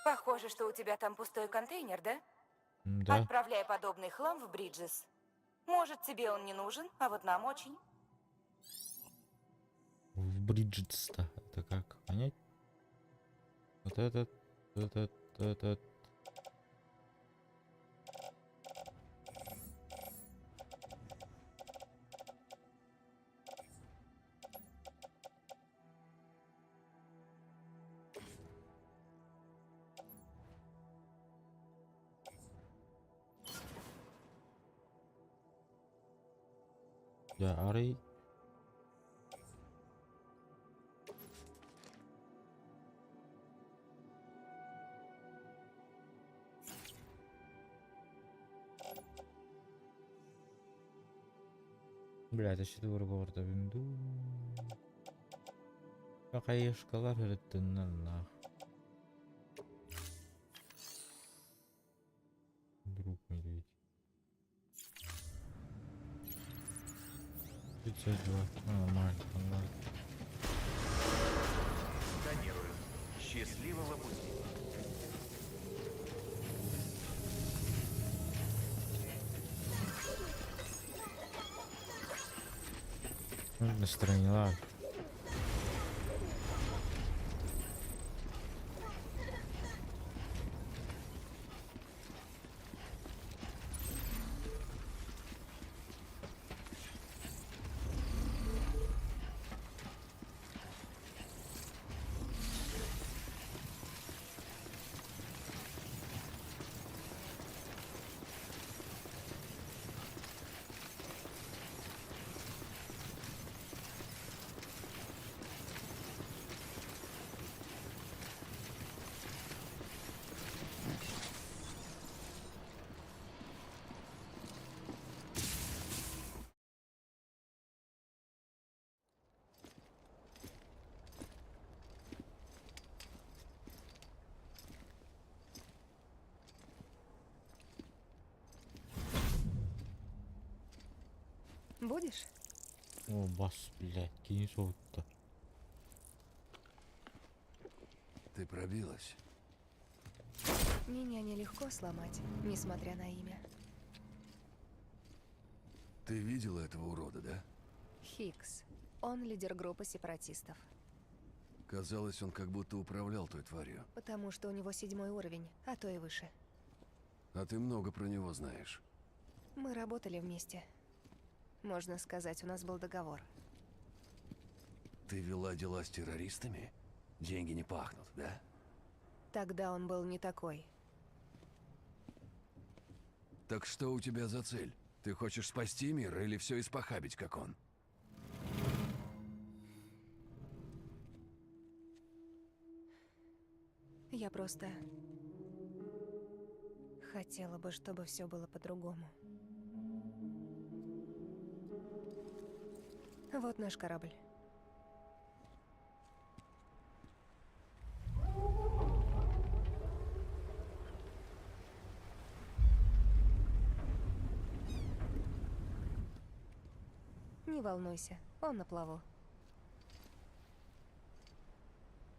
Похоже, что у тебя там пустой контейнер, да? Да. Отправляй подобный хлам в Бриджес. Может, тебе он не нужен, а вот нам очень. В Бриджитс-то. Это как понять? Вот этот. Да, Арий. Бля, это что горда винду. Какая шкала это на. Друг медведь. 32. Нормально, нормально. Сканирую. Счастливого пути. На стороне, ладно. Будешь? О, бас, блядь, кинесут-то. Ты пробилась. Меня нелегко сломать, несмотря на имя. Ты видела этого урода, да? Хикс. Он лидер группы сепаратистов. Казалось, он как будто управлял той тварью. Потому что у него 7-й уровень, а то и выше. А ты много про него знаешь. Мы работали вместе. Можно сказать, у нас был договор. Ты вела дела с террористами? Деньги не пахнут, да? Тогда он был не такой. Так что у тебя за цель? Ты хочешь спасти мир или все испохабить, как он? Я просто... хотела бы, чтобы все было по-другому. Вот наш корабль. Не волнуйся, он на плаву.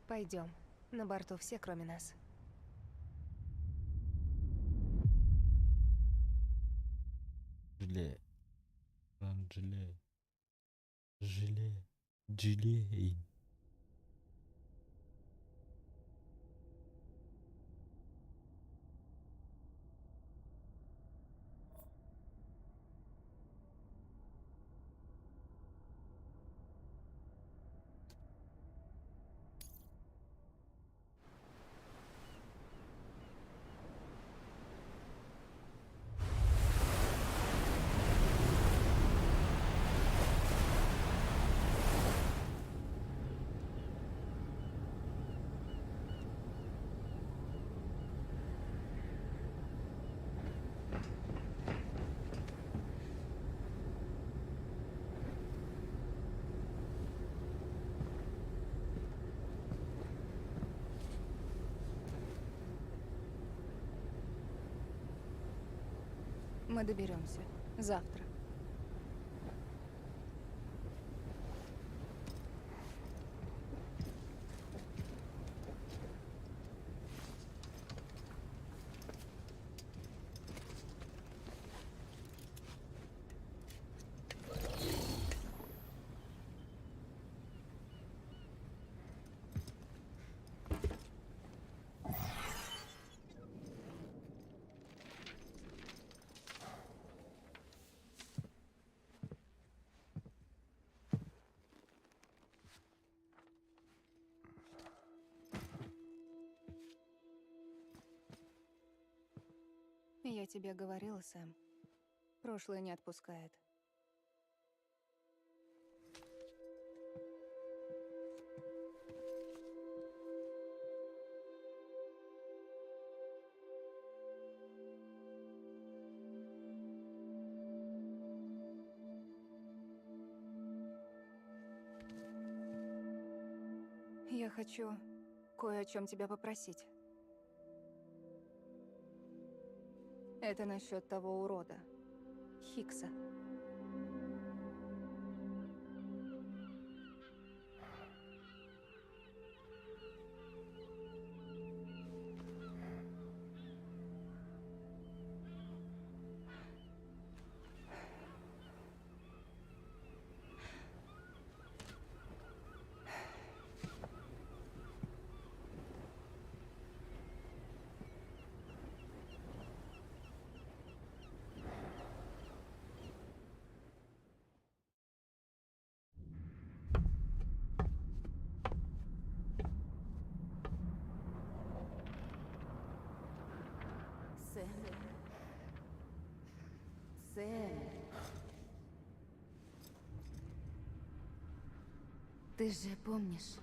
Пойдем. На борту все, кроме нас. Желе. Желе. Желе. Желе. Мы доберемся. Завтра. Я тебе говорила, Сэм. Прошлое не отпускает. Я хочу кое о чем тебя попросить. Это насчет того урода. Хикса. Сэм. Сэм. Ты же помнишь?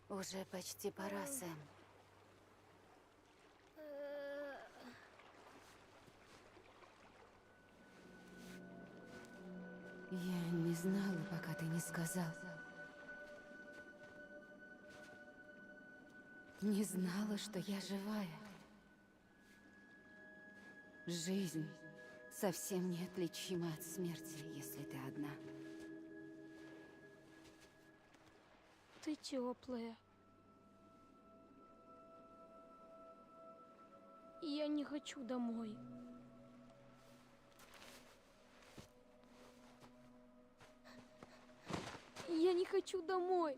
Уже почти пора, Сэм. Я не знала, пока ты не сказал. Не знала, что я живая. Жизнь совсем неотличима от смерти, если ты одна. Ты теплая. Я не хочу домой. Я не хочу домой.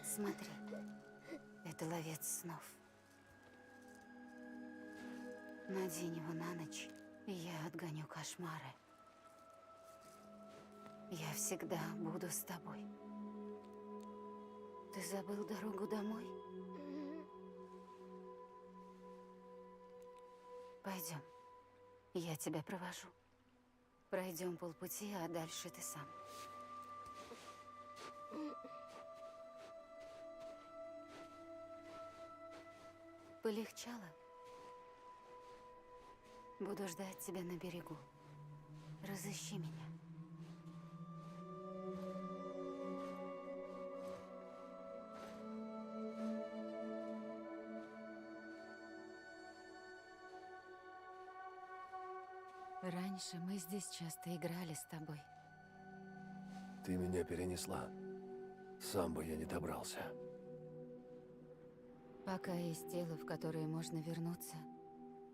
Смотри, это ловец снов. Надень его на ночь, и я отгоню кошмары. Я всегда буду с тобой. Ты забыл дорогу домой? Пойдем. Я тебя провожу. Пройдем полпути, а дальше ты сам. Полегчало? Буду ждать тебя на берегу. Разыщи меня. Раньше мы здесь часто играли с тобой. Ты меня перенесла. Сам бы я не добрался. Пока есть тело, в которое можно вернуться,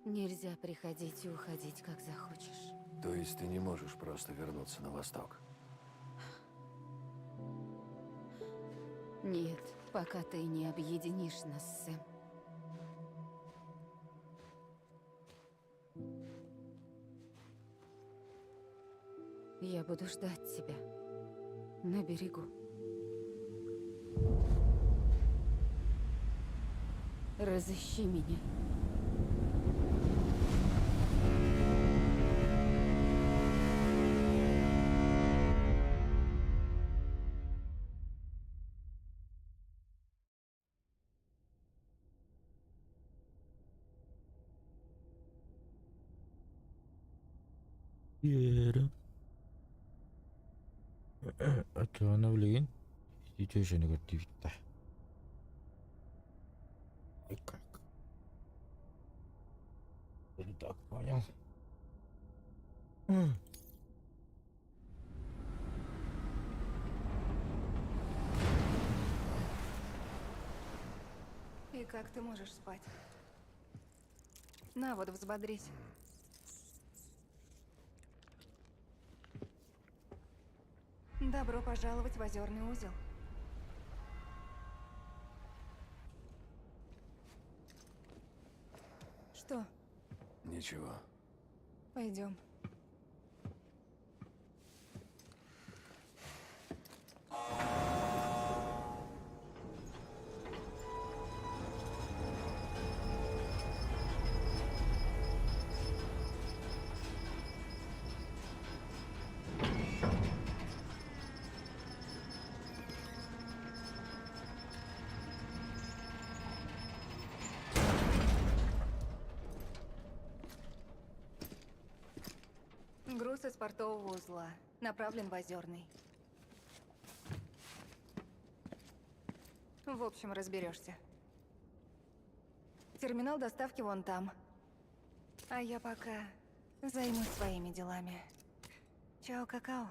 нельзя приходить и уходить, как захочешь. То есть ты не можешь просто вернуться на восток? Нет, пока ты не объединишь нас, Сэм. Я буду ждать тебя на берегу. Разыщи меня. Остановлен. Идите еще негатив-то. И как? Не так понял. И как ты можешь спать? На, вот взбодрись. Добро пожаловать в Озерный узел. Что? Ничего. Пойдем. Груз из портового узла. Направлен в Озерный. В общем, разберешься. Терминал доставки вон там. А я пока займусь своими делами. Чао, какао.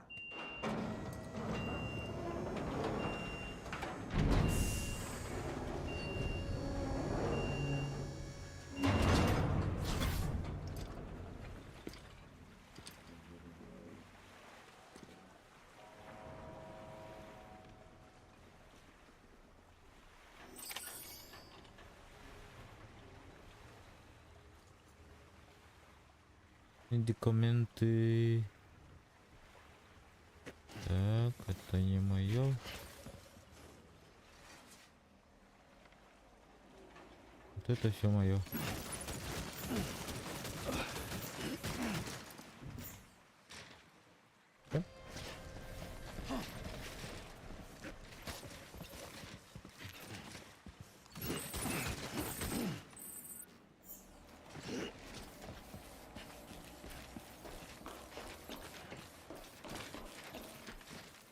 Документы. Так, это не мое. Вот это все мое.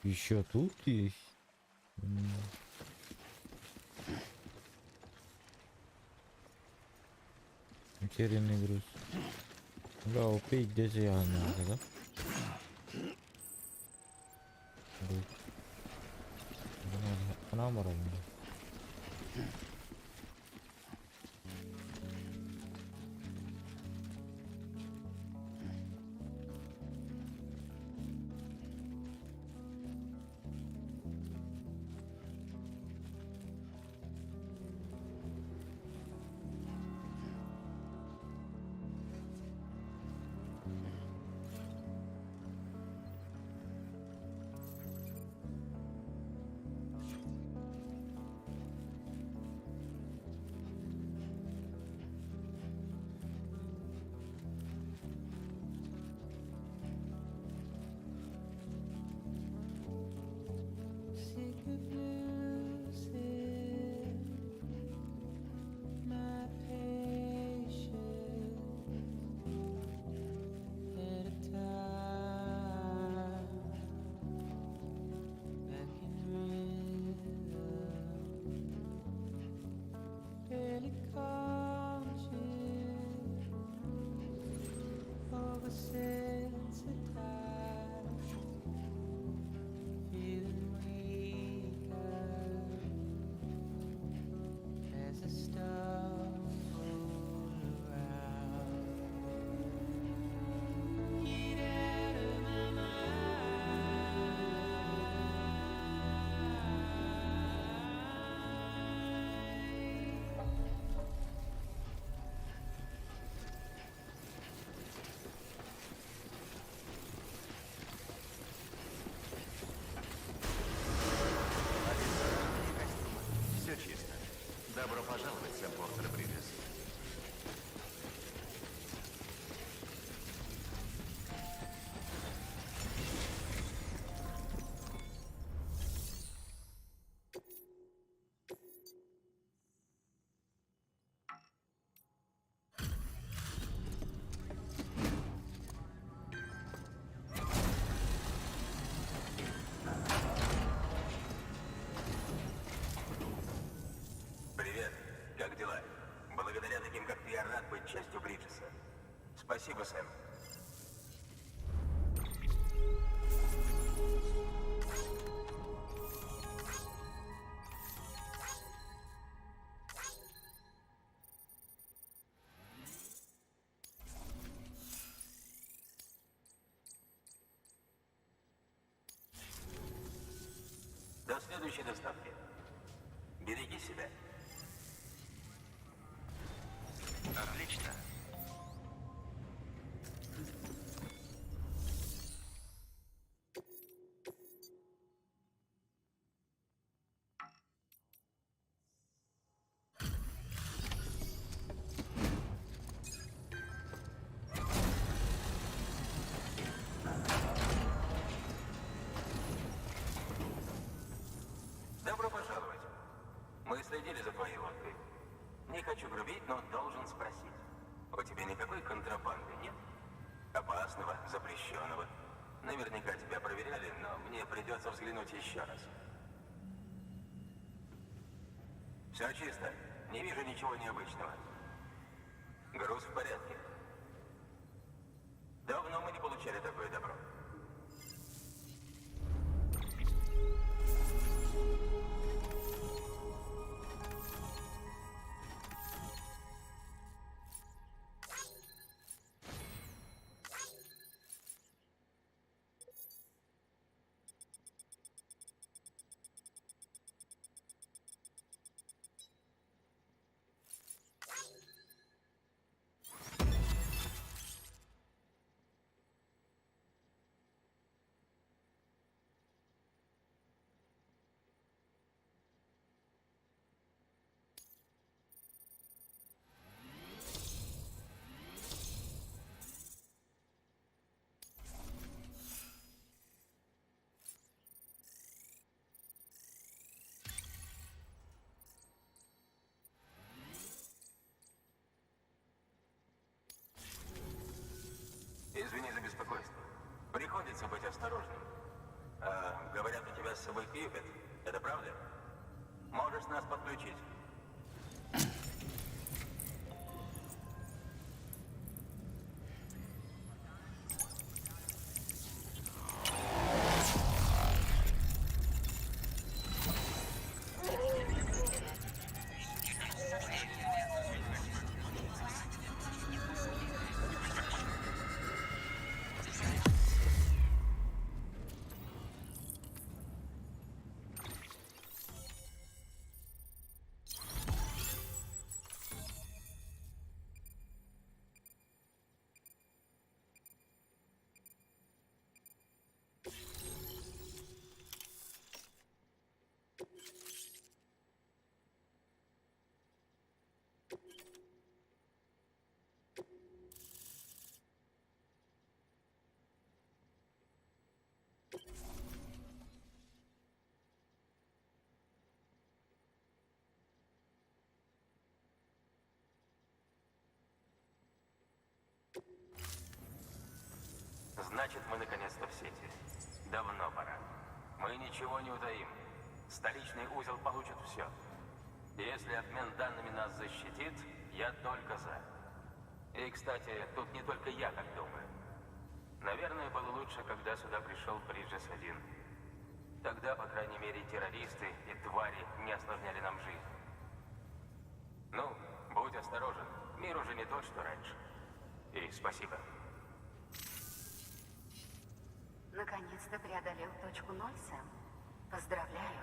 Еще тут есть. Утерянный груз. Да, упить где надо, да? Намором. Все чисто. Добро пожаловать, Сэм Портер Бриджес. Привет, как дела? Благодаря таким, как ты, я рад быть частью Бриджеса. Спасибо, Сэм. До следующей доставки. Береги себя. Отлично. Добро пожаловать. Мы следили за твоей лодкой. Не хочу грубить, но должен спросить. У тебя никакой контрабанды нет? Опасного, запрещенного. Наверняка тебя проверяли, но мне придется взглянуть еще раз. Все чисто. Не вижу ничего необычного. Груз в порядке. Давно мы не получали такое добро. осторожным. Говорят, у тебя с собой Кьюпид. Это правда? Можешь нас подключить? Значит, мы наконец-то в сети. Давно пора. Мы ничего не утаим. Столичный узел получит все. Если обмен данными нас защитит, я только за. И, кстати, тут не только я так думаю. Наверное, было лучше, когда сюда пришел Бриджес-1. Тогда, по крайней мере, террористы и твари не осложняли нам жизнь. Ну, будь осторожен. Мир уже не тот, что раньше. И спасибо. Наконец-то преодолел точку 0, Сэм. Поздравляю.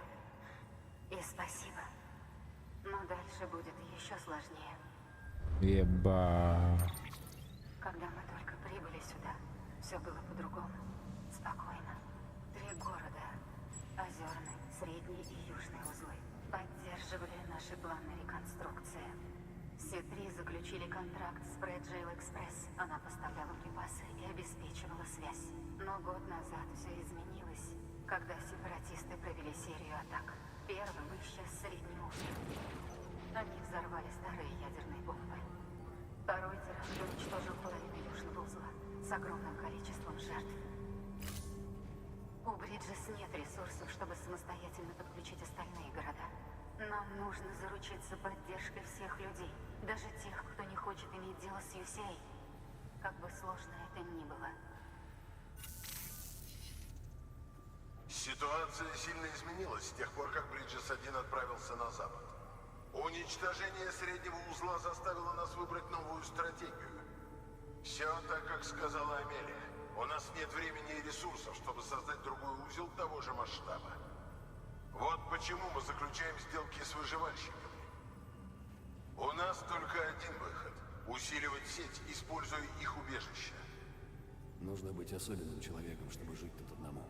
И спасибо. Но дальше будет еще сложнее. Еба. Когда мы только прибыли сюда, все было по-другому. Спокойно. 3 города. Озерный, Средний и Южный узлы. Поддерживали наши планы реконструкции. Все 3 заключили контракт с Fragile Express. Она поставляла припасы и обеспечивала связь. Но год назад все изменилось, когда сепаратисты провели серию атак. Первым исчез Средний узел. Они взорвали старые ядерные бомбы. Второй теракт уничтожил половину Южного узла с огромным количеством жертв. У Бриджес нет ресурсов, чтобы самостоятельно подключить остальные города. Нам нужно заручиться поддержкой всех людей, даже тех, кто не хочет иметь дело с UCA. Как бы сложно это ни было. Ситуация сильно изменилась с тех пор, как Бриджес-1 отправился на запад. Уничтожение Среднего узла заставило нас выбрать новую стратегию. Все так, как сказала Амелия. У нас нет времени и ресурсов, чтобы создать другой узел того же масштаба. Вот почему мы заключаем сделки с выживальщиками. У нас только один выход – усиливать сеть, используя их убежище. Нужно быть особенным человеком, чтобы жить тут одному.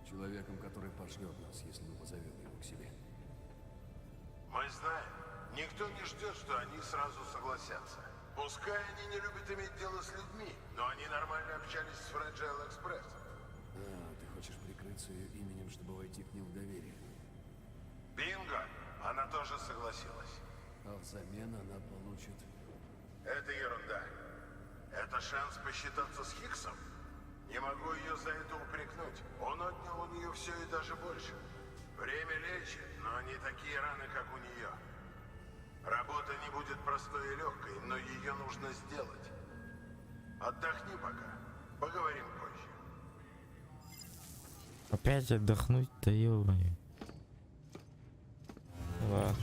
Человеком, который пошлет нас, если мы позовем его к себе. Мы знаем, никто не ждет, что они сразу согласятся. Пускай они не любят иметь дело с людьми, но они нормально общались с Fragile Express. Ты хочешь прикрыться ее именем, чтобы войти к ним в доверие? Бинго! Она тоже согласилась. А взамен она получит... Это ерунда. Это шанс посчитаться с Хиксом. Не могу ее за это упрекнуть. Он отнял у нее все и даже больше. Время лечит, но не такие раны, как у нее. Работа не будет простой и легкой, но ее нужно сделать. Отдохни пока. Поговорим позже. Опять отдохнуть-то, ё-моё. Ладно.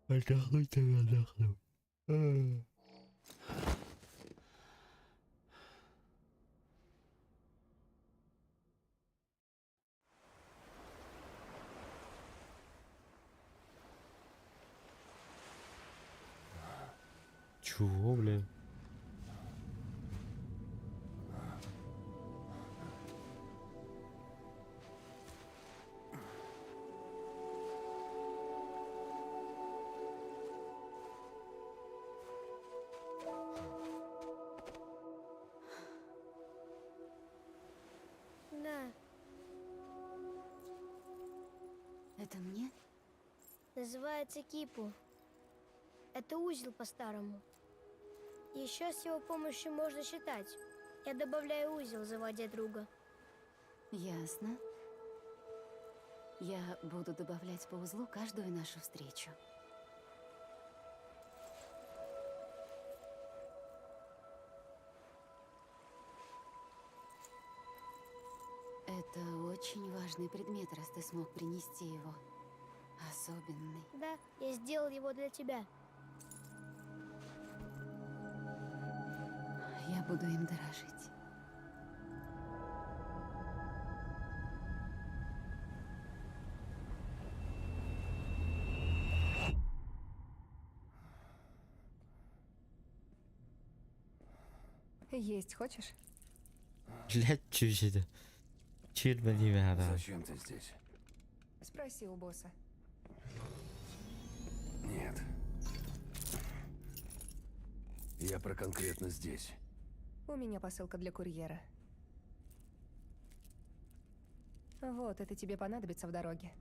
Отдохнуть так отдохнуть. Чего, блядь? Да, Это мне? называется Кипу. Это узел по-старому. Еще с его помощью можно считать. Я добавляю узел, заводя друга. Ясно. Я буду добавлять по узлу каждую нашу встречу. Это очень важный предмет, раз ты смог принести его. Особенный. Да, я сделал его для тебя. Я буду им дорожить. Есть хочешь? Блять, чё это? Чирба, ребята. Зачем ты здесь? Спроси у босса. Нет. Я про конкретно здесь. У меня посылка для курьера. Вот, это тебе понадобится в дороге.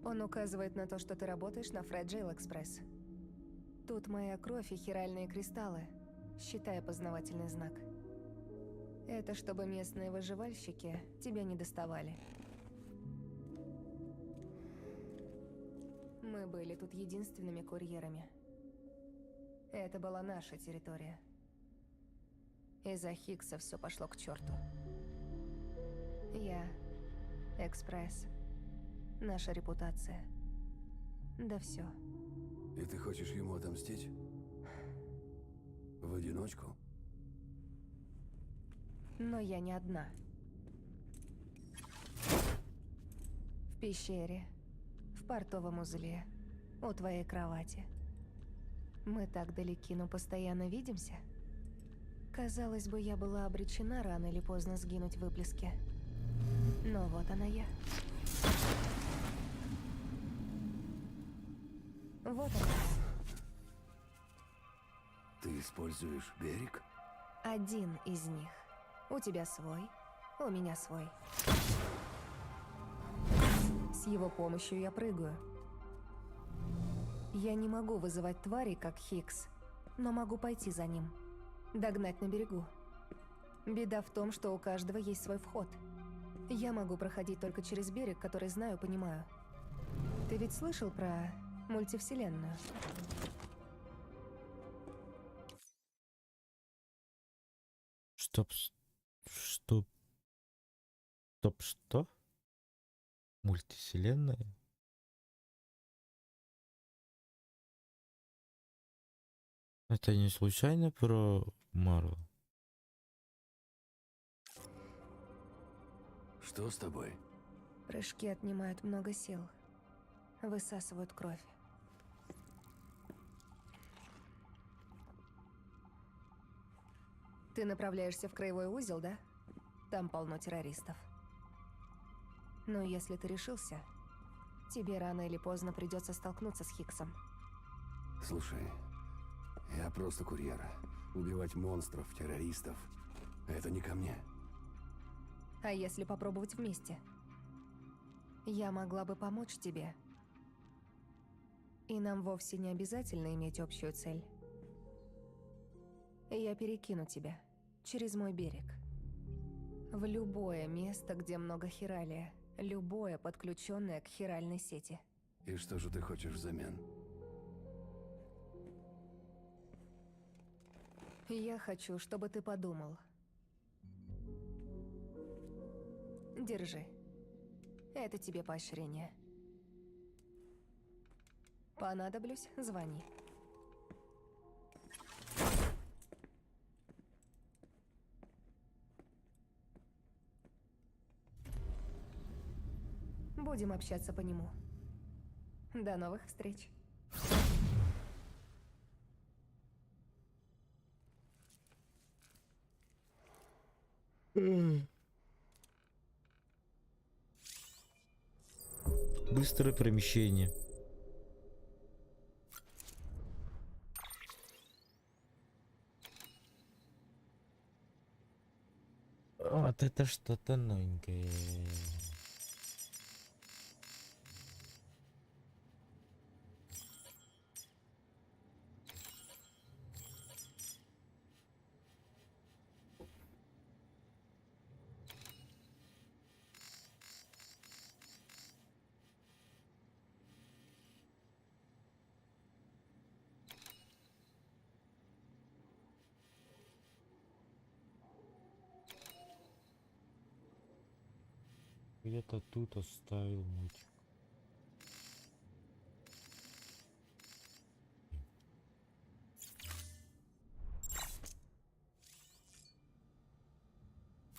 Он указывает на то, что ты работаешь на Fragile Express. Тут моя кровь и хиральные кристаллы, считай опознавательный знак. Это чтобы местные выживальщики тебя не доставали. Мы были тут единственными курьерами. Это была наша территория. Из-за Хиггса все пошло к черту. Я, Экспресс, наша репутация. Да все. И ты хочешь ему отомстить? В одиночку? Но я не одна. В пещере, в портовом узле, у твоей кровати. Мы так далеки, но постоянно видимся. Казалось бы, я была обречена рано или поздно сгинуть в выплеске. Но вот она я. Вот она. Ты используешь берег? Один из них. У тебя свой, у меня свой. С его помощью я прыгаю. Я не могу вызывать тварей, как Хиггс, но могу пойти за ним. Догнать на берегу. Беда в том, что у каждого есть свой вход. Я могу проходить только через берег, который знаю, понимаю. Ты ведь слышал про мультивселенную? Стоп. Что? Стоп, что? Мультивселенная? Это не случайно про Марвел? Что с тобой? Прыжки отнимают много сил. Высасывают кровь. Ты направляешься в краевой узел, да? Там полно террористов. Но если ты решился, тебе рано или поздно придется столкнуться с Хиггсом. Слушай, я просто курьер. Убивать монстров, террористов — это не ко мне. А если попробовать вместе? Я могла бы помочь тебе. И нам вовсе не обязательно иметь общую цель. Я перекину тебя через мой берег. В любое место, где много хиралия. Любое, подключенное к хиральной сети. И что же ты хочешь взамен? Я хочу, чтобы ты подумал. Держи. Это тебе поощрение. Понадоблюсь, звони. Будем общаться по нему. До новых встреч. Быстрое перемещение. Вот это что-то новенькое. Где-то тут оставил мультик.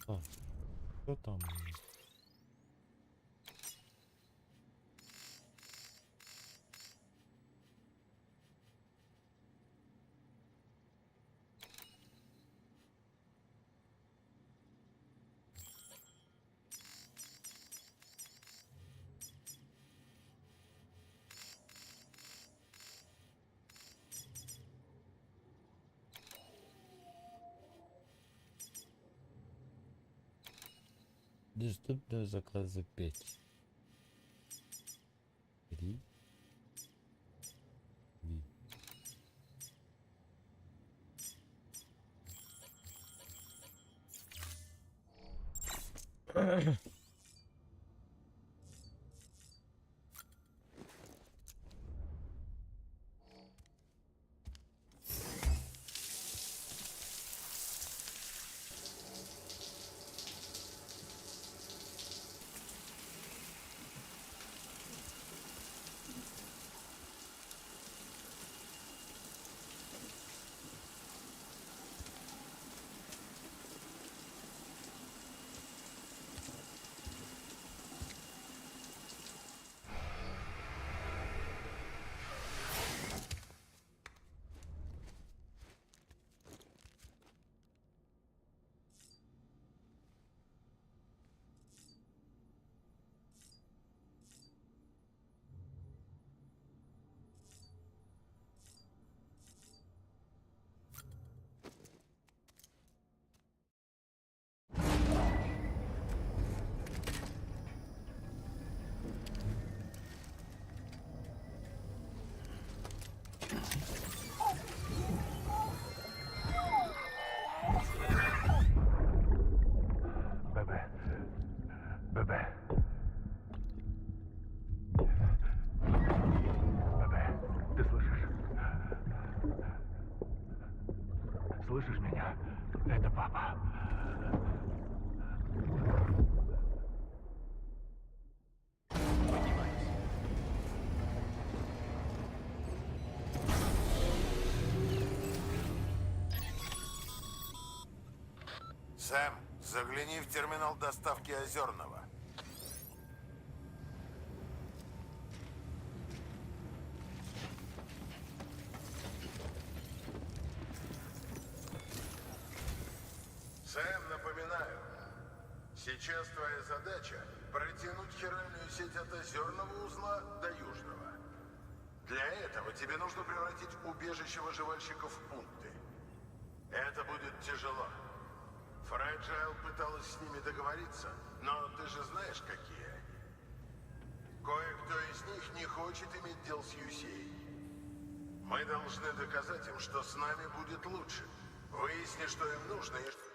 А, что там? Доступно заказы 5. 3. 2. Слышишь меня? Это папа. Сэм, загляни в терминал доставки Озерного. Сэм, напоминаю, сейчас твоя задача протянуть хиральную сеть от Озерного узла до Южного. Для этого тебе нужно превратить убежище выживальщиков в пункты. Это будет тяжело. Фрэджайл пыталась с ними договориться, но ты же знаешь, какие они. Кое-кто из них не хочет иметь дел с Юсей. Мы должны доказать им, что с нами будет лучше. Выясни, что им нужно и...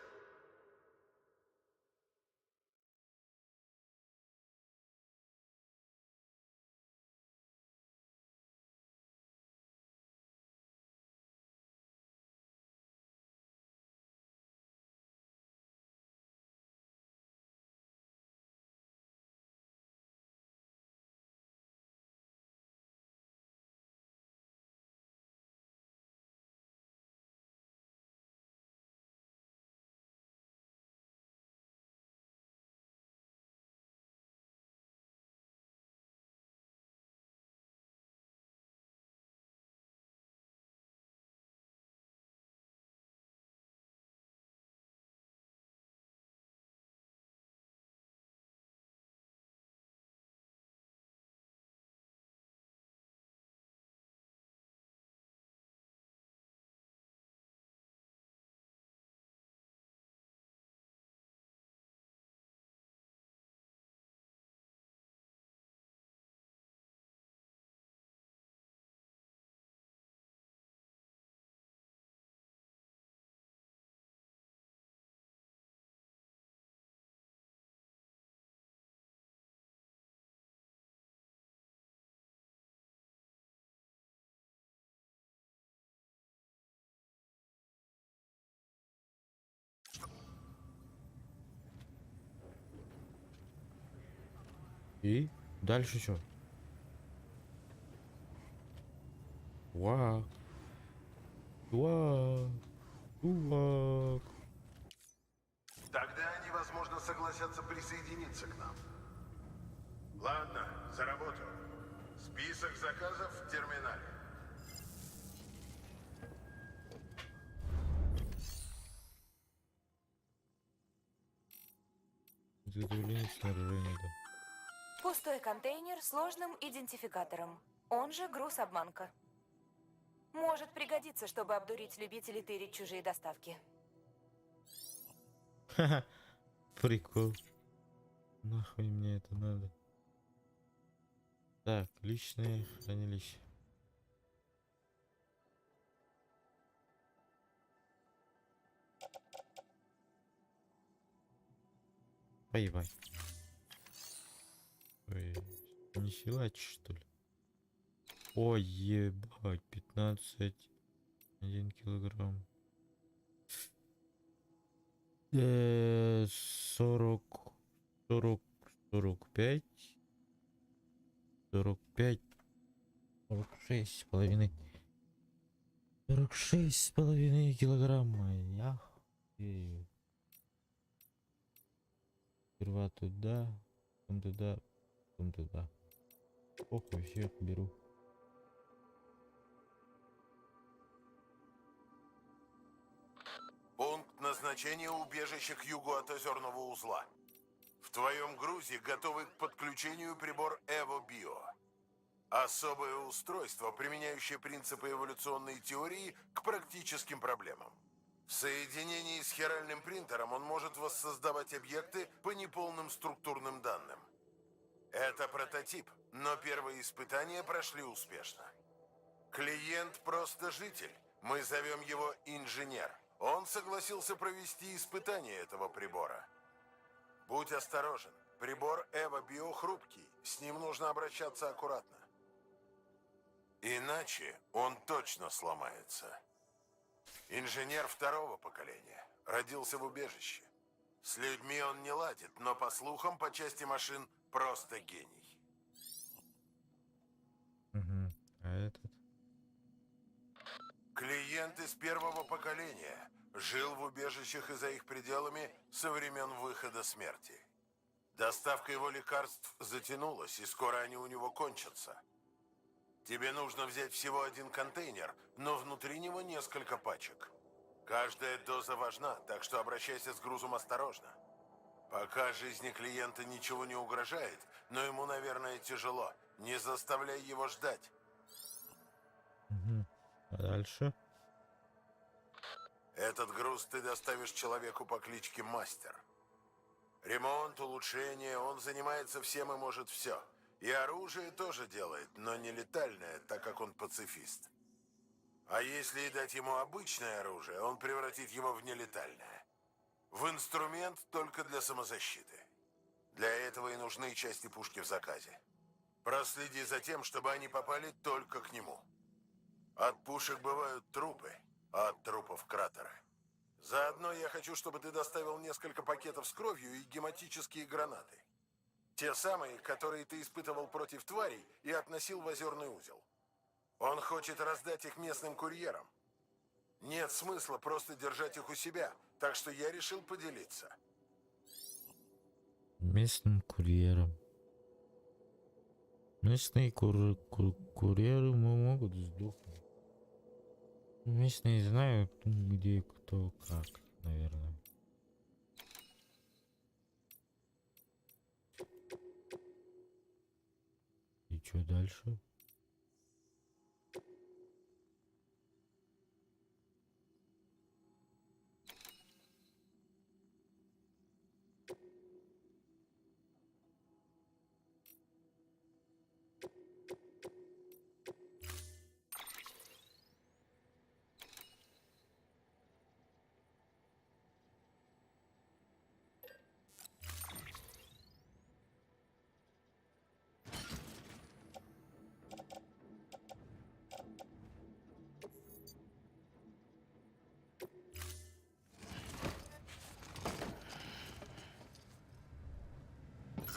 И дальше что? Чувак. Чувак. Чувак. Тогда они, возможно, согласятся присоединиться к нам. Ладно, за работу. Список заказов в терминале. Изготовление снаряжения, да. Пустой контейнер с сложным идентификатором, он же груз-обманка. Может пригодиться, чтобы обдурить любителей тырить чужие доставки. Ха-ха. Прикол. Нахуй мне это надо? Так, личное хранилище. Поебать. Ой, не силач, что ли? Ой, ебать, 15, 1 килограмм. 40, 40, 45, 45, 46 с половиной. 46 с половиной килограмма. Я хуею. Сперва туда, потом туда, потом туда. Похуй, всех беру. Пункт назначения убежище к югу от озерного узла. В твоем грузе готовый к подключению прибор Evo Bio. Особое устройство, применяющее принципы эволюционной теории к практическим проблемам. В соединении с хиральным принтером он может воссоздавать объекты по неполным структурным данным. Это прототип, но первые испытания прошли успешно. Клиент просто житель. Мы зовем его инженер. Он согласился провести испытание этого прибора. Будь осторожен. Прибор Evo Bio хрупкий. С ним нужно обращаться аккуратно. Иначе он точно сломается. Инженер второго поколения. Родился в убежище. С людьми он не ладит, но по слухам, по части машин, просто гений. Угу. А этот? Клиент из первого поколения. Жил в убежищах и за их пределами со времен выхода смерти. Доставка его лекарств затянулась, и скоро они у него кончатся. Тебе нужно взять всего один контейнер, но внутри него несколько пачек. Каждая доза важна, так что обращайся с грузом осторожно. Пока жизни клиента ничего не угрожает, но ему, наверное, тяжело. Не заставляй его ждать. Угу. А дальше? Этот груз ты доставишь человеку по кличке Мастер. Ремонт, улучшение, он занимается всем и может все. И оружие тоже делает, но не летальное, так как он пацифист. А если и дать ему обычное оружие, он превратит его в нелетальное. В инструмент только для самозащиты. Для этого и нужны части пушки в заказе. Проследи за тем, чтобы они попали только к нему. От пушек бывают трупы, а от трупов кратеры. Заодно я хочу, чтобы ты доставил несколько пакетов с кровью и гематические гранаты. Те самые, которые ты испытывал против тварей и относил в озерный узел. Он хочет раздать их местным курьерам. Нет смысла просто держать их у себя, так что я решил поделиться. Местным курьером. Местные курьеры могут сдохнуть. Местные знают, где кто как, наверное. И что дальше?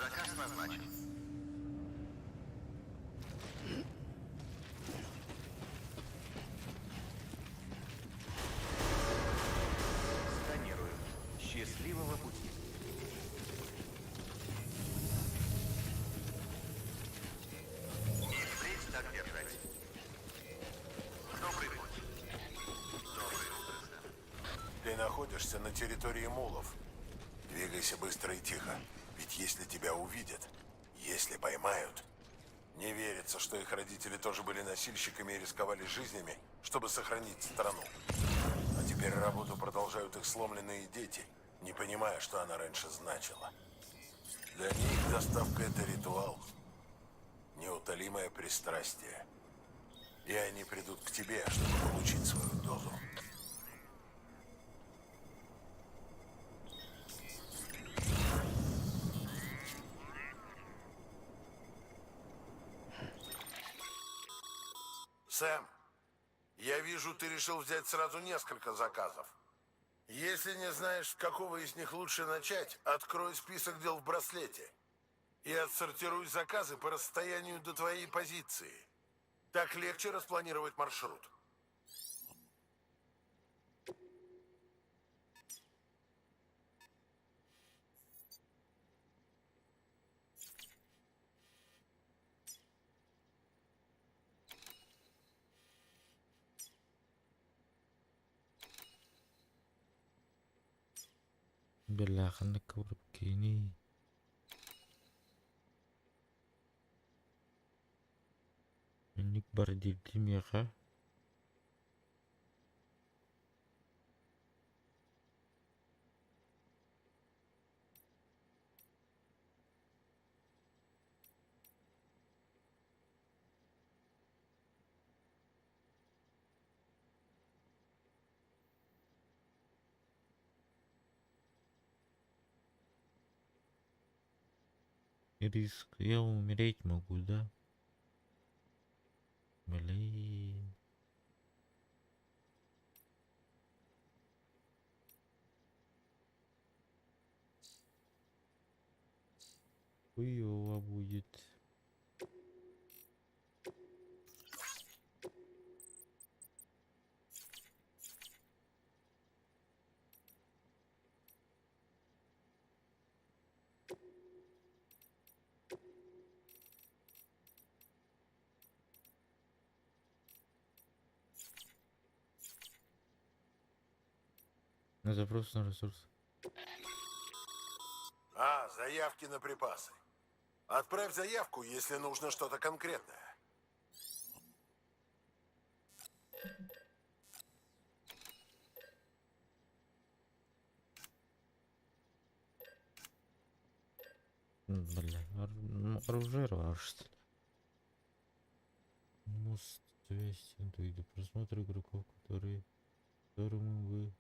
Заказ назначен. Сканирую. Счастливого пути. И впредь так держать. Добрый путь. Доброе утро, Сэм. Ты находишься на территории мулов. Двигайся быстро и тихо. Ведь если тебя увидят, если поймают, не верится, что их родители тоже были носильщиками и рисковали жизнями, чтобы сохранить страну. А теперь работу продолжают их сломленные дети, не понимая, что она раньше значила. Для них доставка — это ритуал, неутолимое пристрастие. И они придут к тебе, чтобы получить свою дозу. Сэм, я вижу, ты решил взять сразу несколько заказов. Если не знаешь, с какого из них лучше начать, открой список дел в браслете и отсортируй заказы по расстоянию до твоей позиции. Так легче распланировать маршрут. Бляха, на куркини. Ник бордильдим яха. Риск. Я умереть могу, да? Блин. Хуёво будет. На запрос на ресурс. Заявки на припасы. Отправь заявку, если нужно что-то конкретное. Бля, оружие что ли? Мост связь интуита. Просмотр игроков, которым вы...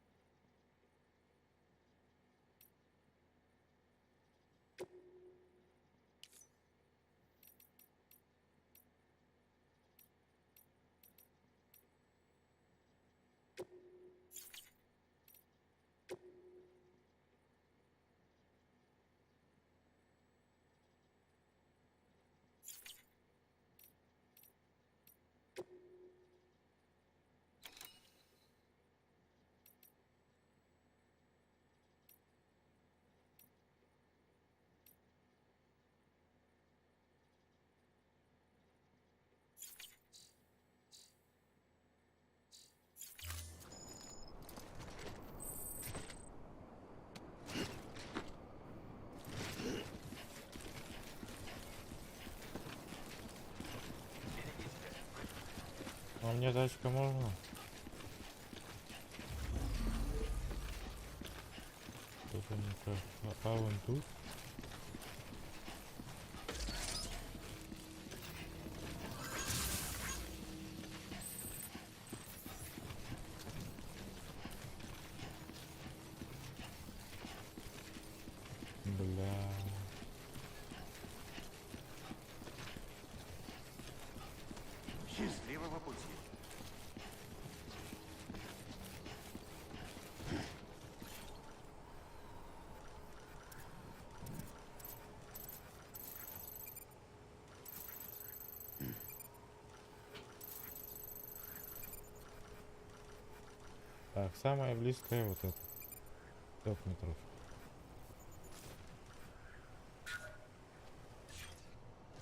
А мне тачка можно? Что-то не так. А вон тут? Бля. Счастливого пути. Так, самое близкое вот это. 5 метров.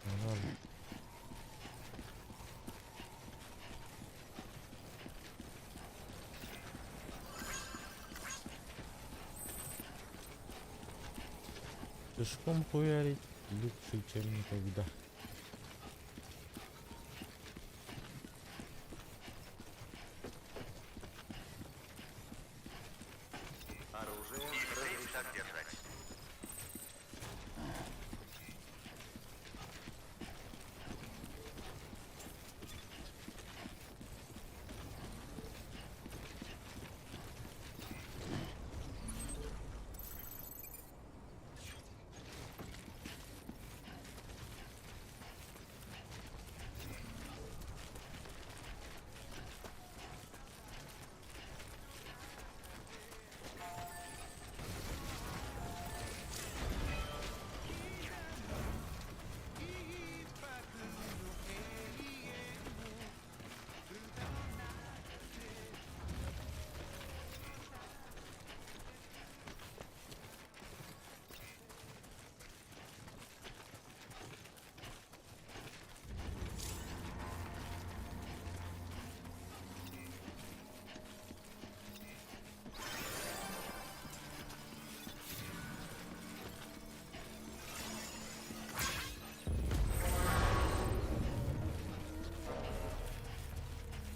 Ноль. Пешком хуярить лучше, чем никогда. Оружие разрешено. Так держать.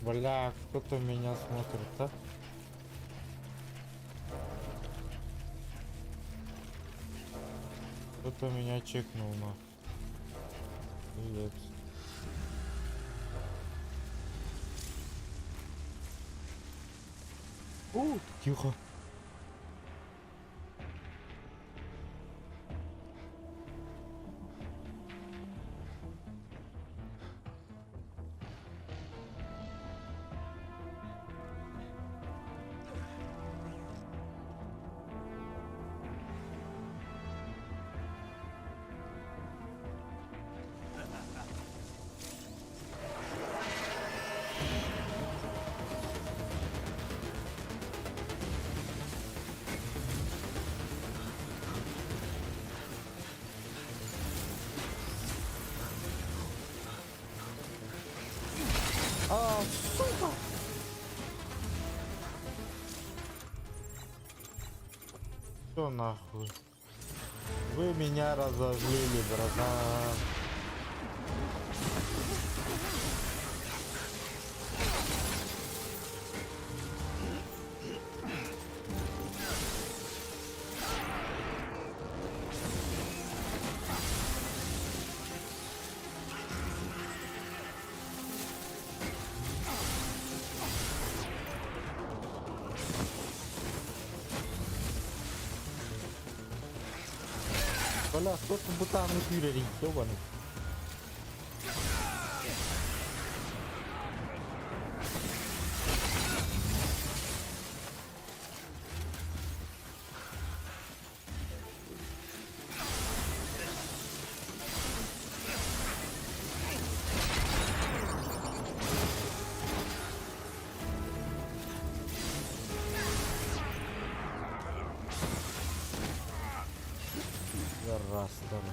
Бля, кто-то меня смотрит, а? Кто-то меня чекнул на. Привет. Тихо. А, сука! Что нахуй? Вы меня разозлили, братан. Бля, кто-то бутаны фюрерить, ёбаный. Раз, давно.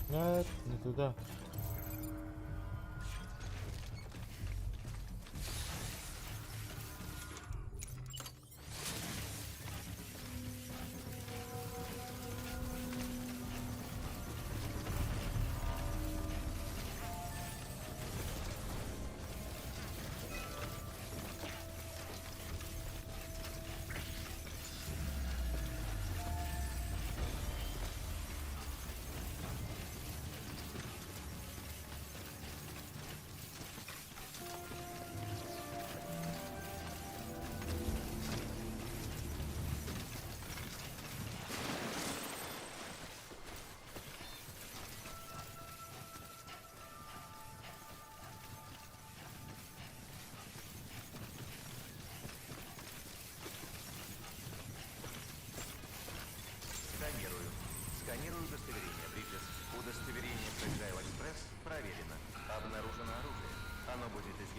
Нет, не туда.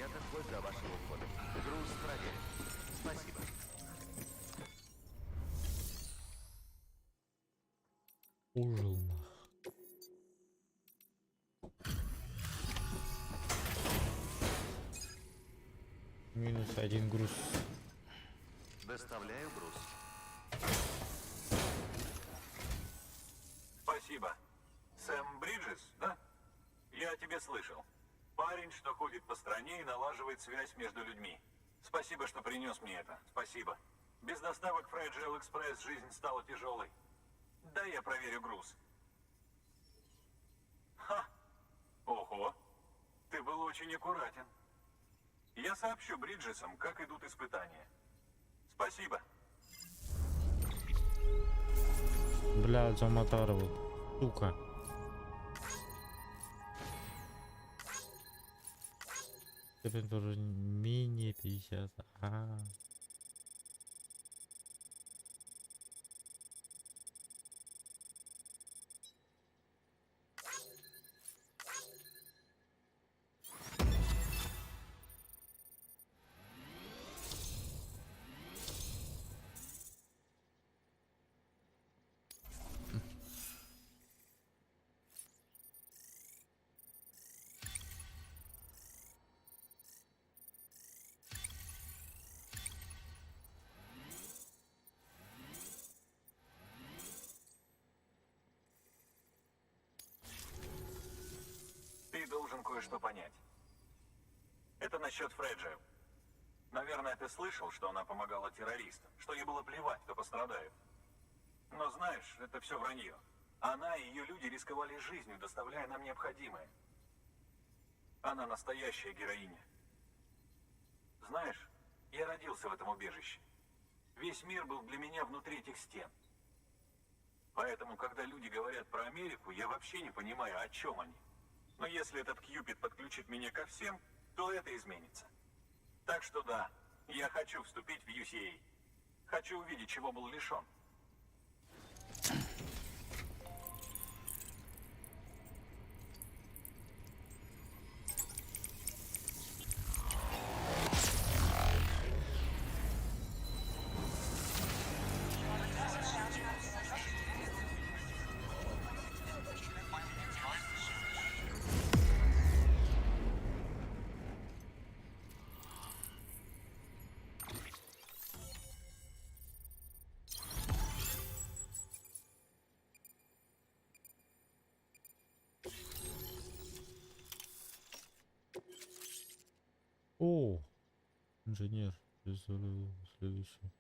изъято вплоть до вашего ухода. Груз проверен. Спасибо. Ужил нах. -1 груз. Доставляю груз. Спасибо. Сэм Бриджес, да? Я о тебе слышал. Парень, что ходит по стране и налаживает связь между людьми. Спасибо, что принес мне это. Спасибо. Без доставок Fragile Express жизнь стала тяжелой. Да, я проверю груз. Ха! Ого! Ты был очень аккуратен. Я сообщу Бриджесам, как идут испытания. Спасибо. Блядь, замотарывал. Сука. Теперь тоже менее 50. Ага. Ты должен кое-что понять. Это насчет Фреджи. Наверное, ты слышал, что она помогала террористам, что ей было плевать, кто пострадает. Но знаешь, это все вранье. Она и ее люди рисковали жизнью, доставляя нам необходимое. Она настоящая героиня. Знаешь, я родился в этом убежище. Весь мир был для меня внутри этих стен. Поэтому, когда люди говорят про Америку, я вообще не понимаю, о чем они. Но если этот Кьюпид подключит меня ко всем, то это изменится. Так что да, я хочу вступить в UCA. Хочу увидеть, чего был лишен. О, инженер, представляю следующий.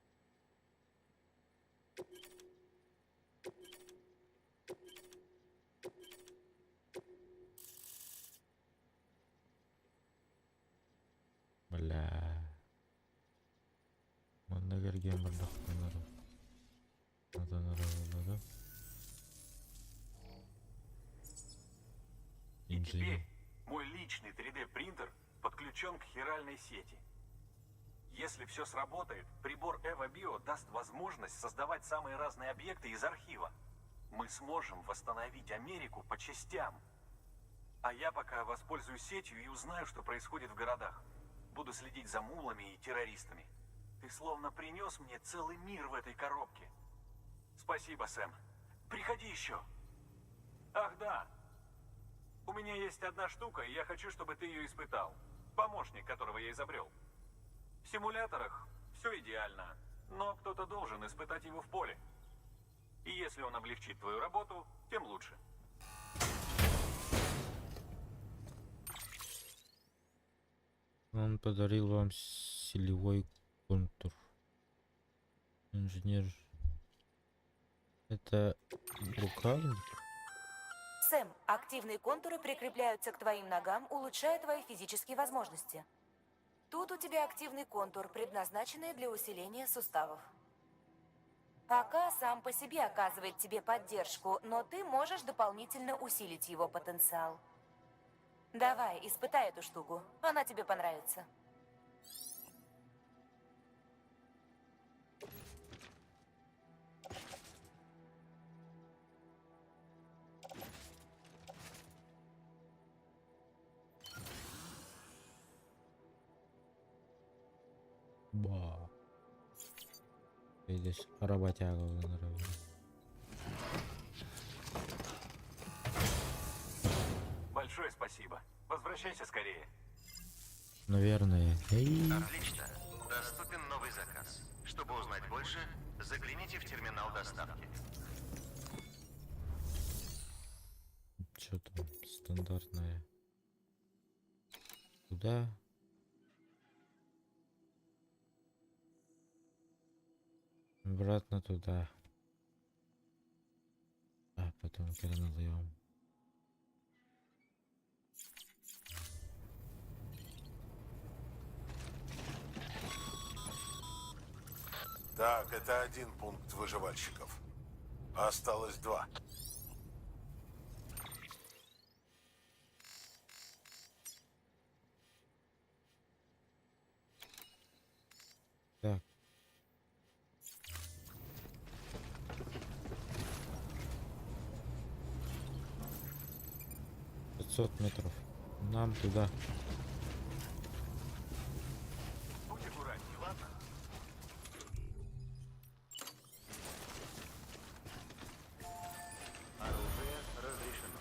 Бля. Мандагерген бардахтанаров. Да? И теперь мой личный 3D-принтер подключен к хиральной сети. Если все сработает, прибор EvoBio даст возможность создавать самые разные объекты из архива. Мы сможем восстановить Америку по частям. А я пока воспользуюсь сетью и узнаю, что происходит в городах. Буду следить за мулами и террористами. Ты словно принес мне целый мир в этой коробке. Спасибо, Сэм. Приходи еще. Ах, да. У меня есть одна штука, и я хочу, чтобы ты ее испытал. Помощник, которого я изобрел. В симуляторах все идеально, но кто-то должен испытать его в поле. И если он облегчит твою работу, тем лучше. Он подарил вам селевой контур. Инженер. Это рукавник? Сэм, активные контуры прикрепляются к твоим ногам, улучшая твои физические возможности. Тут у тебя активный контур, предназначенный для усиления суставов. АК сам по себе оказывает тебе поддержку, но ты можешь дополнительно усилить его потенциал. Давай, испытай эту штуку. Она тебе понравится. Ба. Видишь, работягу вынырываю. Большое спасибо. Возвращайся скорее. Наверное. Отлично. Доступен новый заказ. Чтобы узнать больше, загляните в терминал доставки. Что там? Стандартное. Туда. Обратно туда. А потом перенальем. Так, это один пункт выживальщиков. Осталось 2. Так. Метров. Нам туда. Будь аккуратнее, ладно? Оружие разрешено.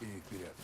И вперед.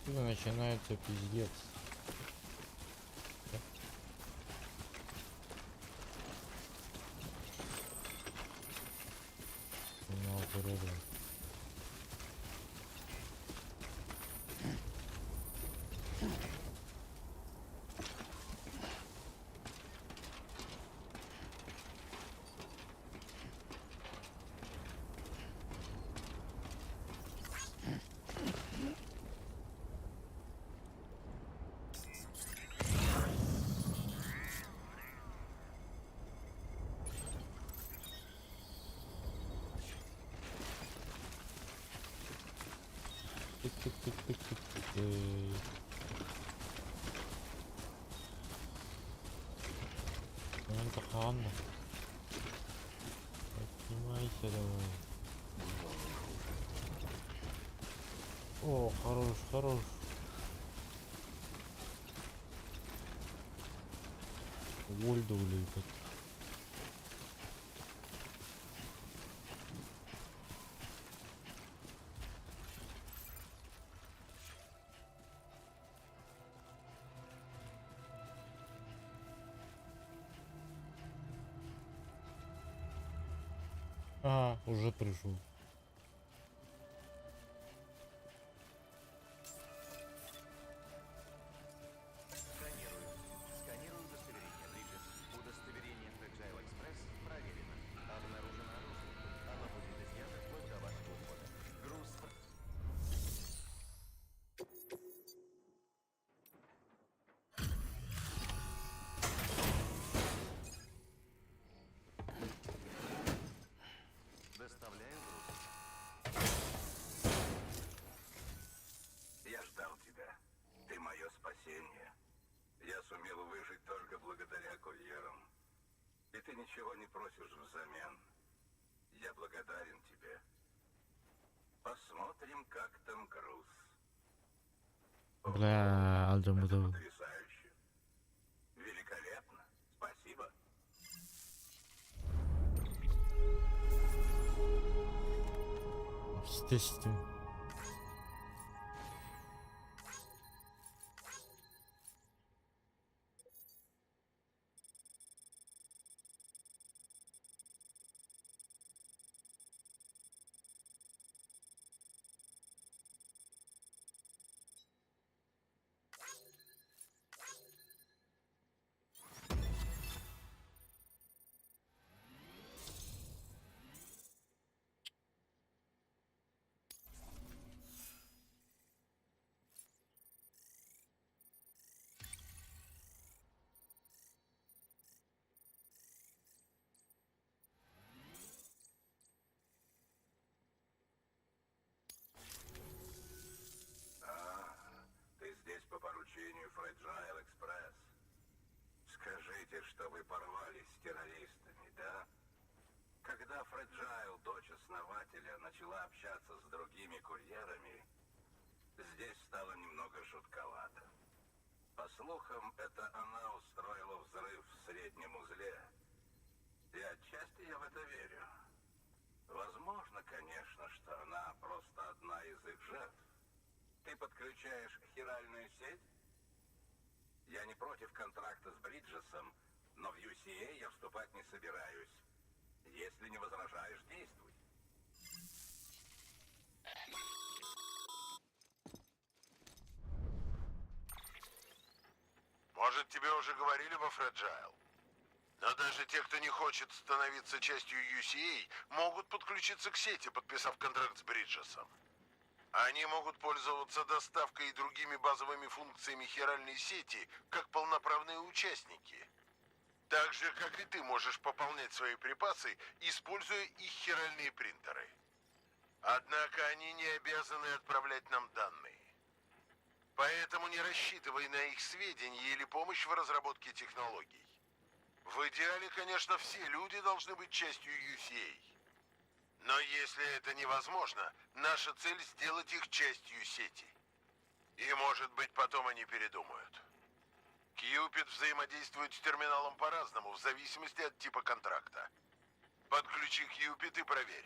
Отсюда начинается пиздец. Финал природы. Тык-тык-тык-тык-тык-тык. Ну, это Ханна. Поднимайся давай. О, хорош, хорош. Вольда улетит. А, уже пришел. Сканирую. Сканирую удостоверение, Бриджес. Удостоверение Fragile Express проверено. Обнаружено оружие. Оно будет изъято вплоть до вашего ухода. Груз... Доставляю груз. Я ждал тебя. Ты мое спасение. Я сумел выжить только благодаря курьерам. И ты ничего не просишь взамен. Я благодарен тебе. Посмотрим, как там груз. Бля, Альдамутов. Потрясающе. Великолепно. Спасибо. Естественно. Ты здесь по поручению Fragile Express. Скажите, что вы порвались с террористами, да? Когда Fragile, дочь основателя, начала общаться с другими курьерами, здесь стало немного жутковато. По слухам, это она устроила взрыв в среднем узле. И отчасти я в это верю. Возможно, конечно, что она просто одна из их жертв. Ты подключаешь хиральную сеть? Я не против контракта с Бриджесом, но в UCA я вступать не собираюсь. Если не возражаешь, действуй. Может, тебе уже говорили во Fragile? Но даже те, кто не хочет становиться частью UCA, могут подключиться к сети, подписав контракт с Бриджесом. Они могут пользоваться доставкой и другими базовыми функциями хиральной сети, как полноправные участники. Так же, как и ты можешь пополнять свои припасы, используя их хиральные принтеры. Однако они не обязаны отправлять нам данные. Поэтому не рассчитывай на их сведения или помощь в разработке технологий. В идеале, конечно, все люди должны быть частью UCA. Но если это невозможно, наша цель сделать их частью сети. И, может быть, потом они передумают. Кьюпид взаимодействует с терминалом по-разному, в зависимости от типа контракта. Подключи Кьюпид и проверь.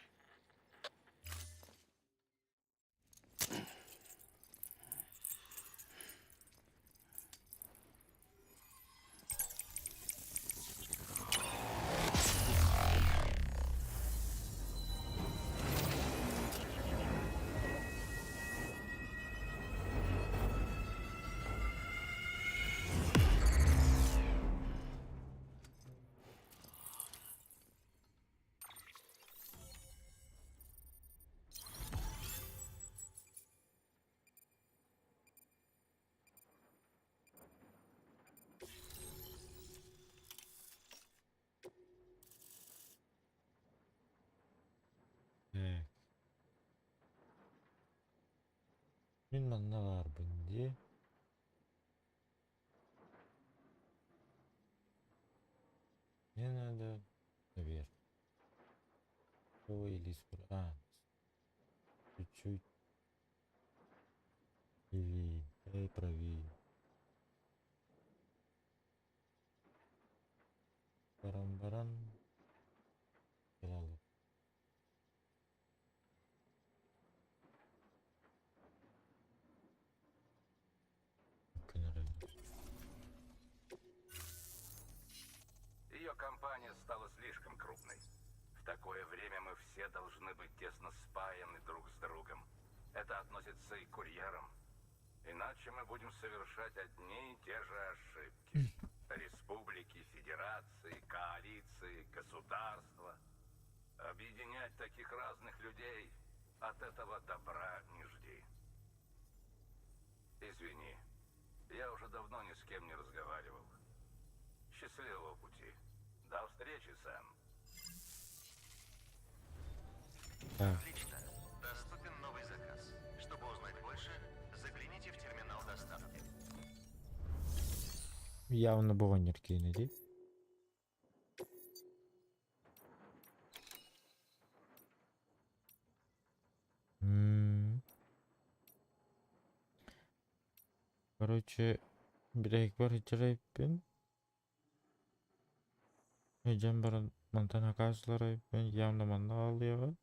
Мен манналар бінде. Мне надо наверх. Ой, или чуть-чуть левее, и правее. Баран-баран. Келалы. Ее компания стала слишком крупной. В такое время мы все должны быть тесно спаяны друг с другом. Это относится и к курьерам. Иначе мы будем совершать одни и те же ошибки. Республики, федерации, коалиции, государства. Объединять таких разных людей, от этого добра не жди. Извини, я уже давно ни с кем не разговаривал. Счастливого пути. До встречи, Сэм. Отлично. Доступен новый заказ. Чтобы узнать больше, загляните в терминал доставки. Явно bu ванеркейный, değil? Короче, bir бар içeriyim. Ecem barın mantana karşıları ben yanımda manda alıyor.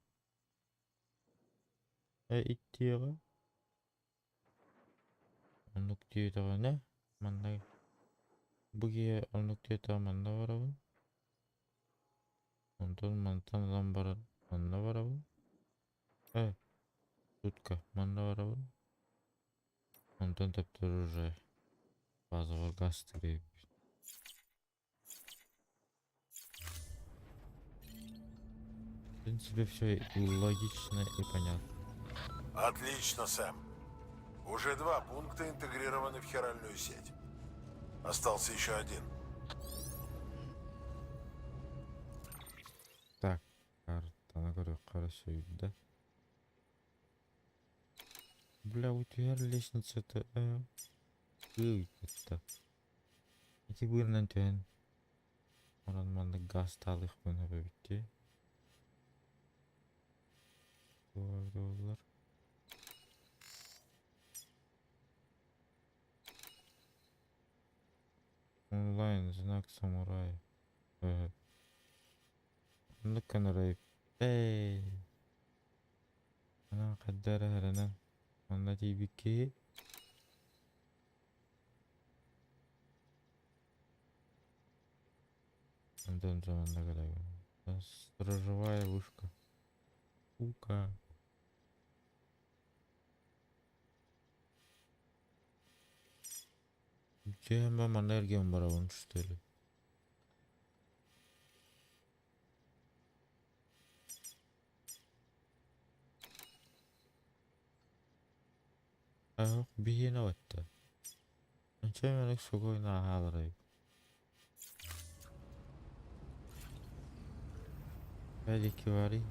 İttiyor. Onluk diyor da ne? Manda bugün onluk diyor da manda var abun. Ondan mantan barın manda var abun. Сутка манда бар абын. Онтон тептер уже базовый газ тіреп. В принципе, все логично и понятно. Отлично, Сэм. Уже 2 пункта интегрированы в хиральную сеть. Остался еще один. Так, картаны көріп қарасайым да. Бля, у тебя лестница-то... это. Эти бырнан тен. Оран манда газ талых бына бебитти. Доллар. Онлайн знак самурая. Ну-ка, нарайып. Ана каддара харанан. Анда тибикки. Антон заманда калай. Сторожевая вышка. Сука. Чем вам энергиям барабан, что ли? Бігіна ватта. Чим мене сухой нагалрай. Педики вари.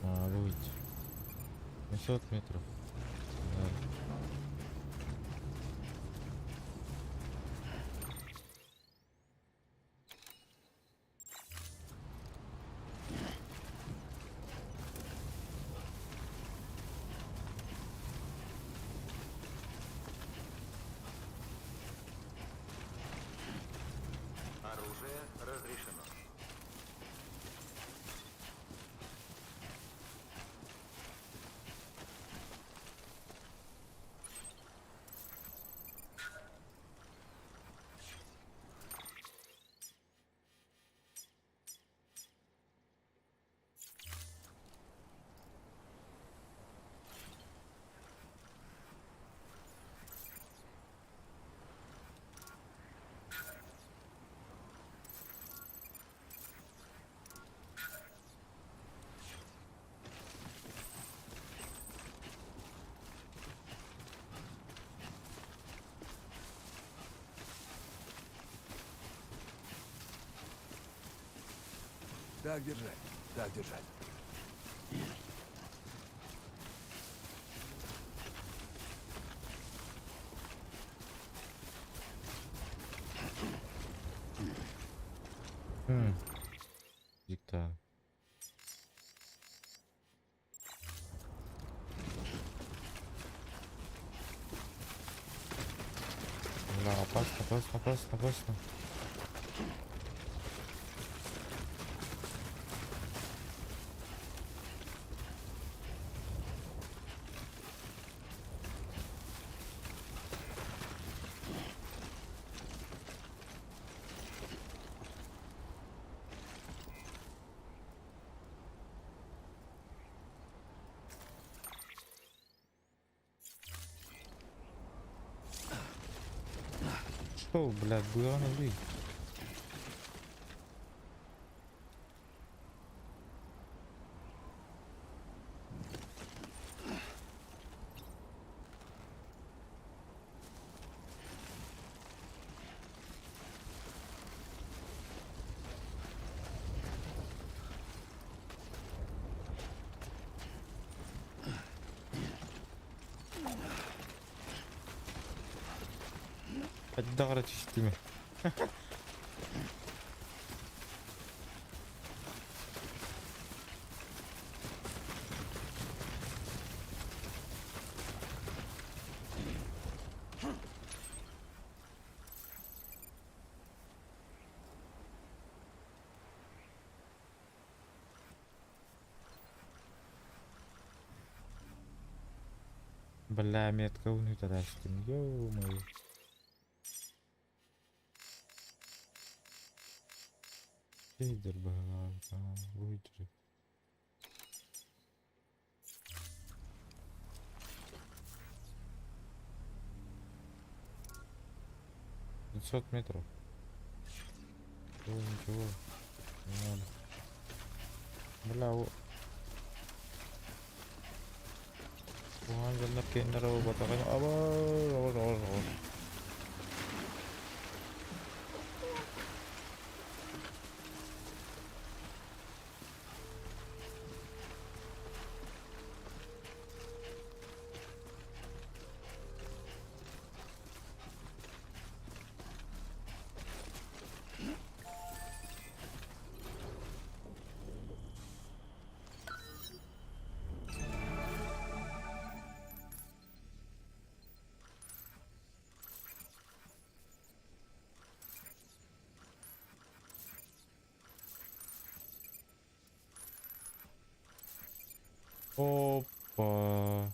Будь. 500 метров. Да. Оружие разрешено. Так держать. Так держать. Диктат. Бля, опасно. Что, блядь, главное. Подарочек тебе. Бля, метка унитарашки. Ё-моё. Лидер была, выйдет. $500. Ничего. Не надо. Бля, Wah, bener kayaknya robot makanya awas. Опа.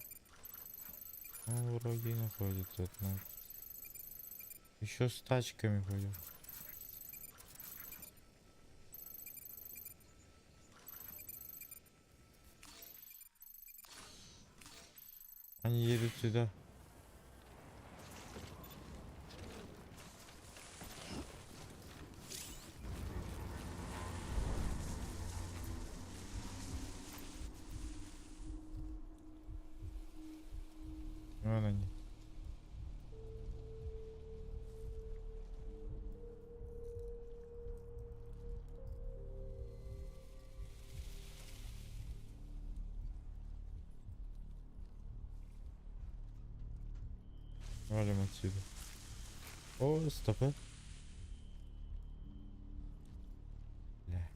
Ну, враги находятся. Еще с тачками ходят. Они едут сюда. Вон они. Валим отсюда. О, стоп. Бля.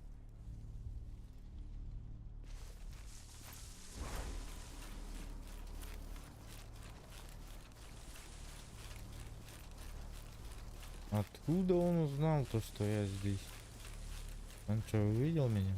Откуда он узнал то, что я здесь? Он что, увидел меня?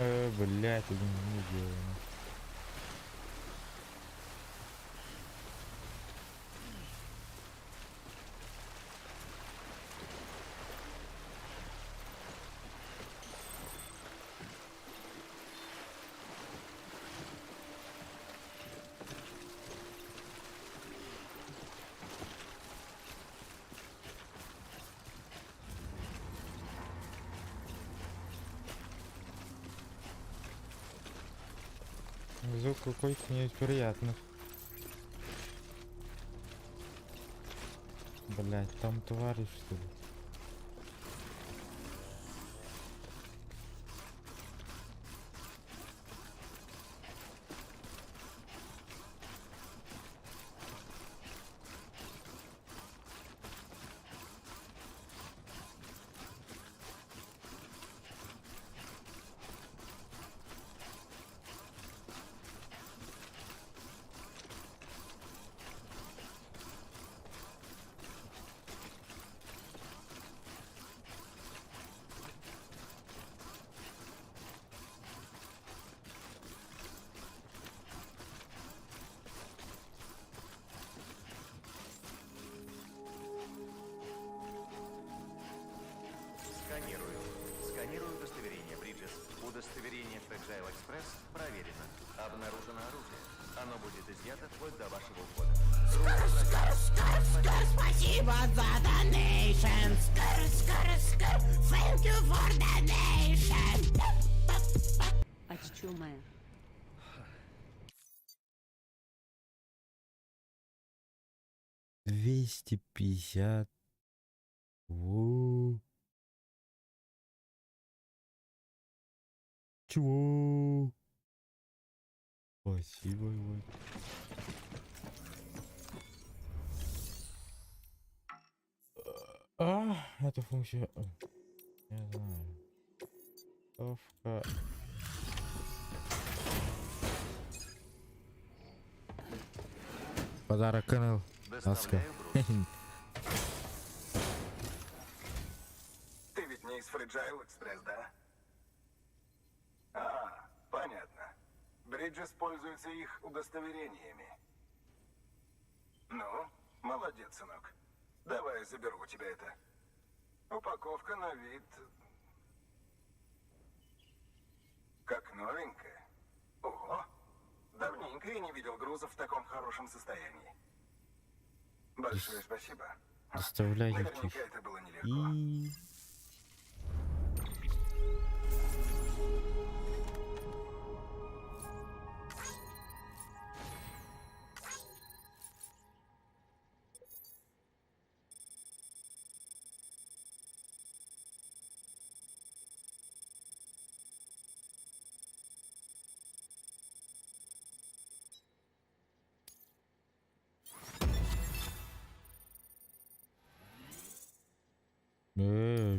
Блядь, это не делаю. Звук какой-то неприятный. Блять, там твари что ли? Сканирую. Сканирую удостоверение, Бриджес. Удостоверение Fragile Express проверено. Обнаружено оружие. Оно будет изъято вплоть до вашего ухода. Спасибо за донейшн. Thank you for donation. Очумая. $250. Во. Чего? Спасибо, Иван. Эта функция... Не знаю. Ставка... Подарок канал. Аска. Ты ведь не из Fragile Express, да? А, понятно. Бриджес пользуется их удостоверениями. Ну, молодец, сынок. Давай я заберу у тебя это. Упаковка на вид... как новенькая. Ого! Давненько я не видел грузов в таком хорошем состоянии. Большое спасибо. Доставляйте. Наверняка это было нелегко. И...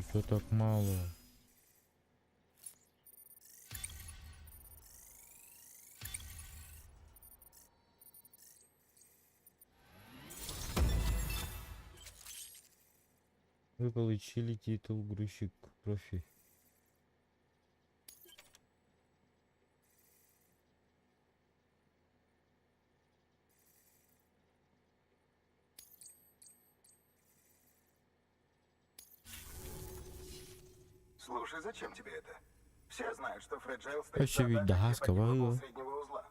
что так мало? Вы получили титул грузчик профи. Слушай, зачем тебе это? Все знают, что Fragile стоит Очевидно, задачей Аска, типа говорю. среднего узла.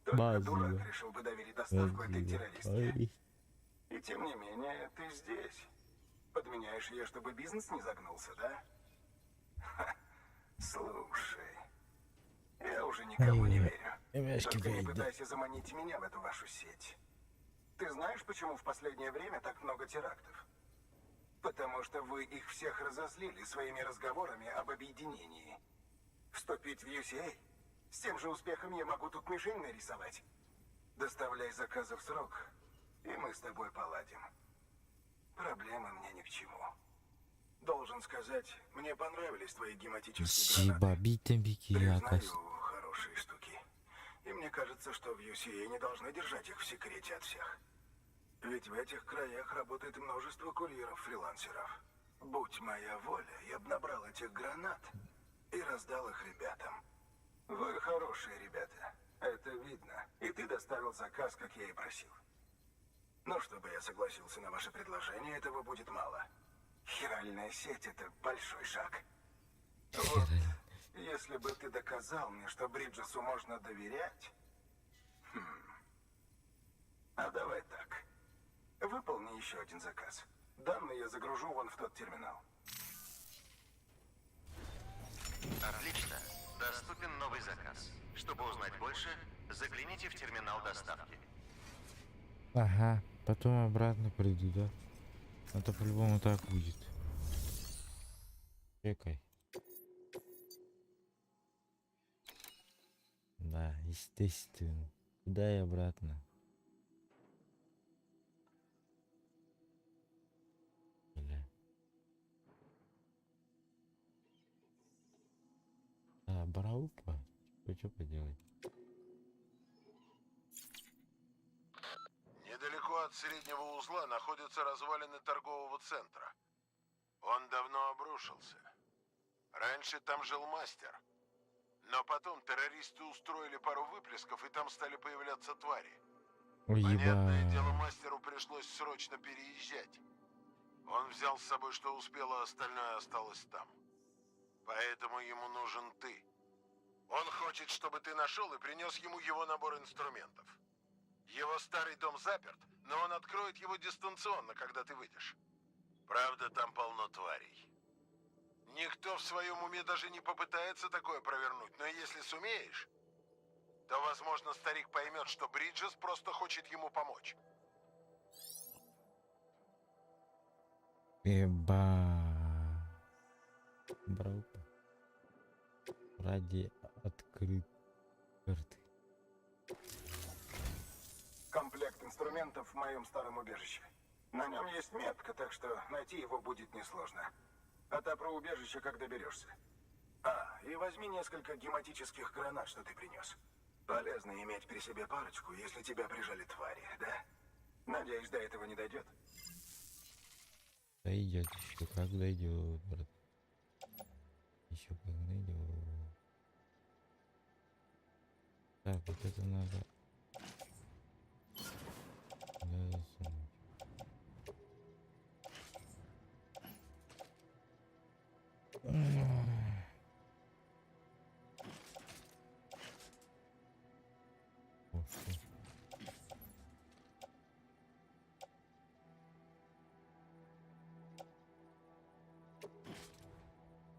Только дурак решил бы доверить доставку этой террористке. И тем не менее, ты здесь. Подменяешь ее, чтобы бизнес не загнулся, да? Ха. Слушай, я уже никому не верю. Только не пытайся заманить меня в эту вашу сеть. Ты знаешь, почему в последнее время так много терактов? Потому что вы их всех разозлили своими разговорами об объединении. Вступить в UCA? С тем же успехом я могу тут мишень нарисовать. Доставляй заказы в срок, и мы с тобой поладим. Проблемы мне ни к чему. Должен сказать, мне понравились твои гематические гранаты. Признаю, хорошие штуки. И мне кажется, что в UCA не должны держать их в секрете от всех. Ведь в этих краях работает множество курьеров-фрилансеров. Будь моя воля, я бы набрал этих гранат и раздал их ребятам. Вы хорошие ребята. Это видно. И ты доставил заказ, как я и просил. Но чтобы я согласился на ваше предложение, этого будет мало. Хиральная сеть — это большой шаг. Вот, если бы ты доказал мне, что Бриджесу можно доверять... А давай так. Выполни еще один заказ. Данные я загружу вон в тот терминал. Отлично. Доступен новый заказ. Чтобы узнать больше, загляните в терминал доставки. Ага, потом обратно приду, да? Это по-любому так будет. Чекай. Да, естественно. Туда и обратно. Бля. А, Браупа? Что поделать? Недалеко от среднего узла находятся развалины торгового центра. Он давно обрушился. Раньше там жил мастер. Но потом террористы устроили пару выплесков, и там стали появляться твари. Ой, Понятное дело, еба. мастеру пришлось срочно переезжать. Он взял с собой, что успел, а остальное осталось там. Поэтому ему нужен ты. Он хочет, чтобы ты нашел и принес ему его набор инструментов. Его старый дом заперт, но он откроет его дистанционно, когда ты выйдешь. Правда, там полно тварей. Никто в своем уме даже не попытается такое провернуть, но если сумеешь, то, возможно, старик поймет, что Бриджес просто хочет ему помочь. Еба. Браупа. Ради открытой. Комплект инструментов в моем старом убежище. На нем есть метка, так что найти его будет несложно. А та про убежище, как доберешься. А, и возьми несколько гематических гранат, что ты принес. Полезно иметь при себе парочку, если тебя прижали твари, да? Надеюсь, до этого не дойдет. Дойдет еще, как дойдет, брат. Еще как дойдет. Так, вот это надо. Засунуть. О, что?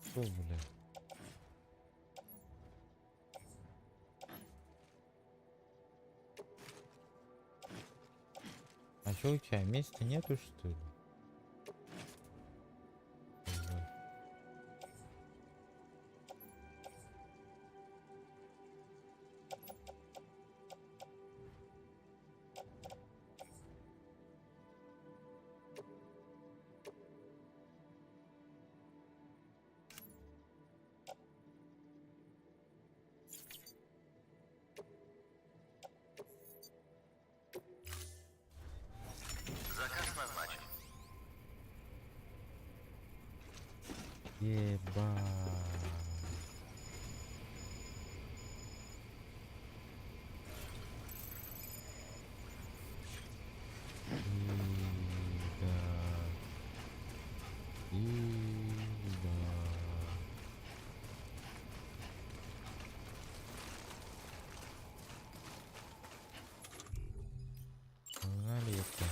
Что, бля? А чё у тебя места нету, что ли? Ага. Заказ назначен. Еба. Погнали, ёпта.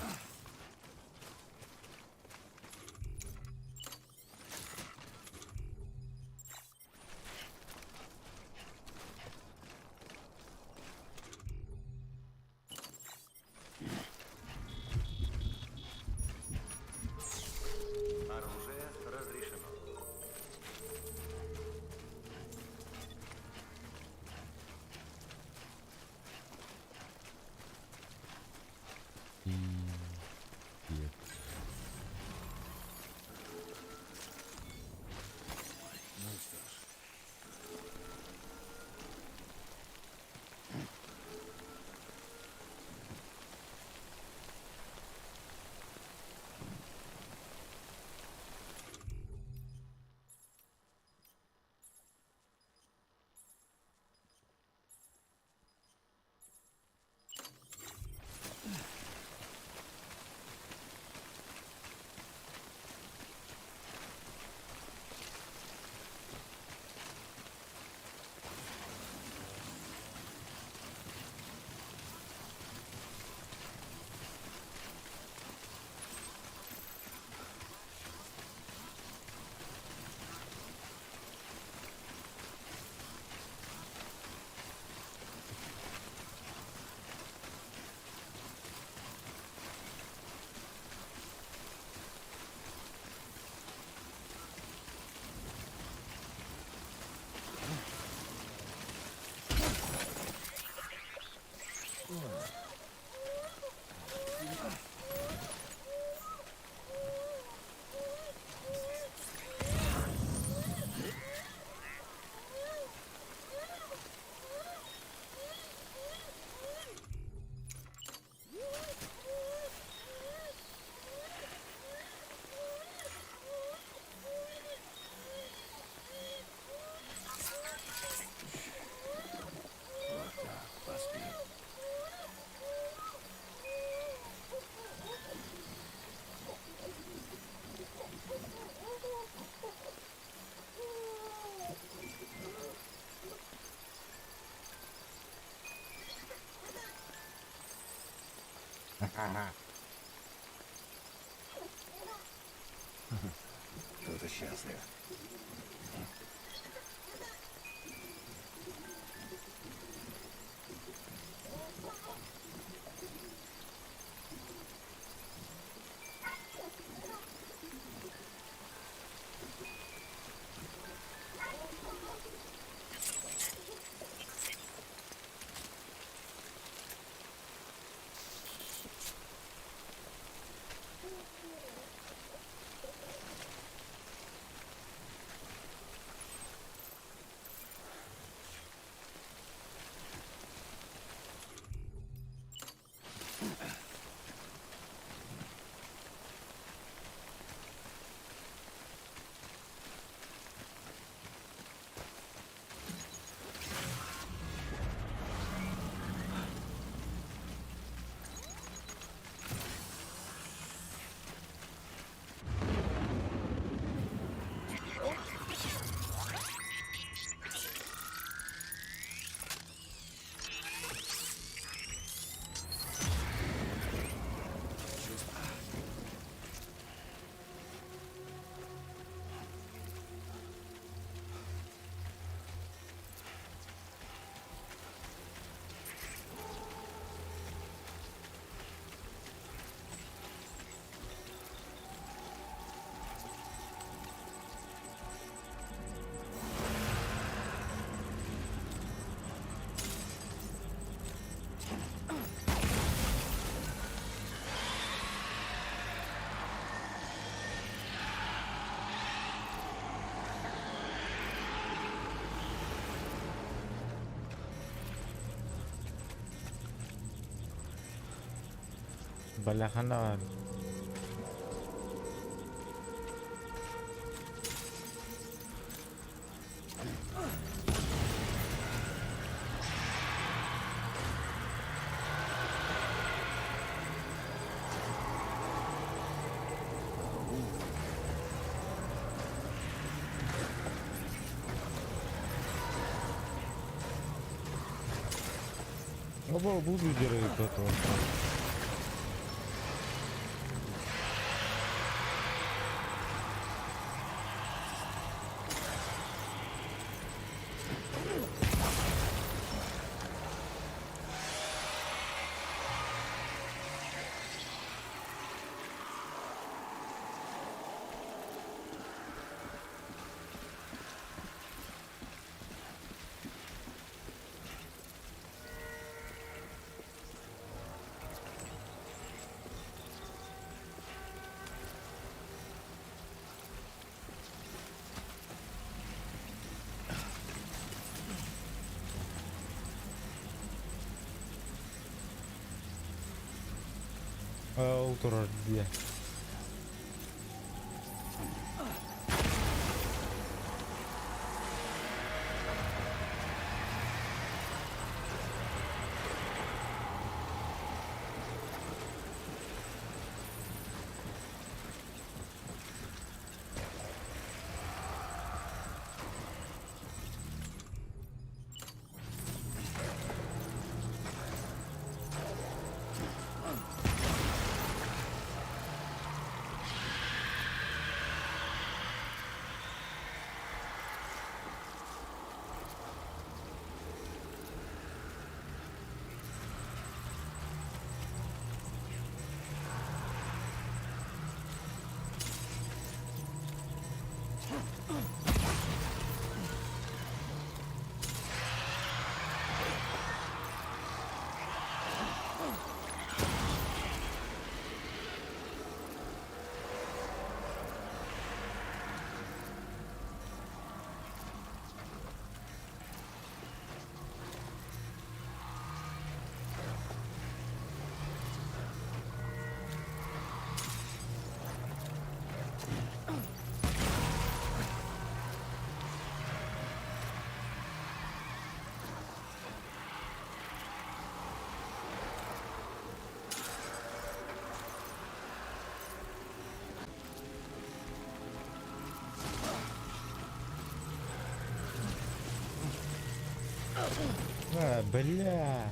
Кто-то счастлив. Balahana var. Оба буду делать этого. Утро где? А, бля.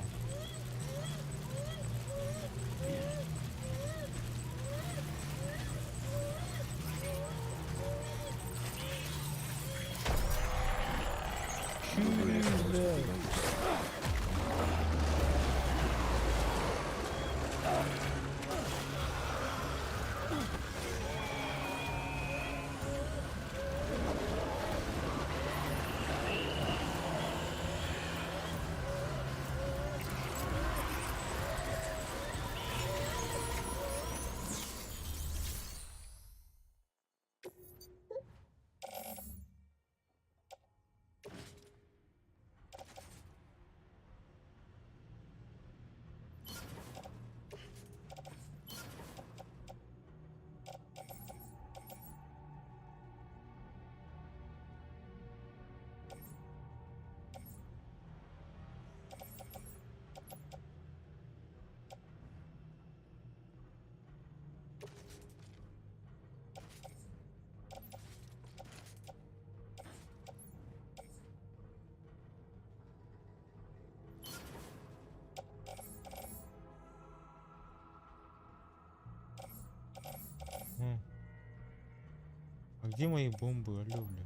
где мои бомбы? Алло, бля.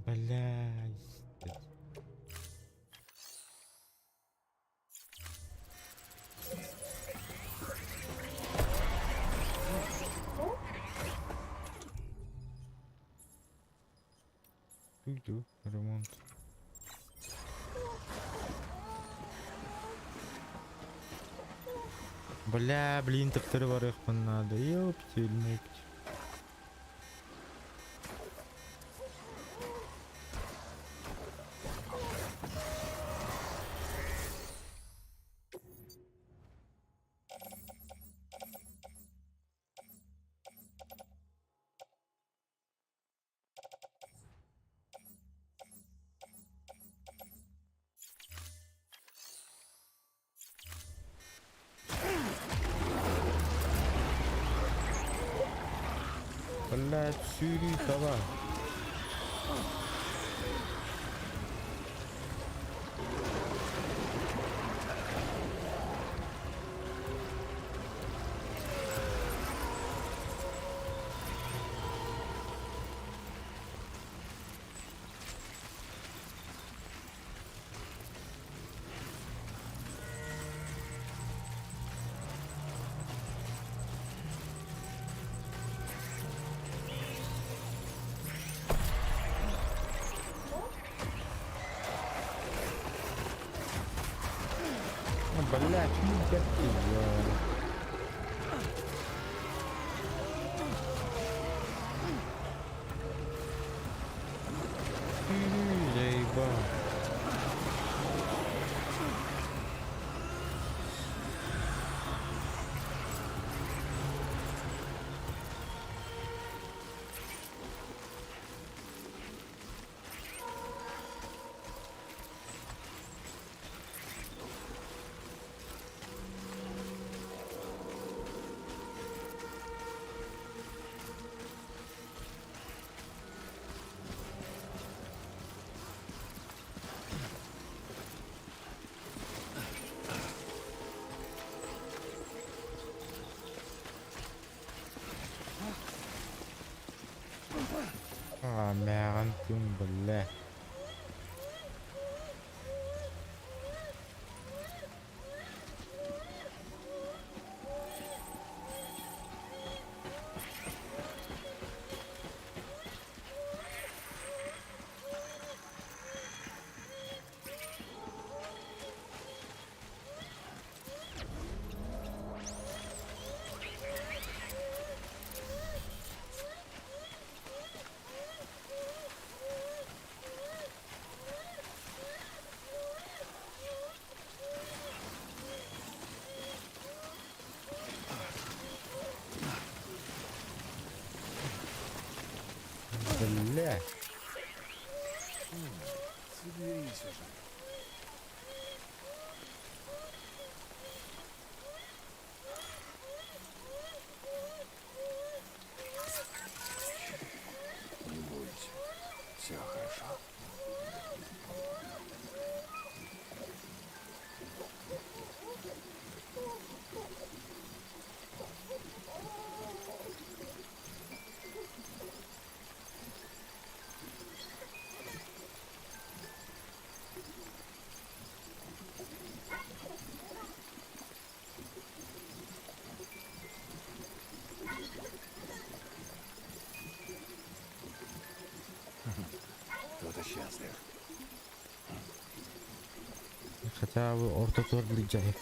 Блядь. Иду, ремонт. Бля, блин, так вторых надо. Ёптель муптель. Блядь, сюри, давай. Блядь, ну терпи, я ебал. Ah merde, بله. Бля. Соберись уже. Не бойся, все хорошо. Кто-то счастлив. Хотя бы ортотурлы жайып.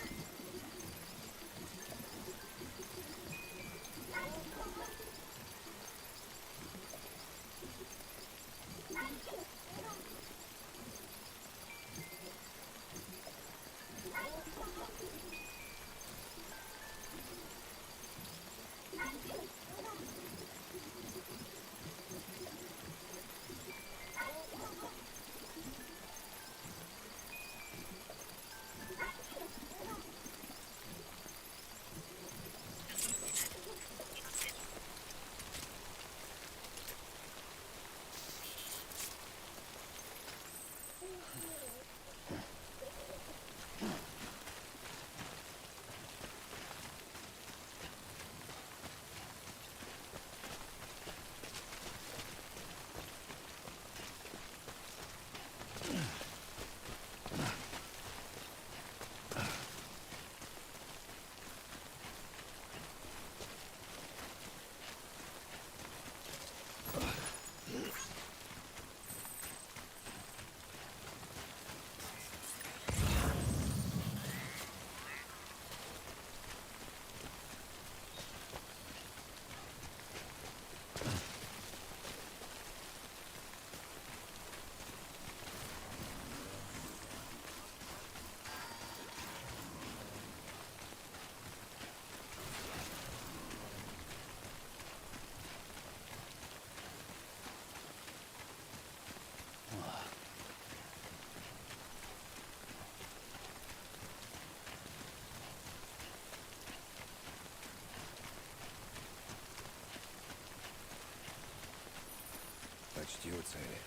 почти у цели.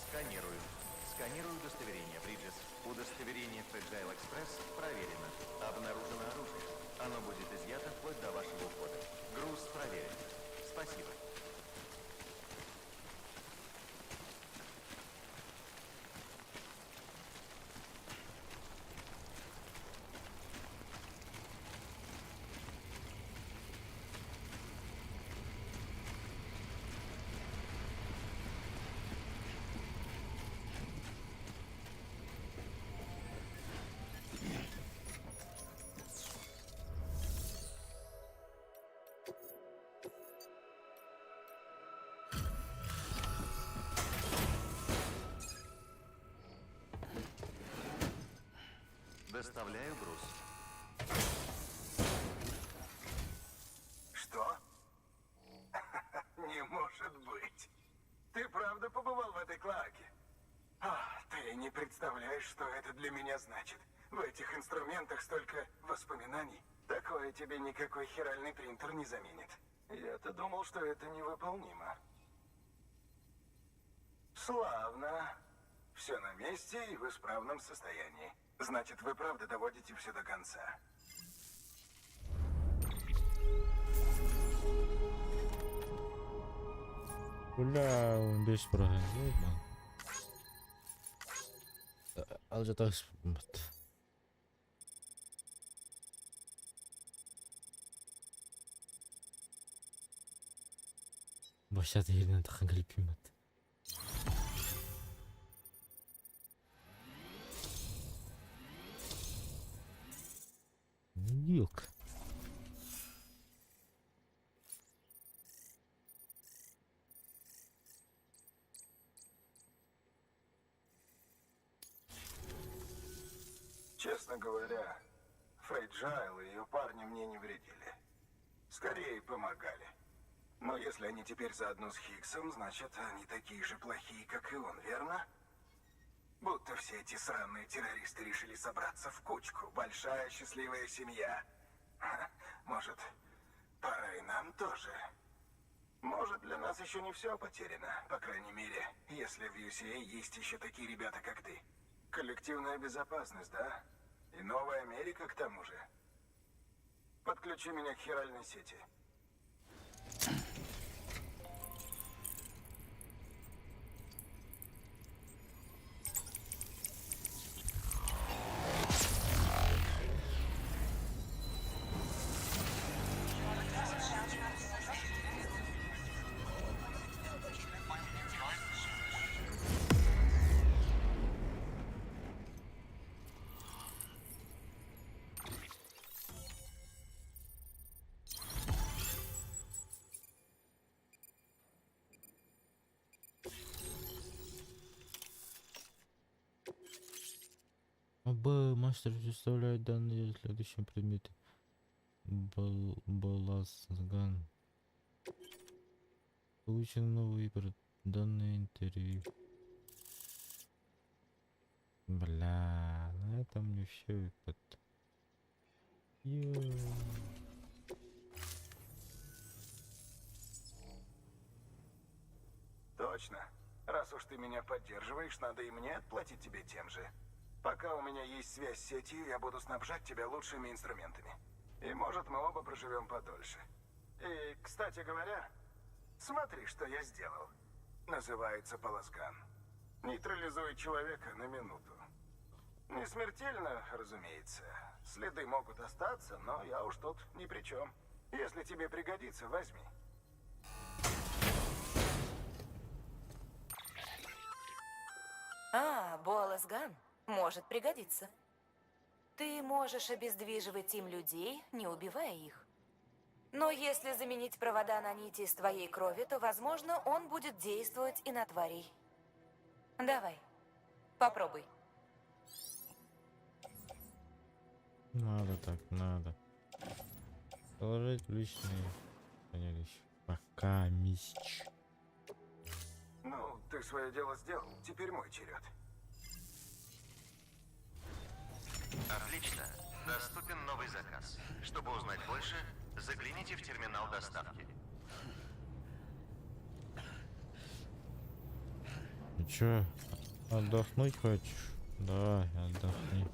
Сканирую. Сканирую удостоверение, Бриджес. Удостоверение Fragile Express проверено. Обнаружено оружие. Оно будет изъято вплоть до вашего ухода. Груз проверен. Спасибо. Доставляю груз. Что? Не может быть. Ты правда побывал в этой клоаке? Ты не представляешь, что это для меня значит. В этих инструментах столько воспоминаний. Такое тебе никакой хиральный принтер не заменит. Я-то думал, что это невыполнимо. Славно. Все на месте и в исправном состоянии. Значит, вы правда доводите все до конца. Бля, он беспрогнозно. Alacağız. Başladı yerine takın kalbim at. Yok. Честно говоря, Фрейджайл и ее парни мне не вредили. Скорее помогали. Но если они теперь заодно с Хиггсом, значит, они такие же плохие, как и он, верно? Будто все эти сраные террористы решили собраться в кучку. Большая счастливая семья. Может, пора и нам тоже? Может, для нас еще не все потеряно. По крайней мере, если в UCA есть еще такие ребята, как ты. Коллективная безопасность, да? И новая Америка к тому же. Подключи меня к хиральной сети. Мастер составляет данные следующим предметом. Баласган. Получен новый выбор. Данное интервью. Бля, на этом мне все выпад. Точно. Раз уж ты меня поддерживаешь, надо и мне отплатить тебе тем же. Пока у меня есть связь с сетью, я буду снабжать тебя лучшими инструментами. И может, мы оба проживем подольше. И, кстати говоря, смотри, что я сделал. Называется Баласган. Нейтрализует человека на минуту. Не смертельно, разумеется. Следы могут остаться, но я уж тут ни при чем. Если тебе пригодится, возьми. Баласган может пригодиться. Ты можешь обездвиживать им людей, не убивая их. Но если заменить провода на нити из твоей крови, то, возможно, он будет действовать и на тварей. Давай, попробуй. Надо так, надо. Положить в личные хранилища. Пока мисч. Ну, ты свое дело сделал. Теперь мой черед. Отлично. Доступен новый заказ. Чтобы узнать больше, загляните в терминал доставки. Ну чё, отдохнуть хочешь? Давай, отдохни.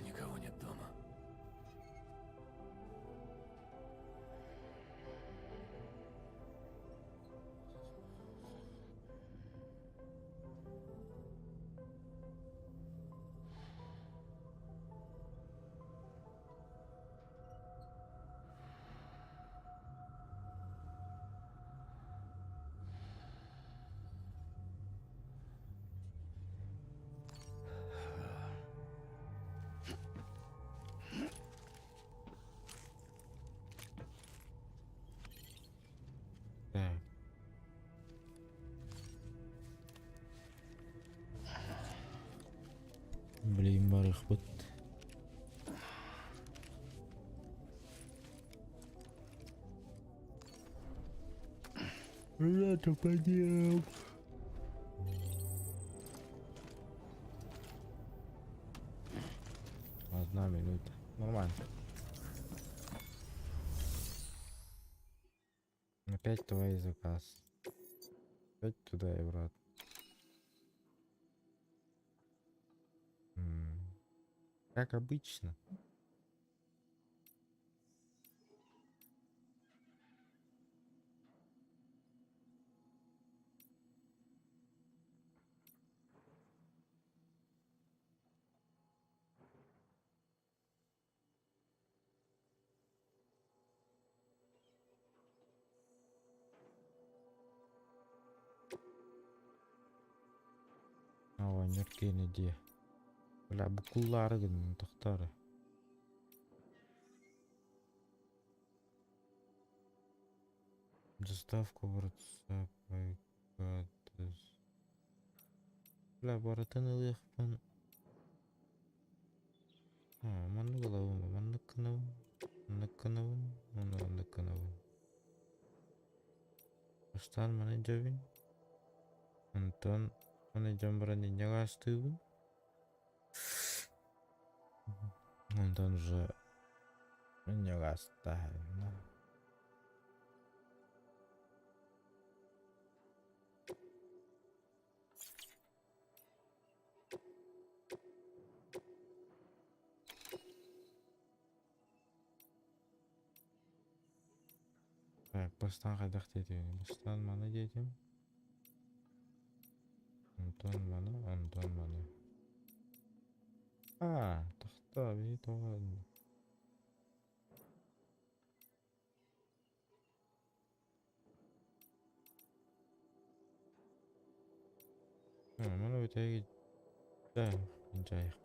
Никого нет дома. Так. Блин, барыхбыт. Я-то подел. Одна минута. Нормально. Опять твой заказ. Опять туда и обратно. Как обычно. Ава неркені де. Бля, букуллары гын тоқтары. Доставку WhatsApp. Бля, баратын ылыхпын. Маны кылабын, маны кынабын, маны кынабын. Баштан маны жабын. Антон маны жамбыраны нягастыбын. Антон же нягастайын. Так, бастан қайдақ дедім. Бастан маны дедім. Антон маны. Тақта, бей тоғадым. Маны өтеге... Да, жайық.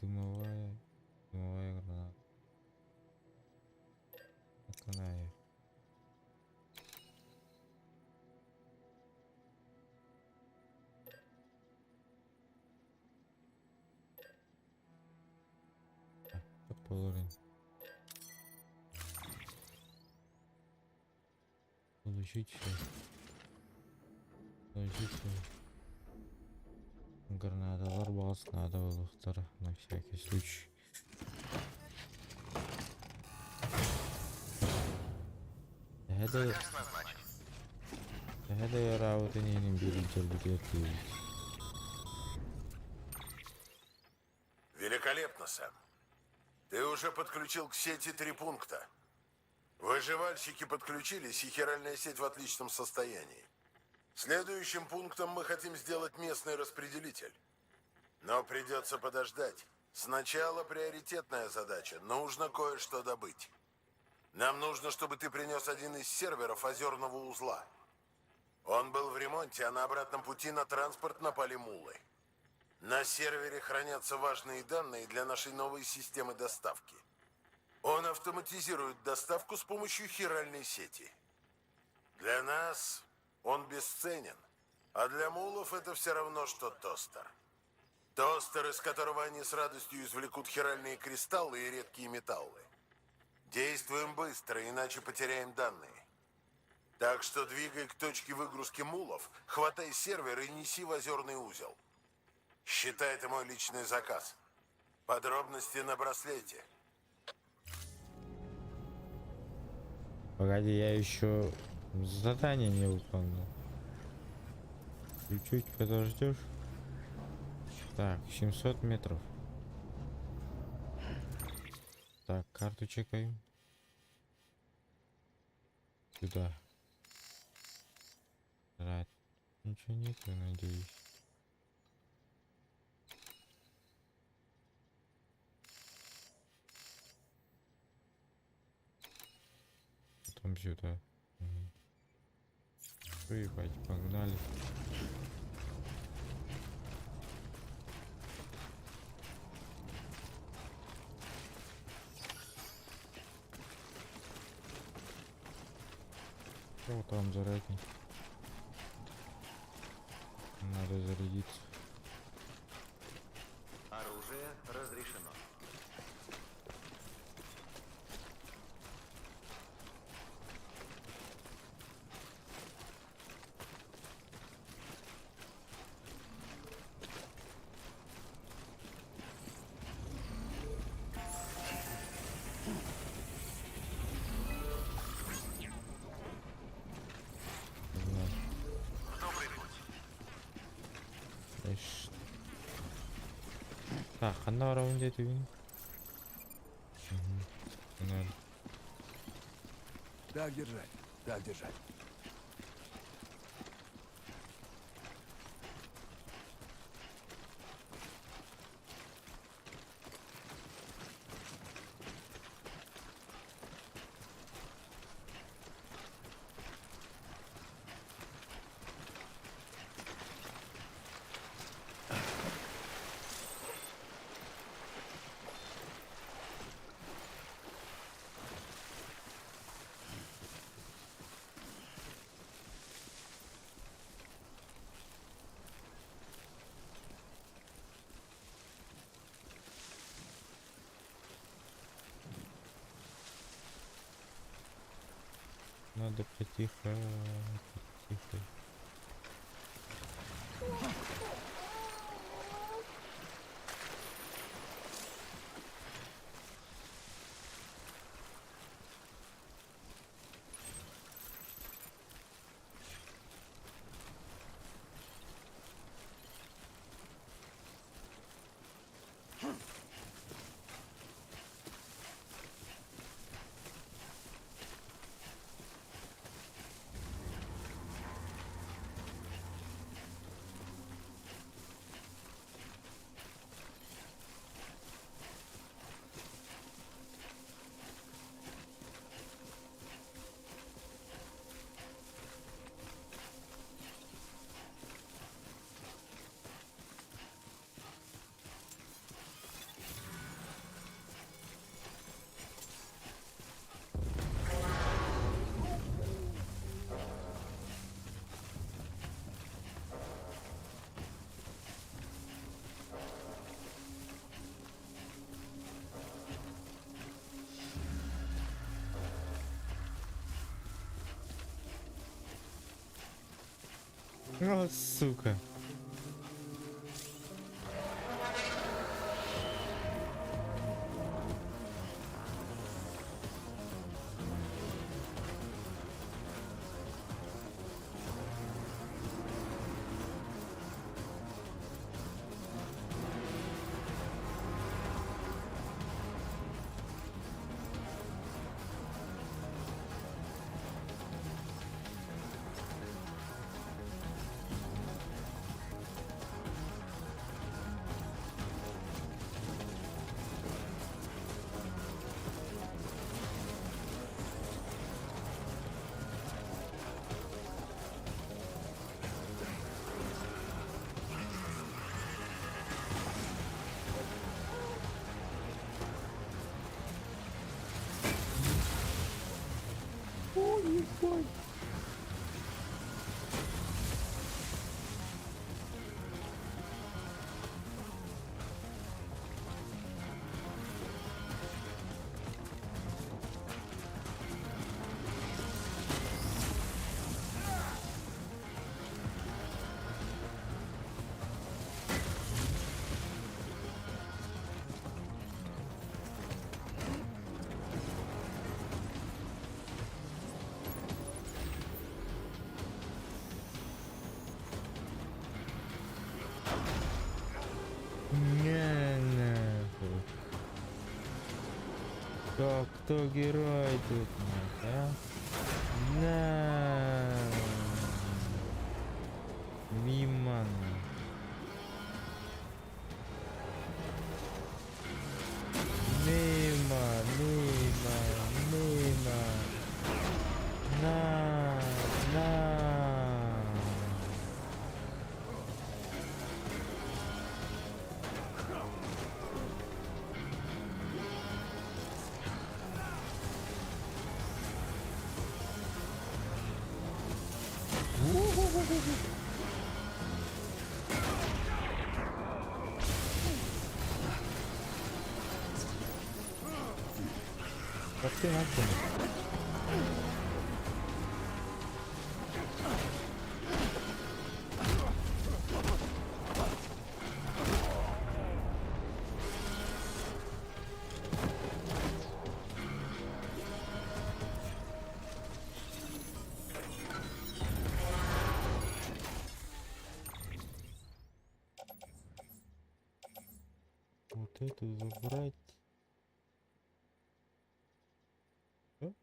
Дымовая граната. Окунай. Половин. Получить все. Гранаталар бас надо было на всякий случай. Заказ назначен. Это работа не берите. Великолепно, Сэм. Ты уже подключил к сети 3 пункта. Выживальщики подключились, и хиральная сеть в отличном состоянии. Следующим пунктом мы хотим сделать местный распределитель. Но придется подождать. Сначала приоритетная задача. Нужно кое-что добыть. Нам нужно, чтобы ты принес один из серверов озерного узла. Он был в ремонте, а на обратном пути на транспорт напали мулы. На сервере хранятся важные данные для нашей новой системы доставки. Он автоматизирует доставку с помощью хиральной сети. Для нас он бесценен, а для мулов это все равно, что тостер. Тостер, из которого они с радостью извлекут хиральные кристаллы и редкие металлы. Действуем быстро, иначе потеряем данные. Так что двигай к точке выгрузки мулов, хватай сервер и неси в озерный узел. Считай, это мой личный заказ. Подробности на браслете. Погоди, я еще задание не выполнил. Чуть-чуть подождешь. Так, 700 метров. Так, карту чекаем. Сюда. Рад. Ничего нету, надеюсь. Потом сюда. Ебать, погнали. Что там зарядник? Надо зарядиться. Оружие разрешено. Так, она раунде ты. Так держать, так держать. Надо потихо. О, сука. Не, нахуй. Так, кто герой тут, нахуй, а? На. Мимо, нахуй. Мимо, мимо, мимо. На. Как ты нахуй? Вот эту забрать. Всё?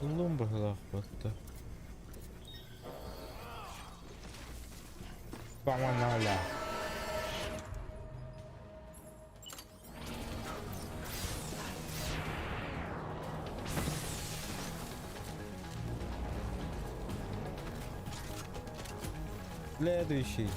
Лумба лахбатта. Поманала. Следующий.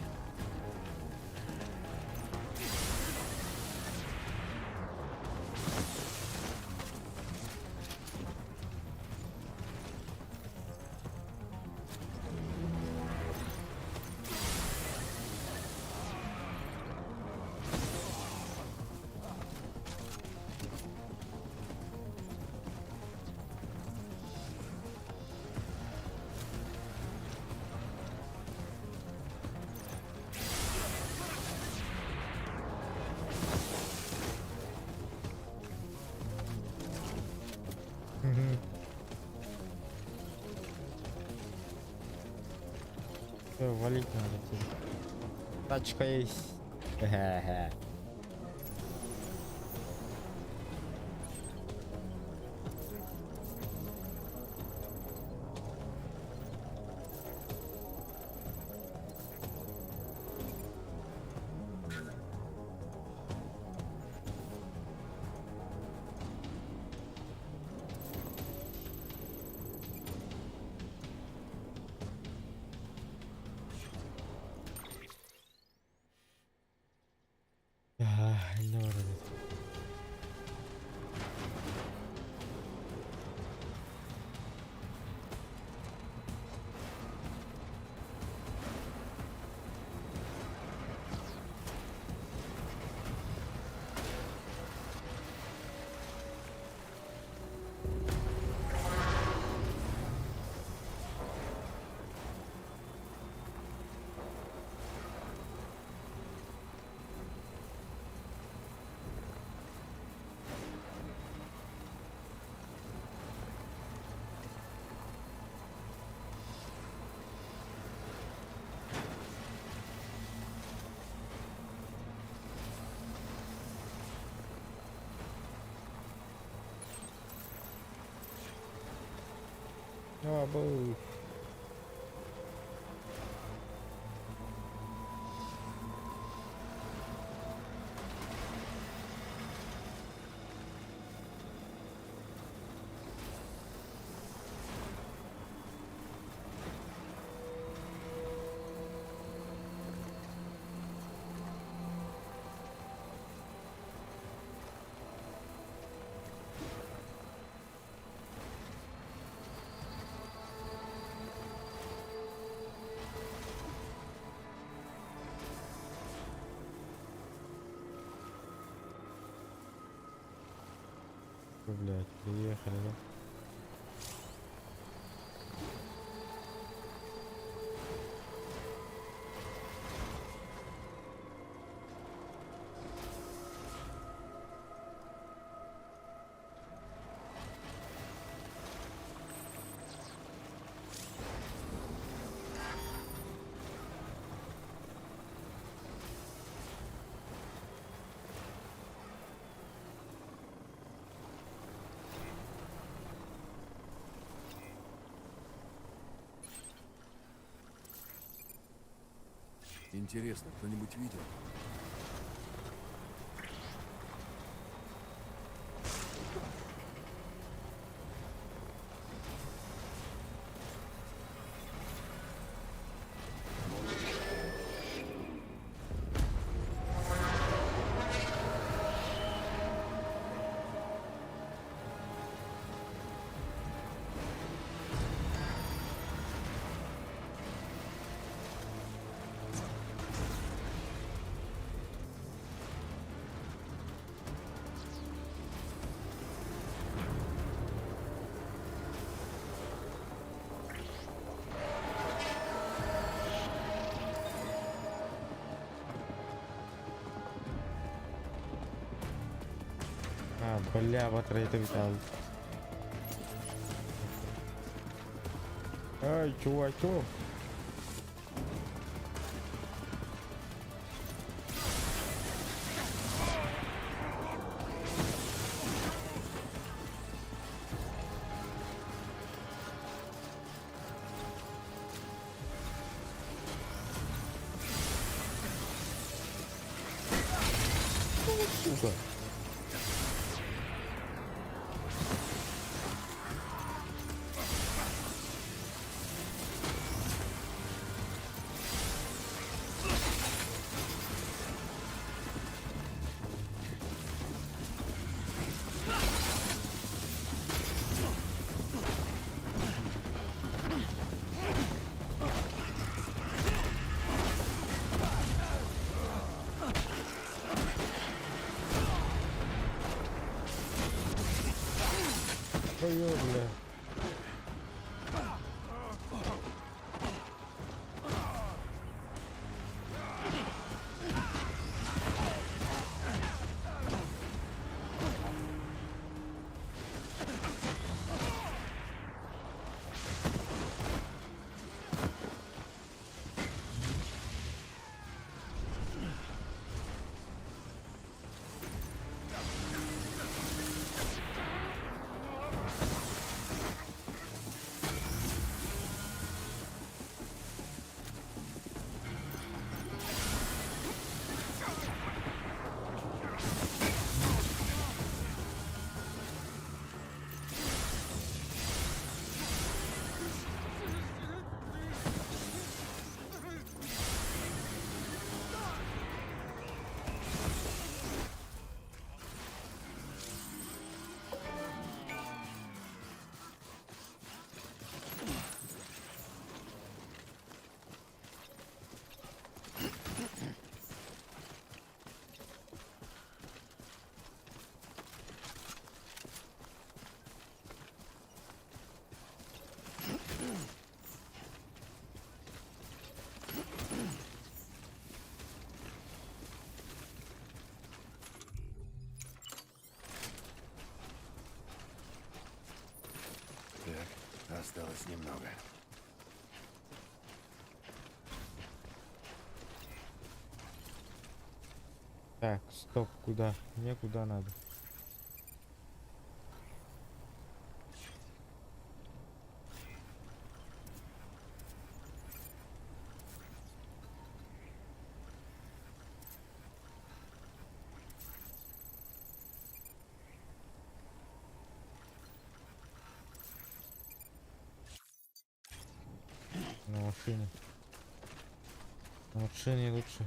Всё, валить надо тебе. Тачка есть. Хе-хе. Не надо. Бу. блядь, приехали, да? Интересно, кто-нибудь видел? Бля, батарейка витал. Ай, чувачок. Сука. Ой, бля. Так, осталось немного. Так, стоп, куда? Мне куда надо? На машине. На машине лучше.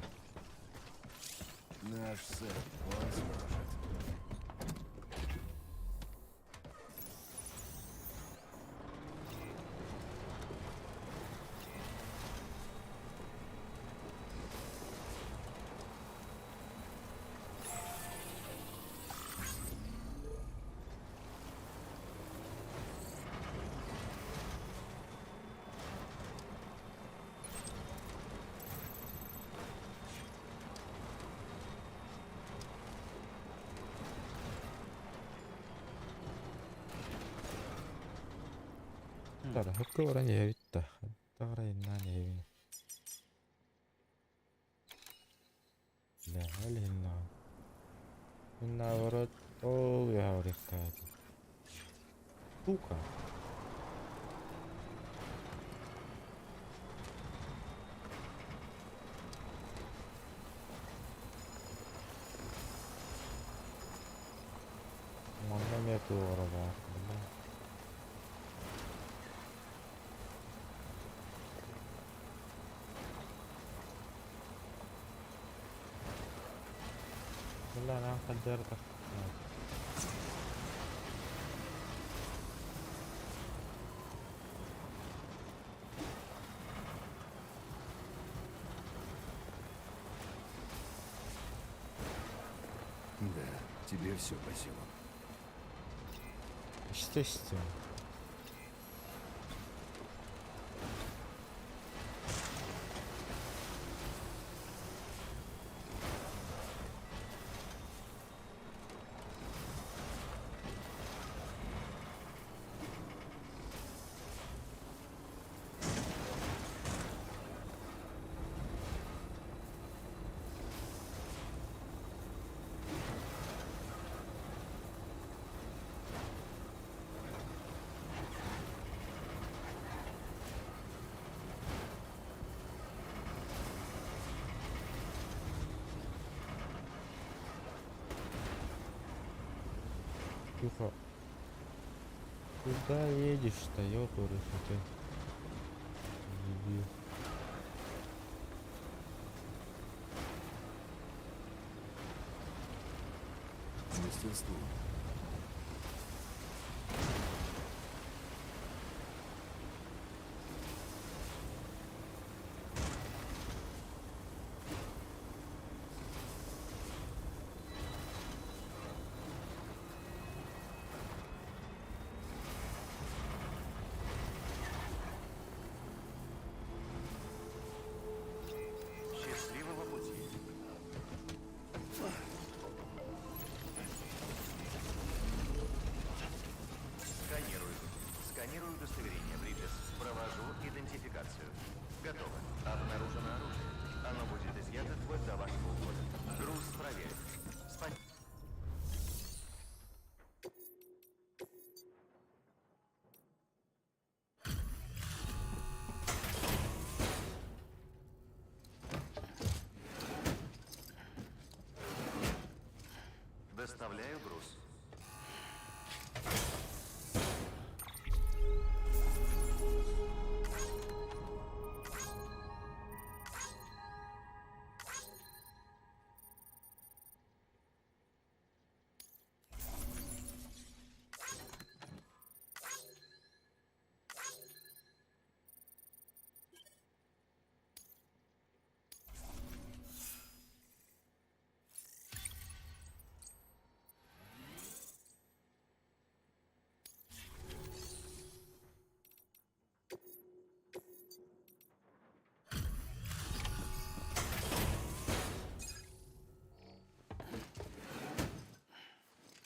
Наш сэр, он сможет. Täällä hukkuvaran jäyttä. Tarina jäyttä. Lähellä hinnaa. Hinnaa varot. Oo, ihan rikkaita. Kuka? Можно мне туровать, да? لا انا قدرت Да, тебе все по силам. Естественно. Тихо. Куда едешь-то, ёпарас, ты? Дебил. Мастерство. Счастливого пути. Сканирую. Сканирую удостоверение, Бриджес. Провожу идентификацию. Готово. Обнаружено оружие. Оно будет изъято вплоть до вашего ухода. Груз проверен. Спасибо. Доставляю груз.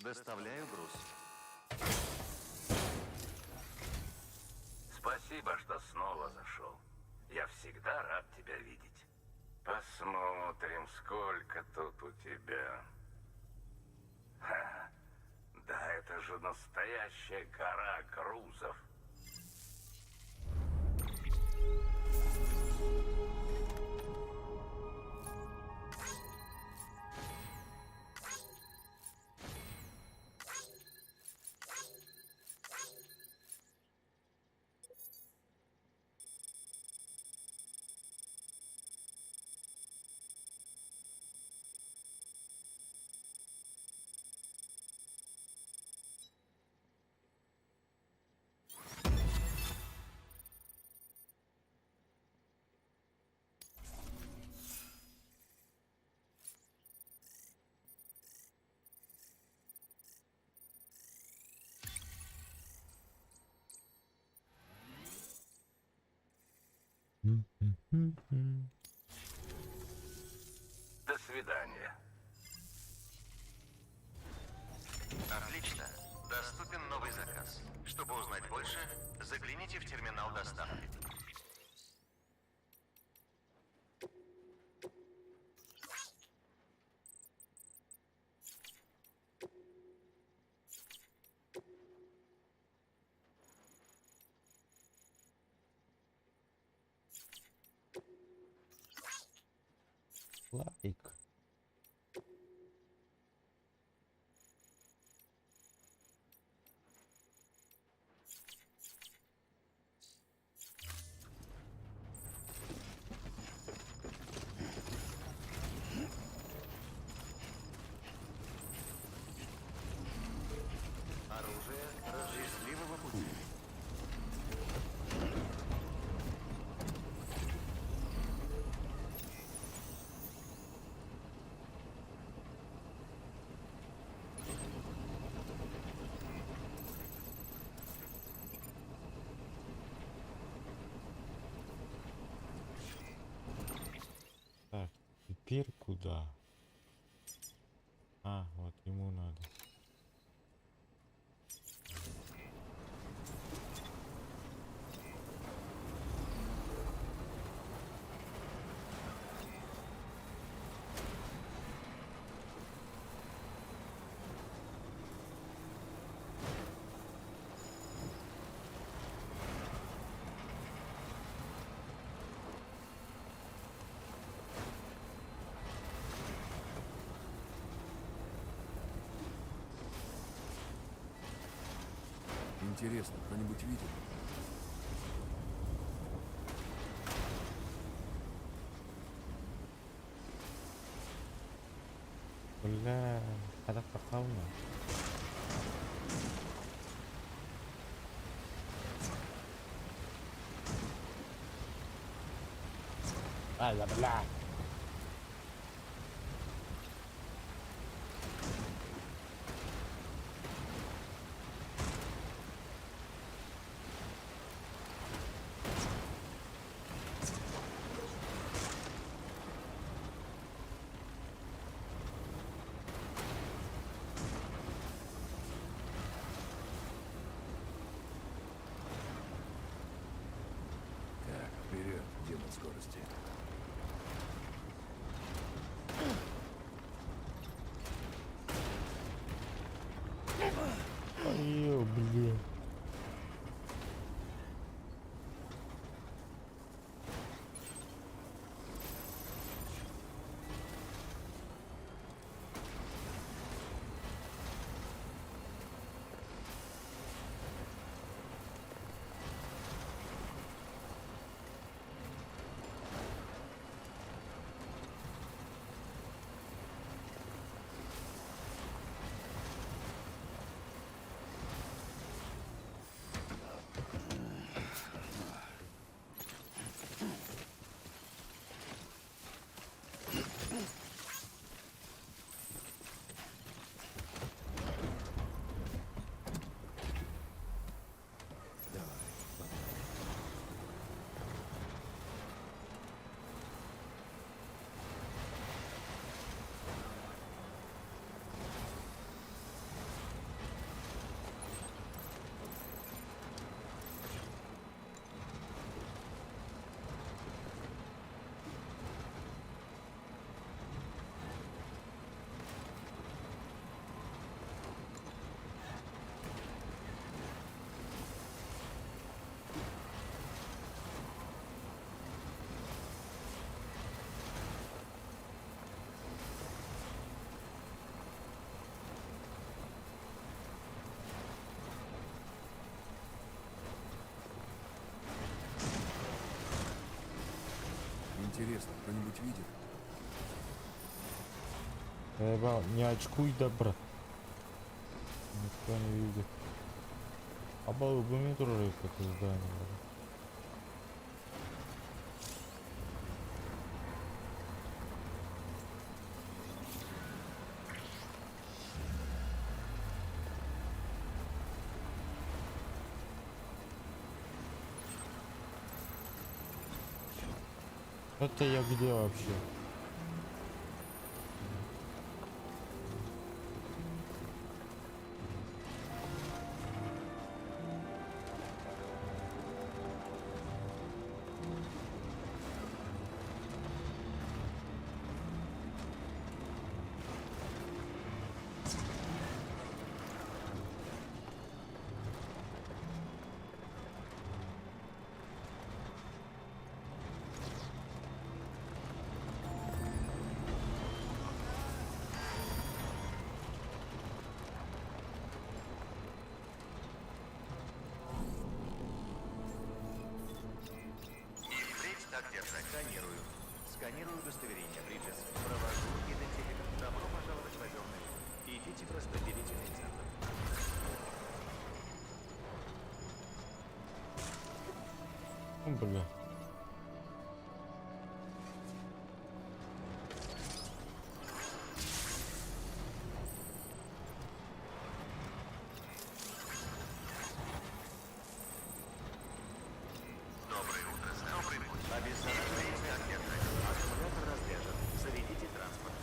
Доставляю груз. Спасибо, что снова зашел. Я всегда рад тебя видеть. Посмотрим, сколько тут у тебя. Ха, да это же настоящая гора грузов. До свидания. Отлично. Доступен новый заказ. Чтобы узнать больше, загляните в терминал доставки. Лайк. Оружие счастливого пути. Так, теперь куда? А, вот ему надо. Интересно, кто-нибудь видел? Бля, когда попал на. Ай, да бля. Так, вперед, демон скорости. Ой, блин. Интересно, кто-нибудь видел? Ебал, не очкуй, да, брат. Никто не видит. А было бы метро это здание, брат. Это я где вообще? задержать. Сканирую. Сканирую удостоверение, Бриджес. Провожу идентификацию. Добро пожаловать в озерный мир. Идите в распределительный центр. Бля. Доброе утро, сэр. Добрый путь. Обеззараживание задержать. Аккумулятор разряжен. Зарядите транспорт.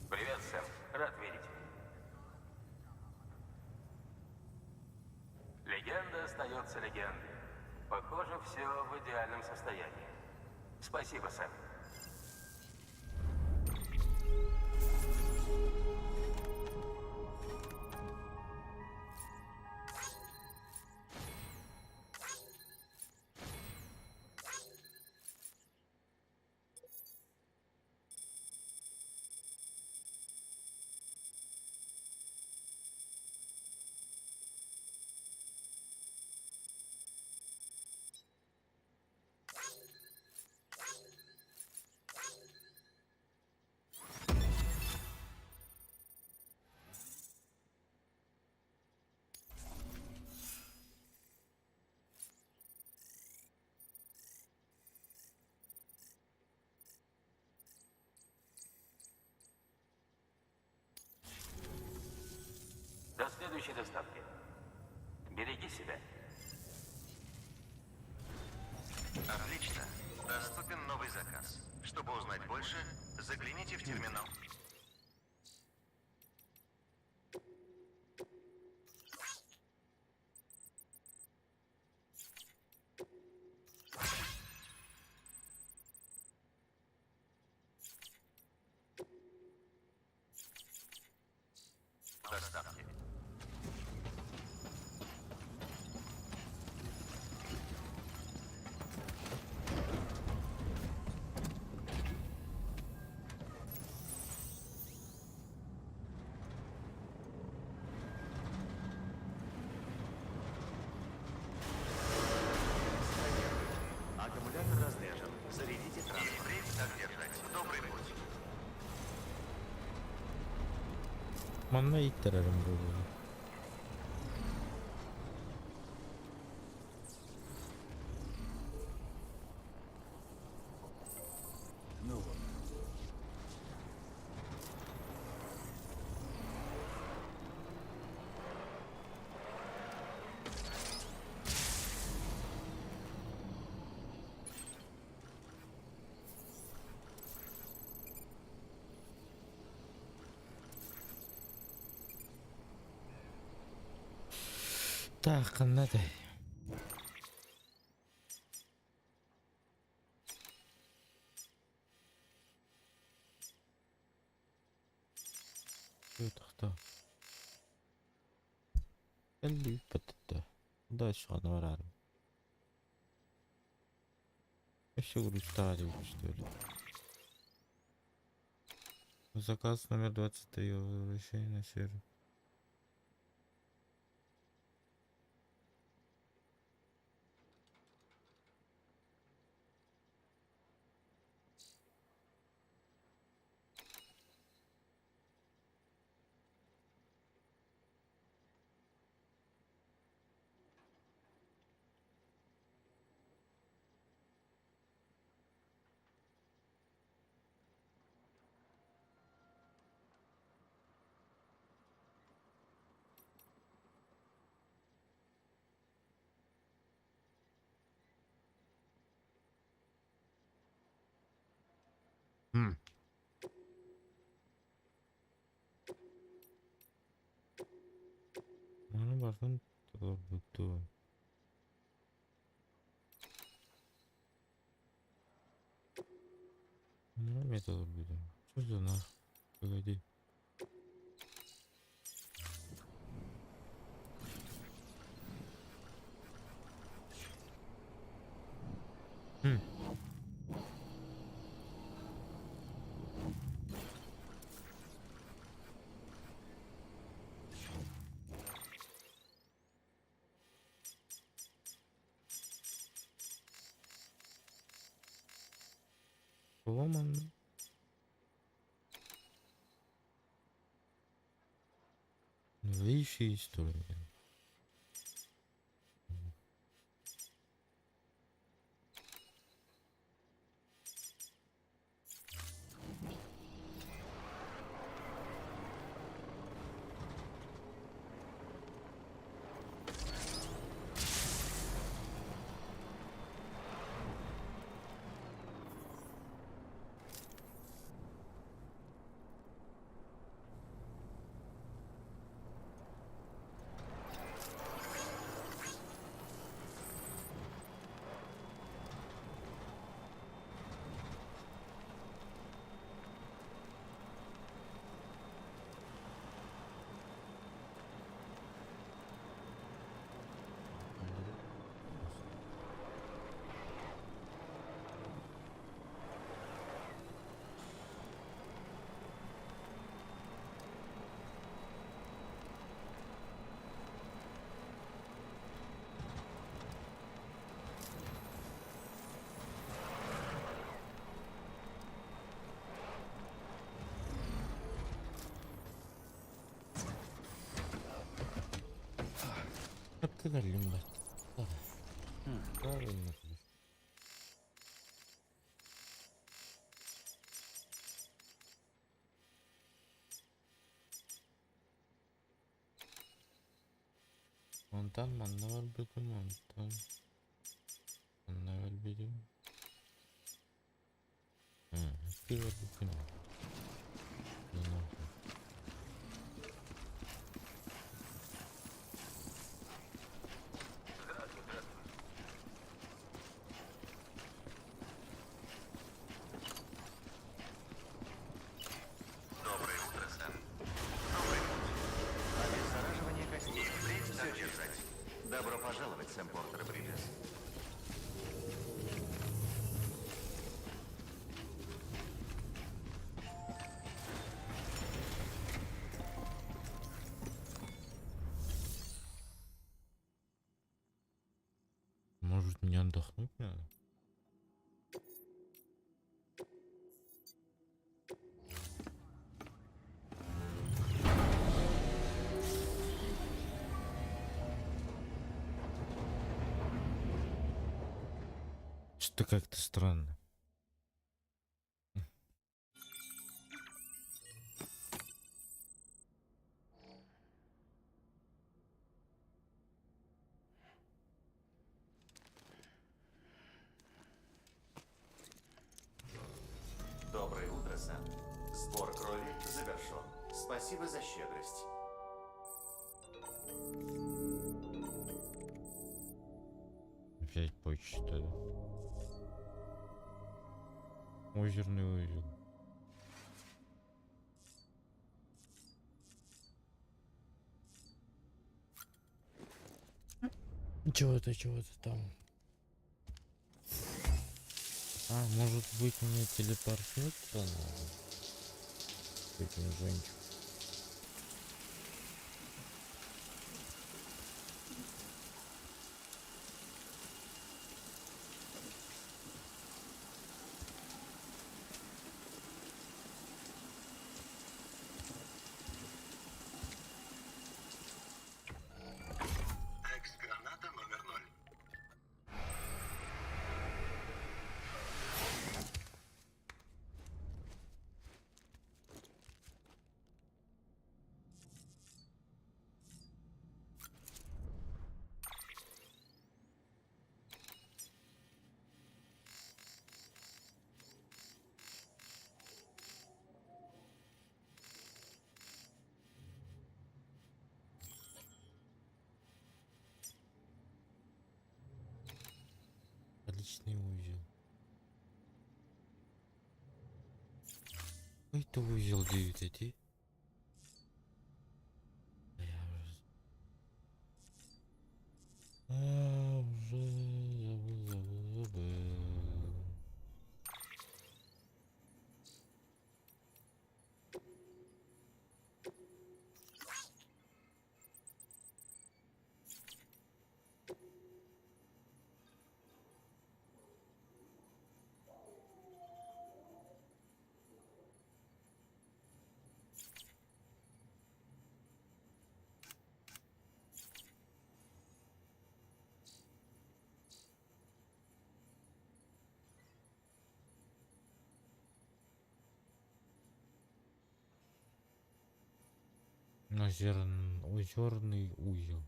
Привет, Сэм. Рад видеть. Легенда остается легендой. Похоже, все в идеальном состоянии. Спасибо, Сэм. До следующей доставки. Береги себя. Отлично. Доступен новый заказ. Чтобы узнать больше, загляните в терминал. Доставки. Аккумулятор разряжен. Зарядите транспорт. Рейс так держать. Добрый путь. Manna ittirelim böyle. Ну вот. Так, надо. Это кто? Люпа-то. Дальше гонорар. Еще груз старый, что ли? Заказ номер 23. Возвращение на сервер. Ну, металл будем. Что за нах? Погоди. Хм. Ломан. Новейшая история. Правильно. Правильно. Монтан маннавар бөкүн монтан. Маннавар бедим. Пивор бөкүн. Доброе утро, Сэм. Добрый путь. Обеззараживание костей. Впредь так держать. Добро пожаловать, Сэм Портер Бриджес. Может, мне отдохнуть надо? Что-то как-то странно. Доброе утро, Сэм. Сбор крови завершен. Спасибо за щедрость. Опять почта. Озерный узел. Чего-то там. А, может быть, мне телепортнуться надо? С этим жемчугом. Экс-граната номер 0. Личный узел. Ой, ты узел 9 идти. Уже забыл. Озерный узел.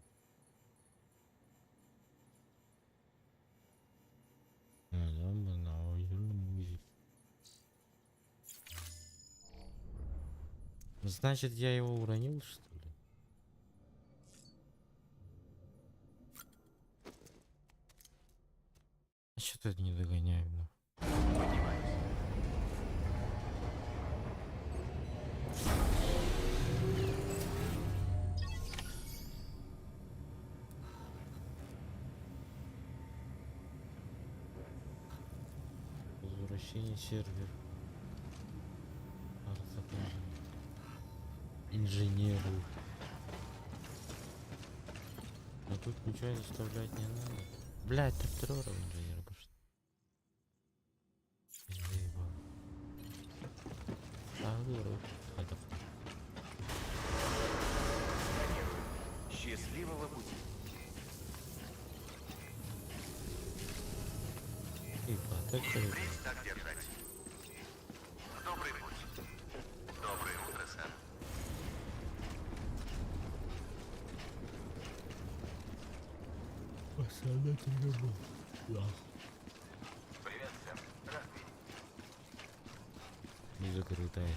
На озерном узеле. Значит, я его уронил, что ли? А что-то это не догоняю, ну. Возвращение сервер. Инженеру. А тут ничего заставлять не надо. Блять, ты второй раз инженера пошел. Заебал. Это. Счастливого пути. Так Впредь так держать. Добрый путь. Доброе утро, Сэм. Посадатель был. Да. Привет, Сэм. Рад видеть. Не закрытая.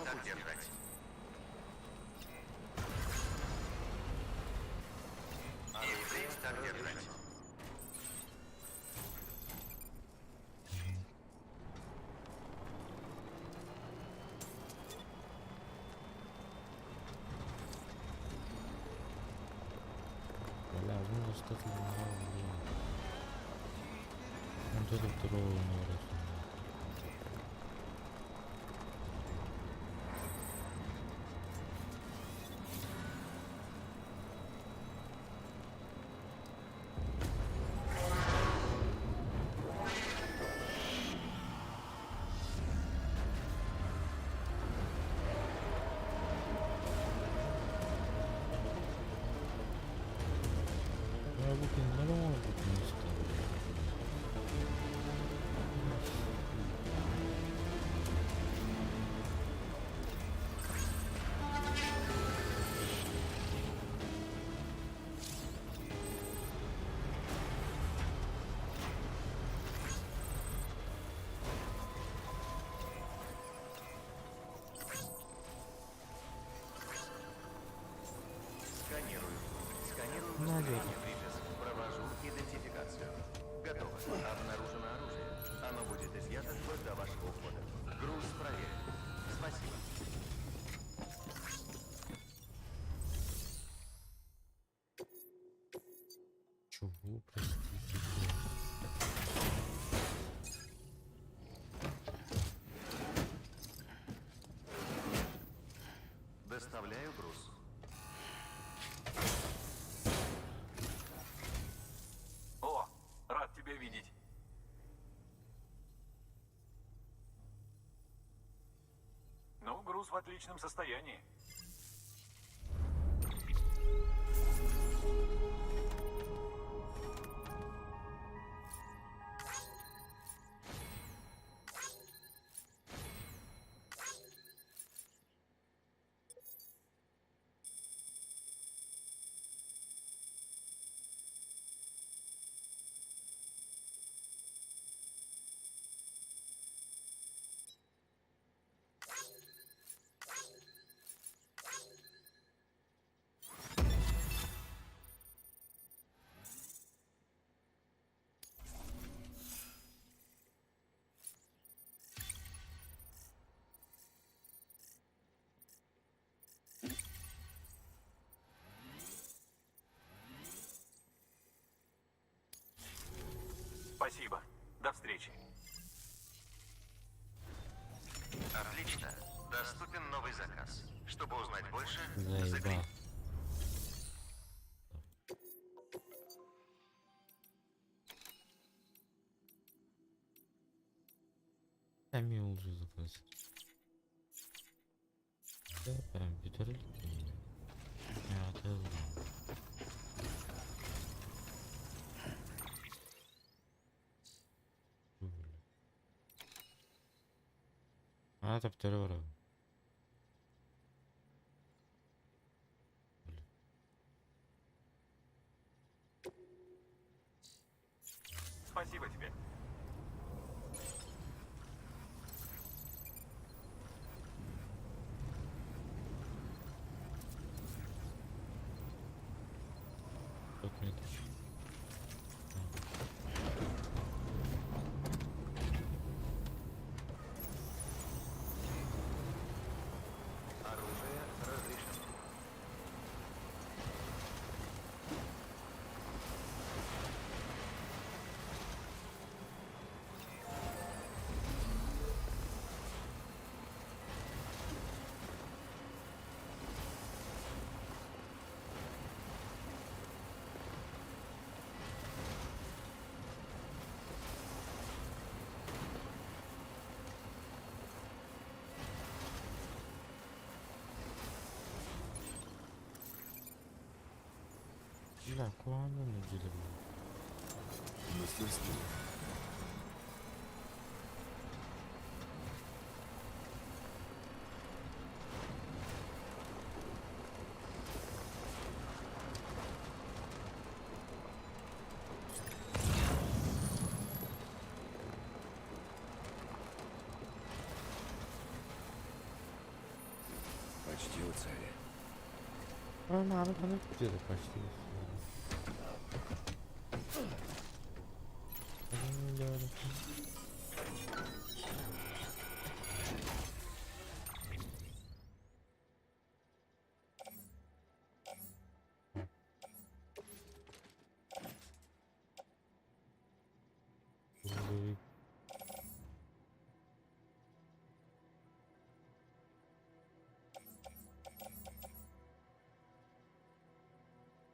Так держать. Впредь так держать. Бля, ну что-то не нравится. Вот это второго не нравится. Сканирую. Сканирую Надо. построение Бриджес. Провожу идентификацию. Готово. Обнаружено оружие. Оно будет изъято вплоть до вашего ухода. Груз проверен. Спасибо. Чего, простите? Доставляю груз. О, рад тебя видеть. Ну, груз в отличном состоянии. Спасибо. До встречи. Отлично. Доступен новый заказ. Чтобы узнать больше, Заебал. загляни. Камил уже запрос. Да, компьютер. Adaptörü. Спасибо тебе. Оружие разрешено. Güzel, kulağından önceli bu. Мастерство. Почти у цели. Надо где-то почти.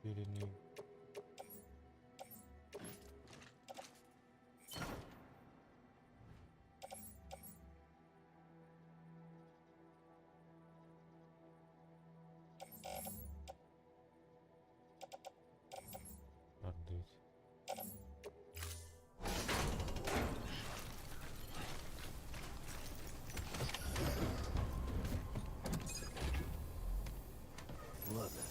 Передний. Отдать. Ладно.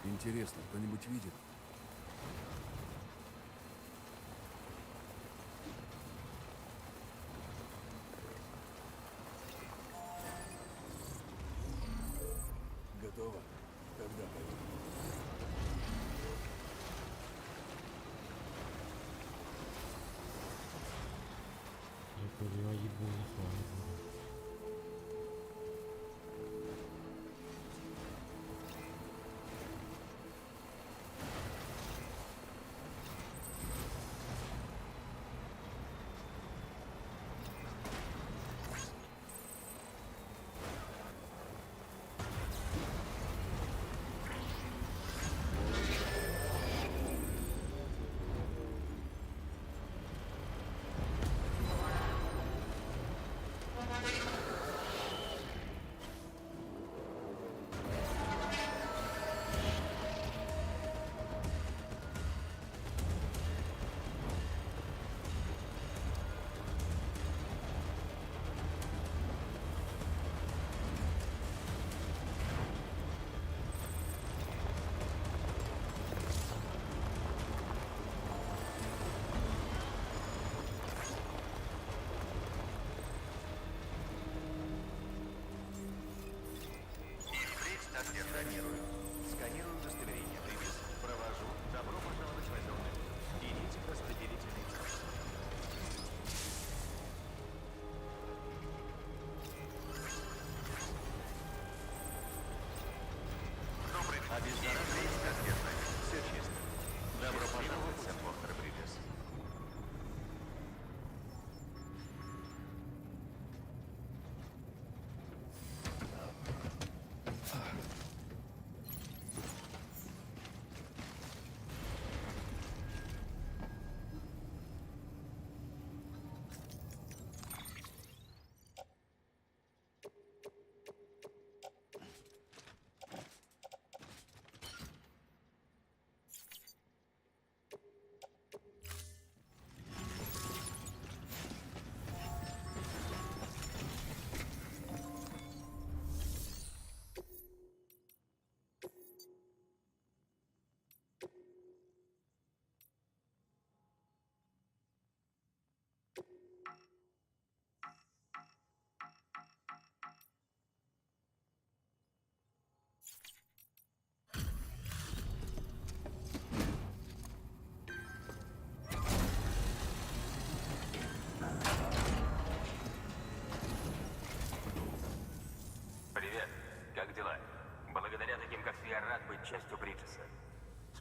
Интересно, кто-нибудь видит? Готово? Тогда пойдем. Я ебу не с вами буду.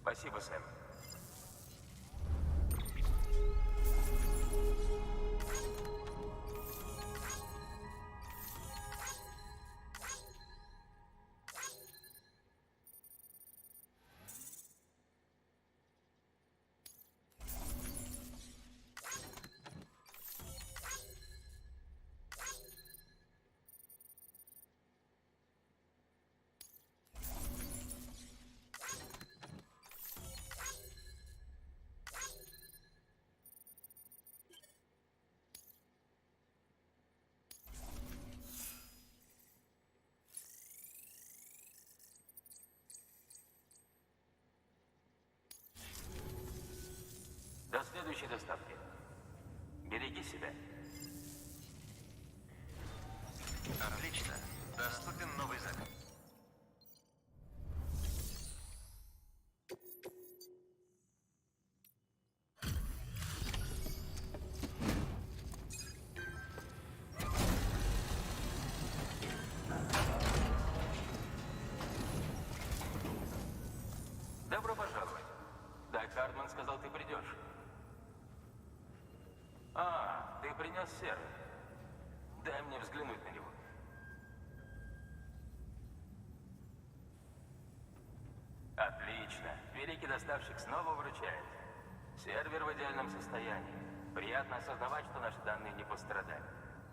Спасибо, Сэм. До следующей доставки. Береги себя. Отлично. Доступен новый заказ. Добро пожаловать. Даг Хардман сказал, ты придешь. А, ты принес серый. Дай мне взглянуть на него. Отлично. Великий доставщик снова вручает. Сервер в идеальном состоянии. Приятно осознавать, что наши данные не пострадали.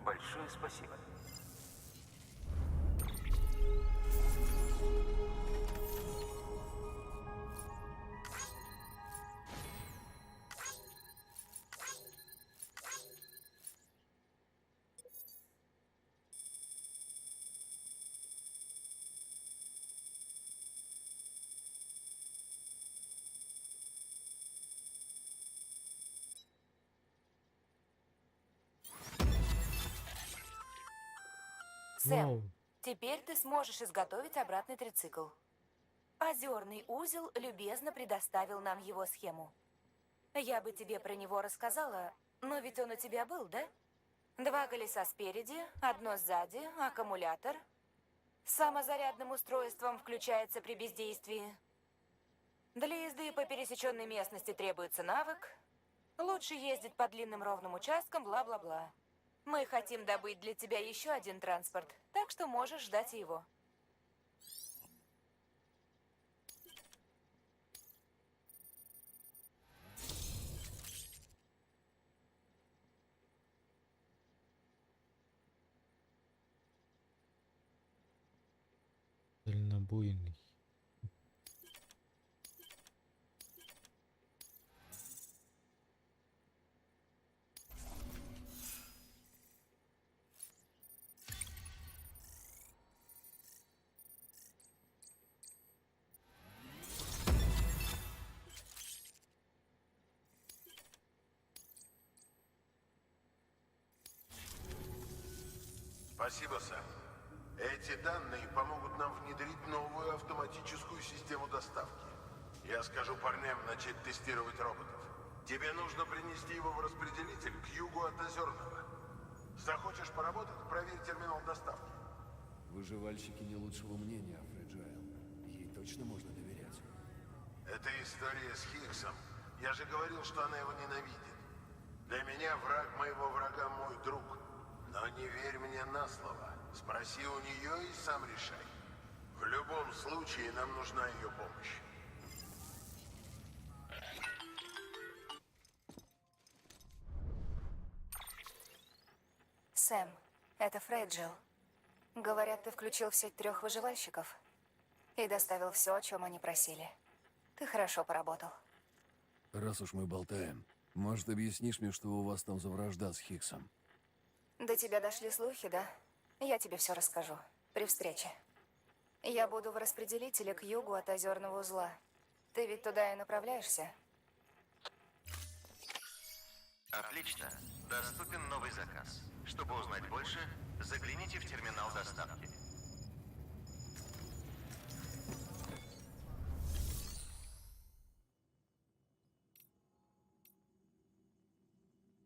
Большое спасибо. Сэм, теперь ты сможешь изготовить обратный трицикл. Озерный узел любезно предоставил нам его схему. Я бы тебе про него рассказала, но ведь он у тебя был, да? 2 колеса спереди, 1 сзади, аккумулятор. С самозарядным устройством включается при бездействии. Для езды по пересеченной местности требуется навык. Лучше ездить по длинным ровным участкам, бла-бла-бла. Мы хотим добыть для тебя еще один транспорт, так что можешь ждать его. Дальнобойный. Спасибо, Сэм. Эти данные помогут нам внедрить новую автоматическую систему доставки. Я скажу парням начать тестировать роботов. Тебе нужно принести его в распределитель к югу от Озерного. Захочешь поработать? Проверь терминал доставки. Выживальщики не лучшего мнения о Фреджайл. Ей точно можно доверять. Это история с Хиггсом. Я же говорил, что она его ненавидит. Для меня враг моего врага мой друг. Но не верь мне на слово. Спроси у нее и сам решай. В любом случае нам нужна ее помощь. Сэм, это Фрейджил. Говорят, ты включил в сеть 3 выживальщиков и доставил все, о чем они просили. Ты хорошо поработал. Раз уж мы болтаем, может, объяснишь мне, что у вас там за вражда с Хиггсом? До тебя дошли слухи, да? Я тебе все расскажу. При встрече. Я буду в распределителе к югу от Озерного узла. Ты ведь туда и направляешься? Отлично. Доступен новый заказ. Чтобы узнать больше, загляните в терминал доставки.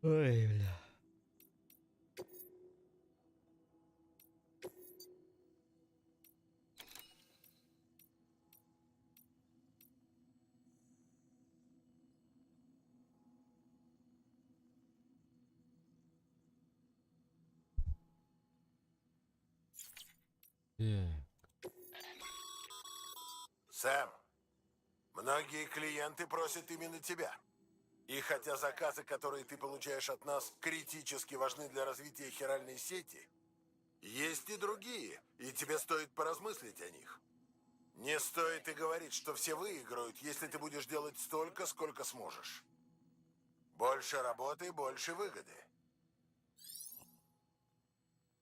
Ой, бля. Так. Сэм, многие клиенты просят именно тебя. И хотя заказы, которые ты получаешь от нас, критически важны для развития хиральной сети, есть и другие, и тебе стоит поразмыслить о них. Не стоит и говорить, что все выиграют, если ты будешь делать столько, сколько сможешь. Больше работы, больше выгоды.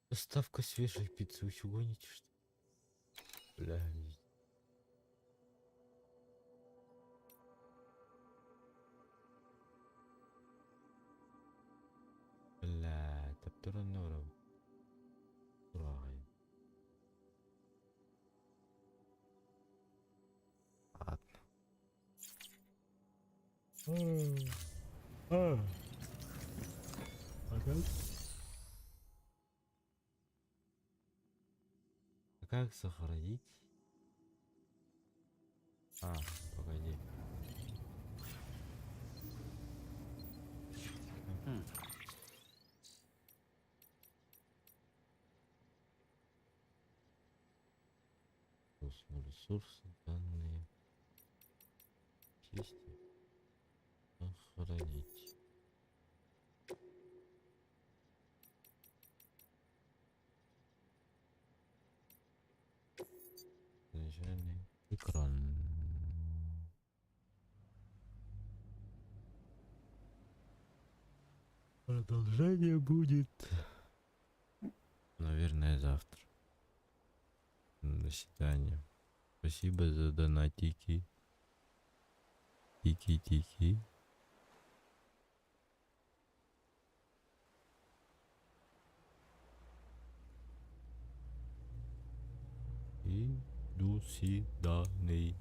Доставка свежей пиццы. Вы что, гоните, что ли? Блядь. Бля, таптырын орау. Турагай. Ладно. А как сохранить? Погоди. Ресурсы, данные. Чистить. Сохранить. Начальный экран. Продолжение будет, наверное, завтра. До свидания. Спасибо за донатики. Тики-тики. И до свидания.